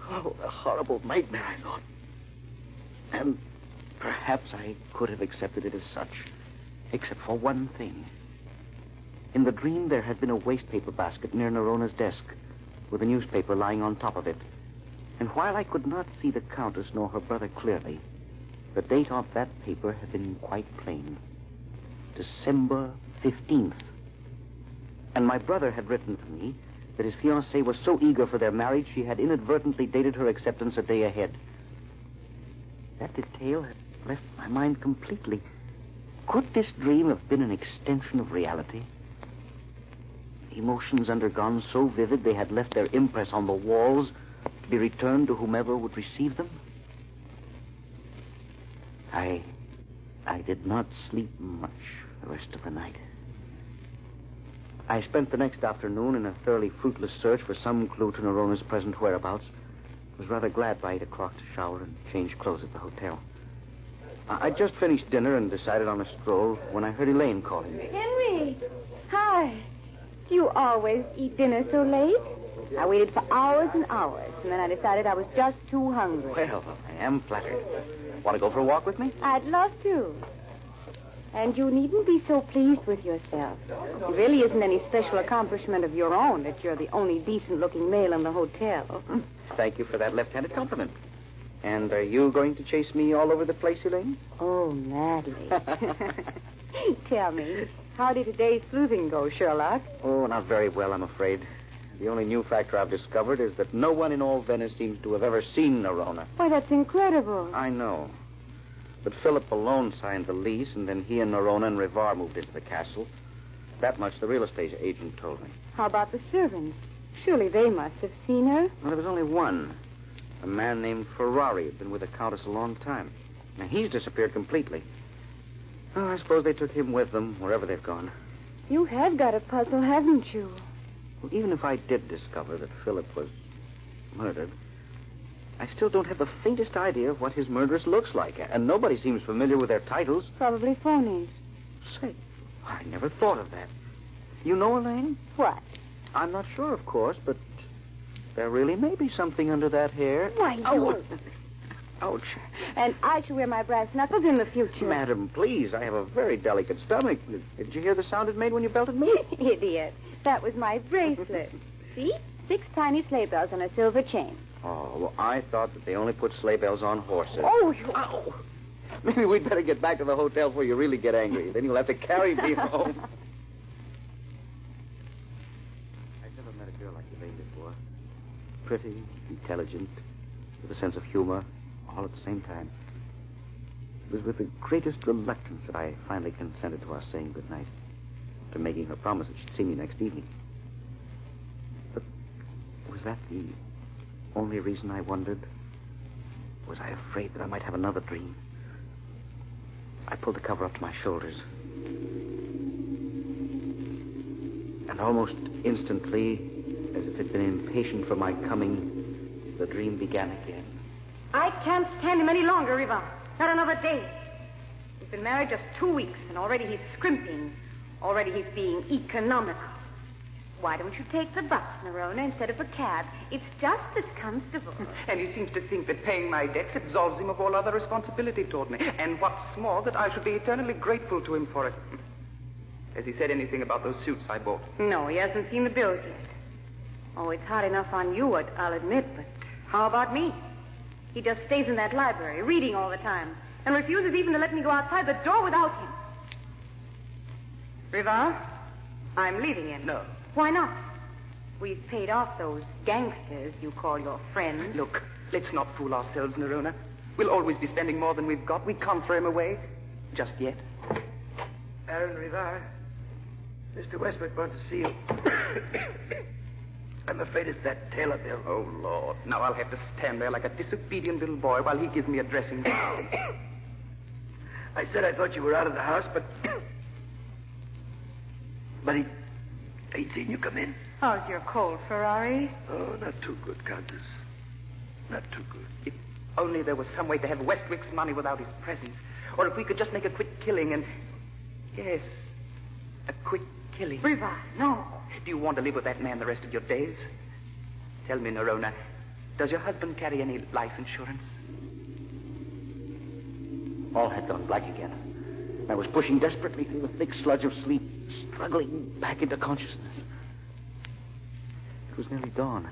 Oh, a horrible nightmare, I thought. And perhaps I could have accepted it as such, except for one thing. In the dream, there had been a wastepaper basket near Nerona's desk, with a newspaper lying on top of it. And while I could not see the Countess nor her brother clearly, the date of that paper had been quite plain. December 15th. And my brother had written to me that his fiancée was so eager for their marriage she had inadvertently dated her acceptance a day ahead. That detail had left my mind completely. Could this dream have been an extension of reality? Emotions undergone so vivid they had left their impress on the walls to be returned to whomever would receive them? I did not sleep much the rest of the night. I spent the next afternoon in a thoroughly fruitless search for some clue to Nerona's present whereabouts. Was rather glad by 8 o'clock to shower and change clothes at the hotel. I'd just finished dinner and decided on a stroll when I heard Elaine calling me. Henry! Hi. Do you always eat dinner so late? I waited for hours and hours, and then I decided I was just too hungry. Well, I am flattered. Want to go for a walk with me? I'd love to. And you needn't be so pleased with yourself. It really isn't any special accomplishment of your own that you're the only decent-looking male in the hotel. Thank you for that left-handed compliment. And are you going to chase me all over the place, Elaine? Oh, madly. Tell me, how did today's sleuthing go, Sherlock? Oh, not very well, I'm afraid. The only new factor I've discovered is that no one in all Venice seems to have ever seen Nerona. Why, that's incredible. I know. But Philip alone signed the lease, and then he and Nerona and Rivar moved into the castle. That much the real estate agent told me. How about the servants? Surely they must have seen her. Well, there was only one. A man named Ferrari had been with the Countess a long time. Now, he's disappeared completely. Oh, I suppose they took him with them, wherever they've gone. You have got a puzzle, haven't you? Well, even if I did discover that Philip was murdered, I still don't have the faintest idea of what his murderess looks like, and nobody seems familiar with their titles. Probably phonies. Say, I never thought of that. You know, Elaine? What? I'm not sure, of course, but there really may be something under that hair. Why, you... Ouch. And I shall wear my brass knuckles in the future. Madam, please, I have a very delicate stomach. Did you hear the sound it made when you belted me? Idiot. That was my bracelet. See? 6 tiny sleigh bells on a silver chain. Oh, well, I thought that they only put sleigh bells on horses. Oh, you... Ow. Maybe we'd better get back to the hotel before you really get angry. Then you'll have to carry me home. I've never met a girl like Elaine before. Pretty, intelligent, with a sense of humor, all at the same time. It was with the greatest reluctance that I finally consented to our saying goodnight, to making her promise that she'd see me next evening. But was that the only reason I wondered? Was I afraid that I might have another dream? I pulled the cover up to my shoulders. And almost instantly, as if it had been impatient for my coming, the dream began again. I can't stand him any longer, Riva. Not another day. We've been married just 2 weeks, and already he's scrimping. Already he's being economical. Why don't you take the bus, Nerona, instead of a cab? It's just as comfortable. And he seems to think that paying my debts absolves him of all other responsibility toward me. And what's more, that I should be eternally grateful to him for it. Has he said anything about those suits I bought? No, he hasn't seen the bills yet. Oh, it's hard enough on you, I'll admit, but how about me? He just stays in that library, reading all the time, and refuses even to let me go outside the door without him. Riva, I'm leaving him. No. Why not? We've paid off those gangsters you call your friends. Look, let's not fool ourselves, Nerona. We'll always be spending more than we've got. We can't throw him away. Just yet. Baron Rivar, Mr. Westbrook wants to see you. I'm afraid it's that tailor bill. Oh, Lord. Now I'll have to stand there like a disobedient little boy while he gives me a dressing down. I said I thought you were out of the house, but he'd seen you come in. How's your cold, Ferrari? Oh, not too good, Countess. Not too good. If only there was some way to have Westwick's money without his presence. Or if we could just make a quick killing and... Yes, a quick killing. Riva, no. Do you want to live with that man the rest of your days? Tell me, Nerona, does your husband carry any life insurance? All had gone black again. I was pushing desperately through the thick sludge of sleep, struggling back into consciousness. It was nearly dawn.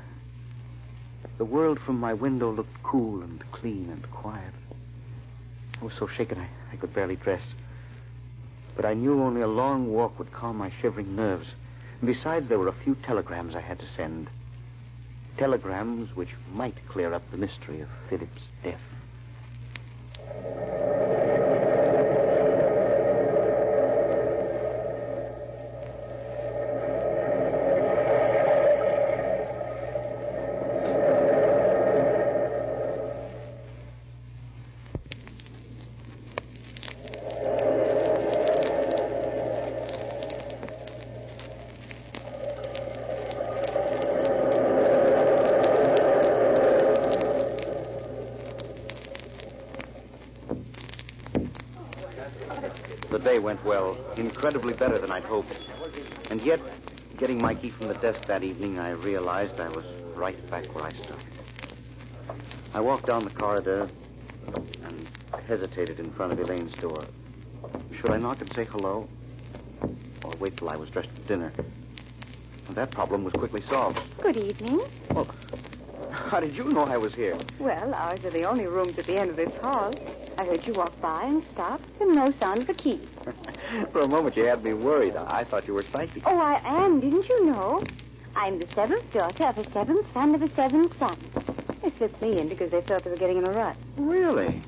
The world from my window looked cool and clean and quiet. I was so shaken I could barely dress. But I knew only a long walk would calm my shivering nerves. And besides, there were a few telegrams I had to send. Telegrams which might clear up the mystery of Philip's death. The day went well, incredibly better than I'd hoped. And yet, getting my key from the desk that evening, I realized I was right back where I started. I walked down the corridor and hesitated in front of Elaine's door. Should I knock and say hello? Or wait till I was dressed for dinner? And that problem was quickly solved. Good evening. Well, How did you know I was here? Well, ours are the only rooms at the end of this hall. I heard you walk by and stop, and no sound of the key. For a moment, you had me worried. I thought you were psychic. Oh, I am. Didn't you know? I'm the seventh daughter of a seventh son of a seventh son. They slipped me in because they thought they were getting in a rut. Really?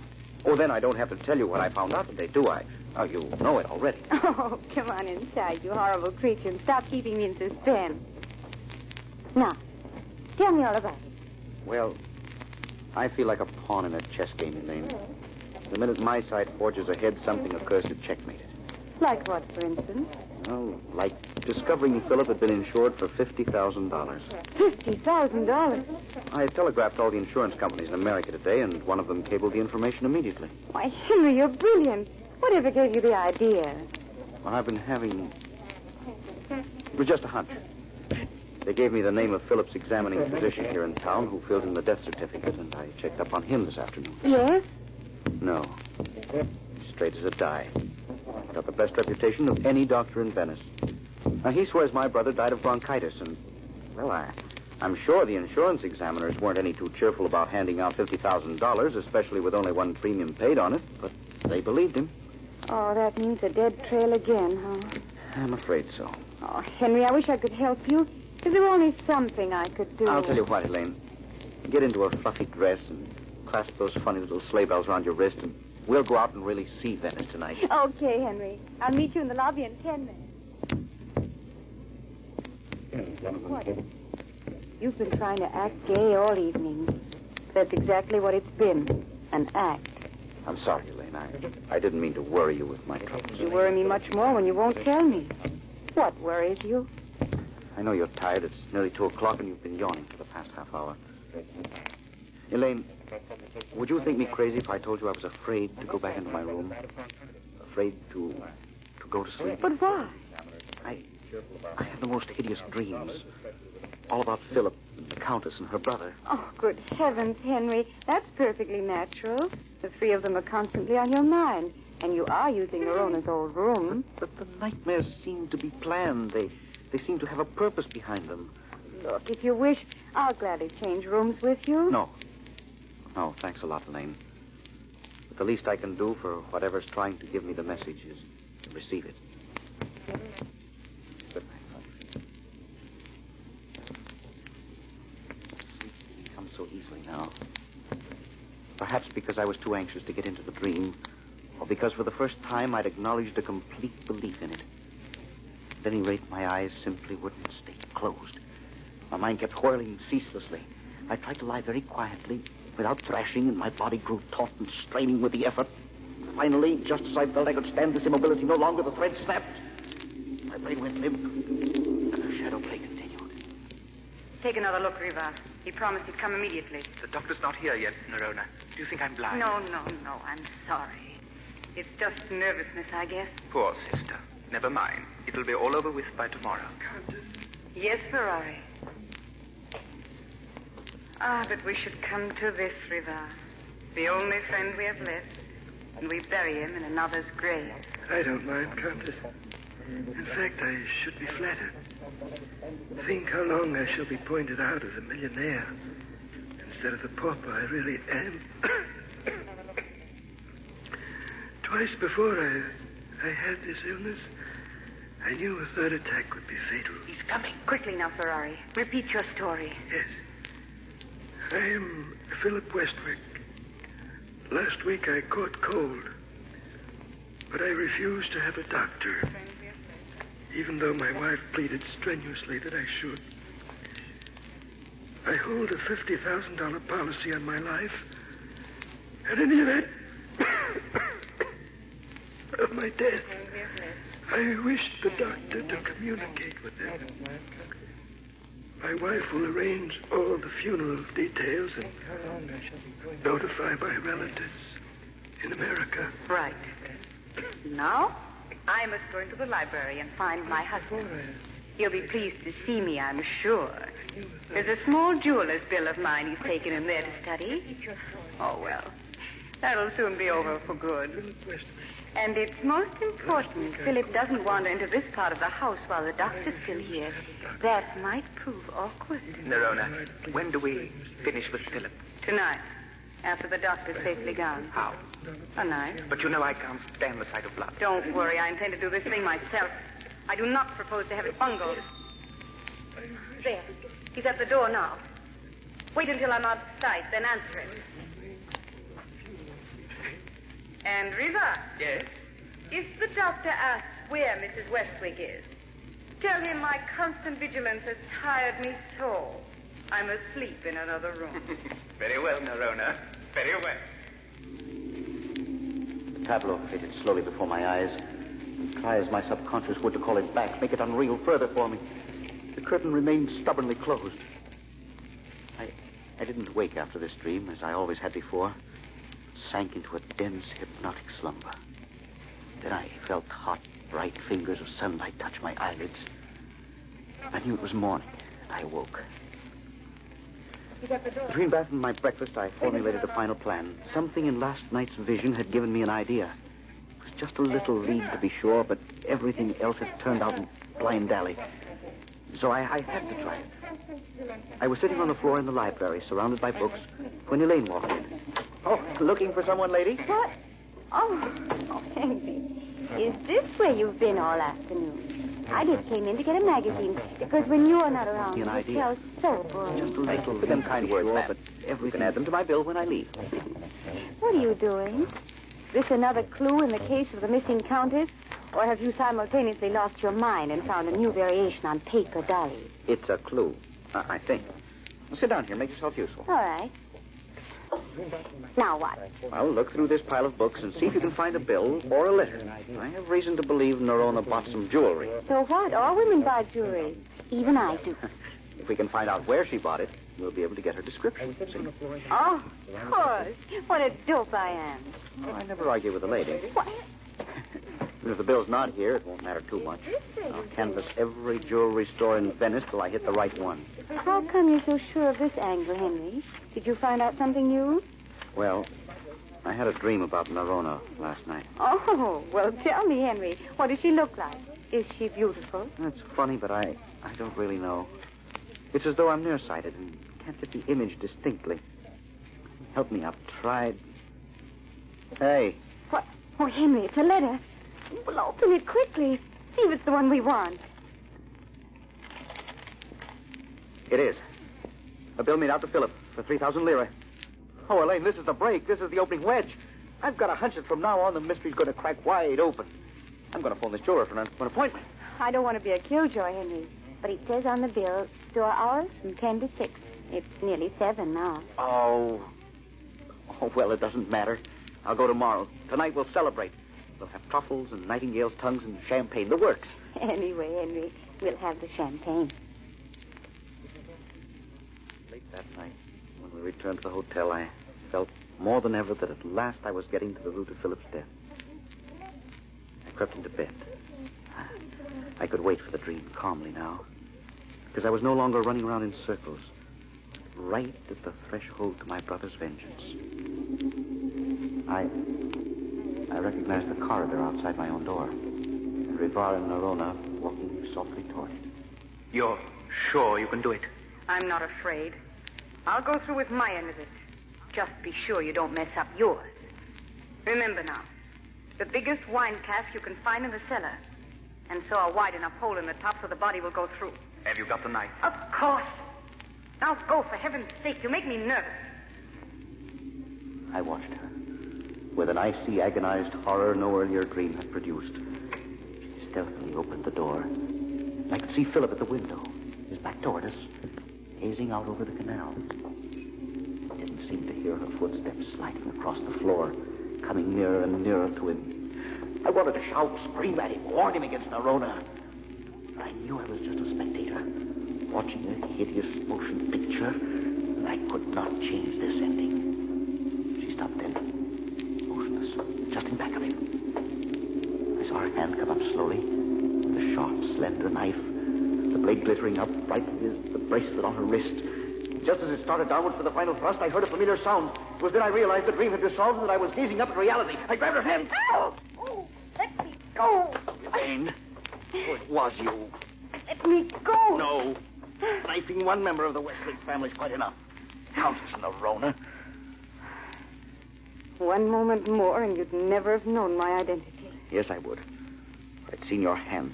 Oh, then I don't have to tell you what I found out today, do I? Oh, you know it already. Oh, come on inside, you horrible creature, and stop keeping me in suspense. Now, tell me all about it. Well, I feel like a pawn in a chess game, Elaine. The minute my side forges ahead, something occurs to checkmate it. Like what, for instance? Oh, like discovering Philip had been insured for $50,000. $50,000? I telegraphed all the insurance companies in America today, and one of them cabled the information immediately. Why, Henry, you're brilliant. Whatever gave you the idea? Well, I've been having... It was just a hunch. They gave me the name of Philip's examining physician here in town who filled in the death certificate, and I checked up on him this afternoon. Yes? No. Straight as a die. Got the best reputation of any doctor in Venice. Now, he swears my brother died of bronchitis, and, well, I'm sure the insurance examiners weren't any too cheerful about handing out $50,000, especially with only one premium paid on it, but they believed him. Oh, that means a dead trail again, huh? I'm afraid so. Oh, Henry, I wish I could help you. If there were only something I could do. I'll tell you what, Elaine. Get into a fluffy dress and clasp those funny little sleigh bells around your wrist, and we'll go out and really see Venice tonight. Okay, Henry. I'll meet you in the lobby in 10 minutes. What? You've been trying to act gay all evening. That's exactly what it's been. An act. I'm sorry, Elaine. I didn't mean to worry you with my troubles. You worry me much more when you won't tell me. What worries you? I know you're tired. It's nearly 2 o'clock, and you've been yawning for the past half hour. Elaine, would you think me crazy if I told you I was afraid to go back into my room? Afraid to go to sleep? But why? I have the most hideous dreams. All about Philip, the Countess, and her brother. Oh, good heavens, Henry. That's perfectly natural. The three of them are constantly on your mind. And you are using Rona's old room. But the nightmares seem to be planned. They seem to have a purpose behind them. Look, if you wish, I'll gladly change rooms with you. No, thanks a lot, Elaine. But the least I can do for whatever's trying to give me the message is to receive it. Good night. Sleep comes so easily now. Perhaps because I was too anxious to get into the dream, or because for the first time I'd acknowledged a complete belief in it. At any rate, my eyes simply wouldn't stay closed. My mind kept whirling ceaselessly. I tried to lie very quietly, without thrashing, and my body grew taut and straining with the effort. Finally, just as I felt I could stand this immobility no longer, the thread snapped. My brain went limp, and the shadow play continued. Take another look, Riva. He promised he'd come immediately. The doctor's not here yet, Nerona. Do you think I'm blind? No. I'm sorry. It's just nervousness, I guess. Poor sister. Never mind. It'll be all over with by tomorrow. Yes, Ferrari. But we should come to this, Riva. The only friend we have left. And we bury him in another's grave. I don't mind, Countess. In fact, I should be flattered. Think how long I shall be pointed out as a millionaire instead of the pauper I really am. Twice before I had this illness, I knew a third attack would be fatal. He's coming. Quickly now, Ferrari. Repeat your story. Yes. I am Philip Westwick. Last week I caught cold, but I refused to have a doctor, even though my wife pleaded strenuously that I should. I hold a $50,000 policy on my life, and in the event of my death, I wish the doctor to communicate with them. My wife will arrange all the funeral details and notify my relatives in America. Right. Now, I must go into the library and find my husband. He'll be pleased to see me, I'm sure. There's a small jeweler's bill of mine he's taken in there to study. Oh, well. That'll soon be over for good. And it's most important Philip doesn't wander into this part of the house while the doctor's still here. That might prove awkward. Nerona, when do we finish with Philip? Tonight, after the doctor's safely gone. How? Tonight. But you know I can't stand the sight of blood. Don't worry, I intend to do this thing myself. I do not propose to have it bungled. There. He's at the door now. Wait until I'm out of sight, then answer him. And Riva. Yes? If the doctor asks where Mrs. Westwick is, tell him my constant vigilance has tired me so. I'm asleep in another room. Very well, Nerona. Very well. The tableau faded slowly before my eyes. And try as my subconscious would to call it back, make it unreal further for me. The curtain remained stubbornly closed. I didn't wake after this dream, as I always had before. Sank into a dense, hypnotic slumber. Then I felt hot, bright fingers of sunlight touch my eyelids. I knew it was morning. I awoke. Between bath and my breakfast, I formulated a final plan. Something in last night's vision had given me an idea. It was just a little lead, to be sure, but everything else had turned out in blind alley. So I had to try it. I was sitting on the floor in the library, surrounded by books, when Elaine walked in. Oh, looking for someone, lady? What? Oh, Henry. Is this where you've been all afternoon? I just came in to get a magazine, because when you're not around, An it idea. sounds so boring. Just a little lead, them kind words, sure, but everything can add them to my bill when I leave. What are you doing? This another clue in the case of the missing countess? Or have you simultaneously lost your mind and found a new variation on paper dollies? It's a clue, I think. Well, sit down here. Make yourself useful. All right. Now what? Well, look through this pile of books and see if you can find a bill or a letter. I have reason to believe Nerona bought some jewelry. So what? All women buy jewelry. Even I do. If we can find out where she bought it, we'll be able to get her description. See? Oh, of course. What a dope I am. Well, I never argue with a lady. What? If the bill's not here, it won't matter too much. I'll canvass every jewelry store in Venice till I hit the right one. How come you're so sure of this angle, Henry? Did you find out something new? Well, I had a dream about Nerona last night. Oh, well, tell me, Henry. What does she look like? Is she beautiful? It's funny, but I don't really know. It's as though I'm nearsighted and can't get the image distinctly. Help me, I've tried. Hey. What? Oh, Henry, it's a letter. Well, open it quickly. See if it's the one we want. It is. A bill made out to Philip for 3,000 lire. Oh, Elaine, this is the break. This is the opening wedge. I've got a hunch that from now on the mystery's going to crack wide open. I'm going to phone this jeweler for an appointment. I don't want to be a killjoy, Henry, but it says on the bill, store hours from 10 to 6. It's nearly 7 now. Oh, well, it doesn't matter. I'll go tomorrow. Tonight we'll celebrate. We'll have truffles and nightingale's tongues and champagne. The works. Anyway, Henry, we'll have the champagne. Late that night, when we returned to the hotel, I felt more than ever that at last I was getting to the root of Philip's death. I crept into bed. I could wait for the dream calmly now, because I was no longer running around in circles, right at the threshold to my brother's vengeance. I recognized the corridor outside my own door, and Rivar and Nerona walking softly toward it. You're sure you can do it? I'm not afraid. I'll go through with my end of it. Just be sure you don't mess up yours. Remember now, the biggest wine cask you can find in the cellar, and so a wide enough hole in the top so the body will go through. Have you got the knife? Of course. Now go, for heaven's sake. You make me nervous. I watched her. With an icy, agonized horror no earlier dream had produced. She stealthily opened the door. I could see Philip at the window, his back toward us, gazing out over the canal. I didn't seem to hear her footsteps sliding across the floor, coming nearer and nearer to him. I wanted to shout, scream at him, warn him against Nerona. I knew I was just a spectator, watching a hideous motion picture, and I could not change this ending. She stopped then, motionless, just in back of him. I saw her hand come up slowly, with a sharp, slender knife, the blade glittering up brightly as the bracelet on her wrist. Just as it started downward for the final thrust, I heard a familiar sound. It was then I realized the dream had dissolved and that I was gazing up at reality. I grabbed her hand. Oh, oh, let me go. Elaine. Oh, it was you. Let me go. No. Knifing one member of the Westlake family's quite enough. Countess Nerona. One moment more and you'd never have known my identity. Yes, I would. I'd seen your hand.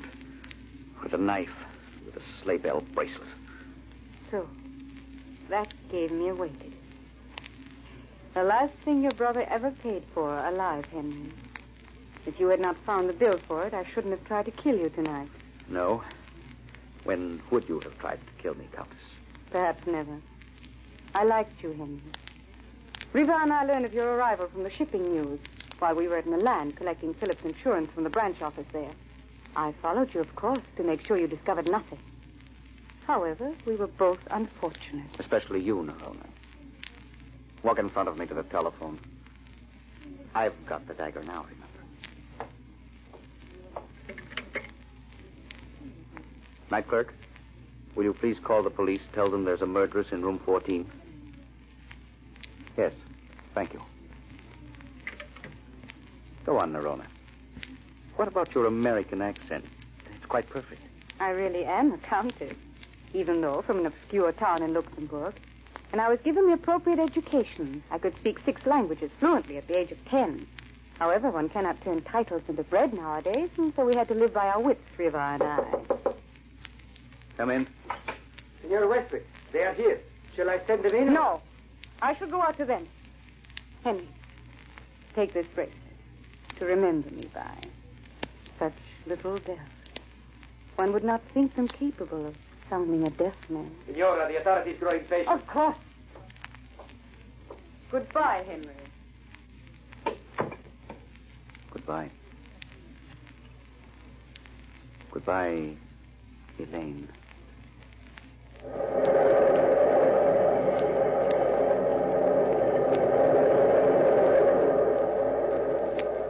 With a knife. With a sleigh bell bracelet. So, that gave me away, did it? The last thing your brother ever paid for, alive, Henry. If you had not found the bill for it, I shouldn't have tried to kill you tonight. No. When would you have tried to kill me, Countess? Perhaps never. I liked you, Henry. Riva and I learned of your arrival from the shipping news while we were at Milan collecting Philip's insurance from the branch office there. I followed you, of course, to make sure you discovered nothing. However, we were both unfortunate. Especially you, Nerona. Walk in front of me to the telephone. I've got the dagger now, remember. Night clerk, will you please call the police, tell them there's a murderess in room 14? Yes, thank you. Go on, Nerona. What about your American accent? It's quite perfect. I really am a countess, even though from an obscure town in Luxembourg. And I was given the appropriate education. I could speak 6 languages fluently at the age of 10. However, one cannot turn titles into bread nowadays, and so we had to live by our wits, Riva and I. Come in. Senora Westwick, they are here. Shall I send them in? No. I shall go out to them. Henry, take this bracelet to remember me by. Such little devils. One would not think them capable of sounding a deaf man. Senora, the authorities grow impatient. Of course. Goodbye, Henry. Goodbye. Goodbye, Elaine.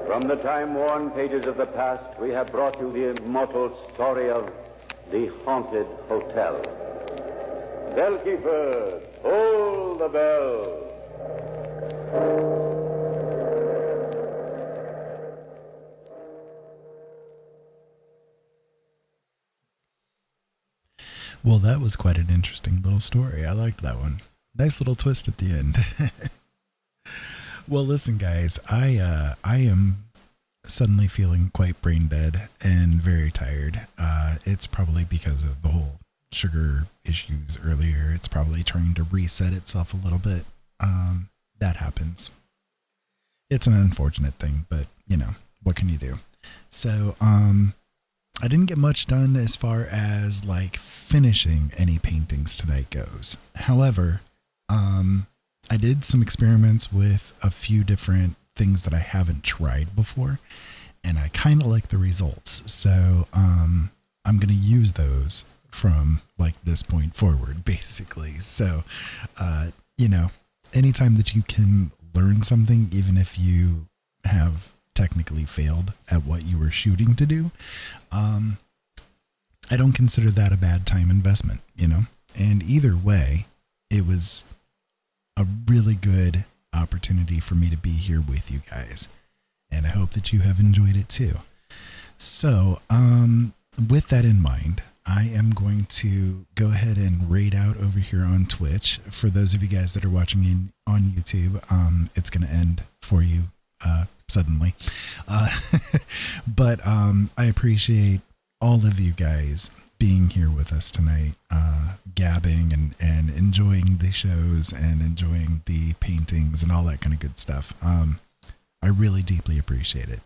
From the time-worn pages of the past, we have brought you the immortal story of the Haunted Hotel. Bellkeeper, hold the bell. Well, that was quite an interesting little story. I liked that one. Nice little twist at the end. Well, listen, guys, I am suddenly feeling quite brain dead and very tired. It's probably because of the whole sugar issues earlier. It's probably trying to reset itself a little bit. That happens. It's an unfortunate thing, but, you know, what can you do? So, I didn't get much done as far as, like, finishing any paintings tonight goes. However, I did some experiments with a few different things that I haven't tried before, and I kind of like the results. So, I'm going to use those from, like, this point forward, basically. So, you know, anytime that you can learn something, even if you have technically failed at what you were shooting to do, I don't consider that a bad time investment, you know? And either way, it was a really good opportunity for me to be here with you guys. And I hope that you have enjoyed it too. So, with that in mind, I am going to go ahead and raid out over here on Twitch. For those of you guys that are watching on YouTube, it's going to end for you suddenly. But I appreciate all of you guys being here with us tonight, gabbing and enjoying the shows and enjoying the paintings and all that kind of good stuff. I really deeply appreciate it.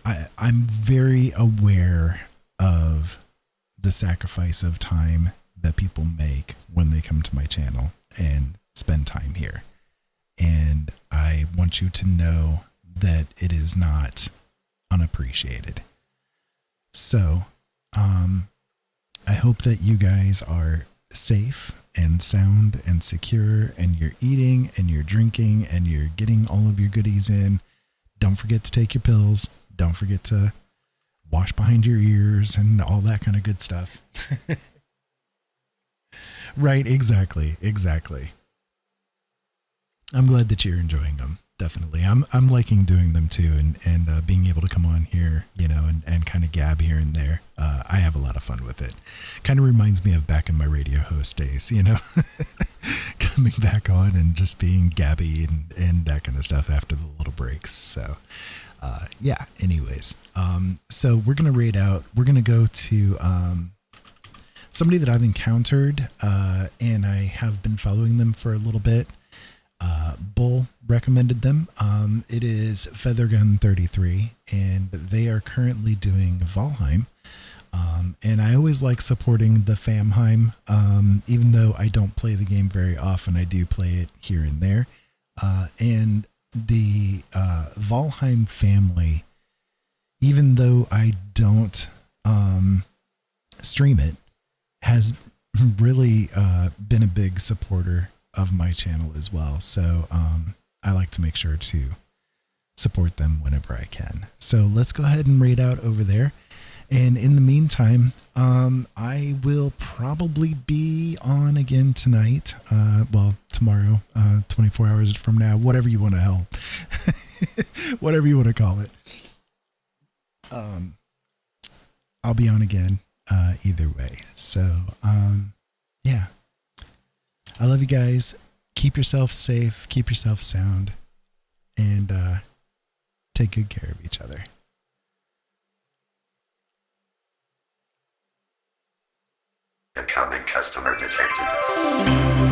I'm very aware of the sacrifice of time that people make when they come to my channel and spend time here. And I want you to know that it is not unappreciated. So, I hope that you guys are safe and sound and secure, and you're eating and you're drinking and you're getting all of your goodies in. Don't forget to take your pills. Don't forget to wash behind your ears and all that kind of good stuff. Right, exactly. I'm glad that you're enjoying them. Definitely. I'm liking doing them too, and being able to come on here, and kind of gab here and there. I have a lot of fun with it. Kind of reminds me of back in my radio host days, coming back on and just being gabby and that kind of stuff after the little breaks. So, yeah, anyways. So we're going to we're going to go to somebody that I've encountered, and I have been following them for a little bit. Bull recommended them. It is Feathergun33, and they are currently doing Valheim. And I always like supporting the Famheim, even though I don't play the game very often. I do play it here and there. And the Valheim family, even though I don't stream it, has really been a big supporter of my channel as well. So I like to make sure to support them whenever I can. So let's go ahead and raid out over there. And in the meantime, I will probably be on again tonight. Well, tomorrow, 24 hours from now, whatever you want to help, whatever you want to call it. I'll be on again either way. So, yeah. I love you guys. Keep yourself safe. Keep yourself sound. And take good care of each other. Incoming customer detected.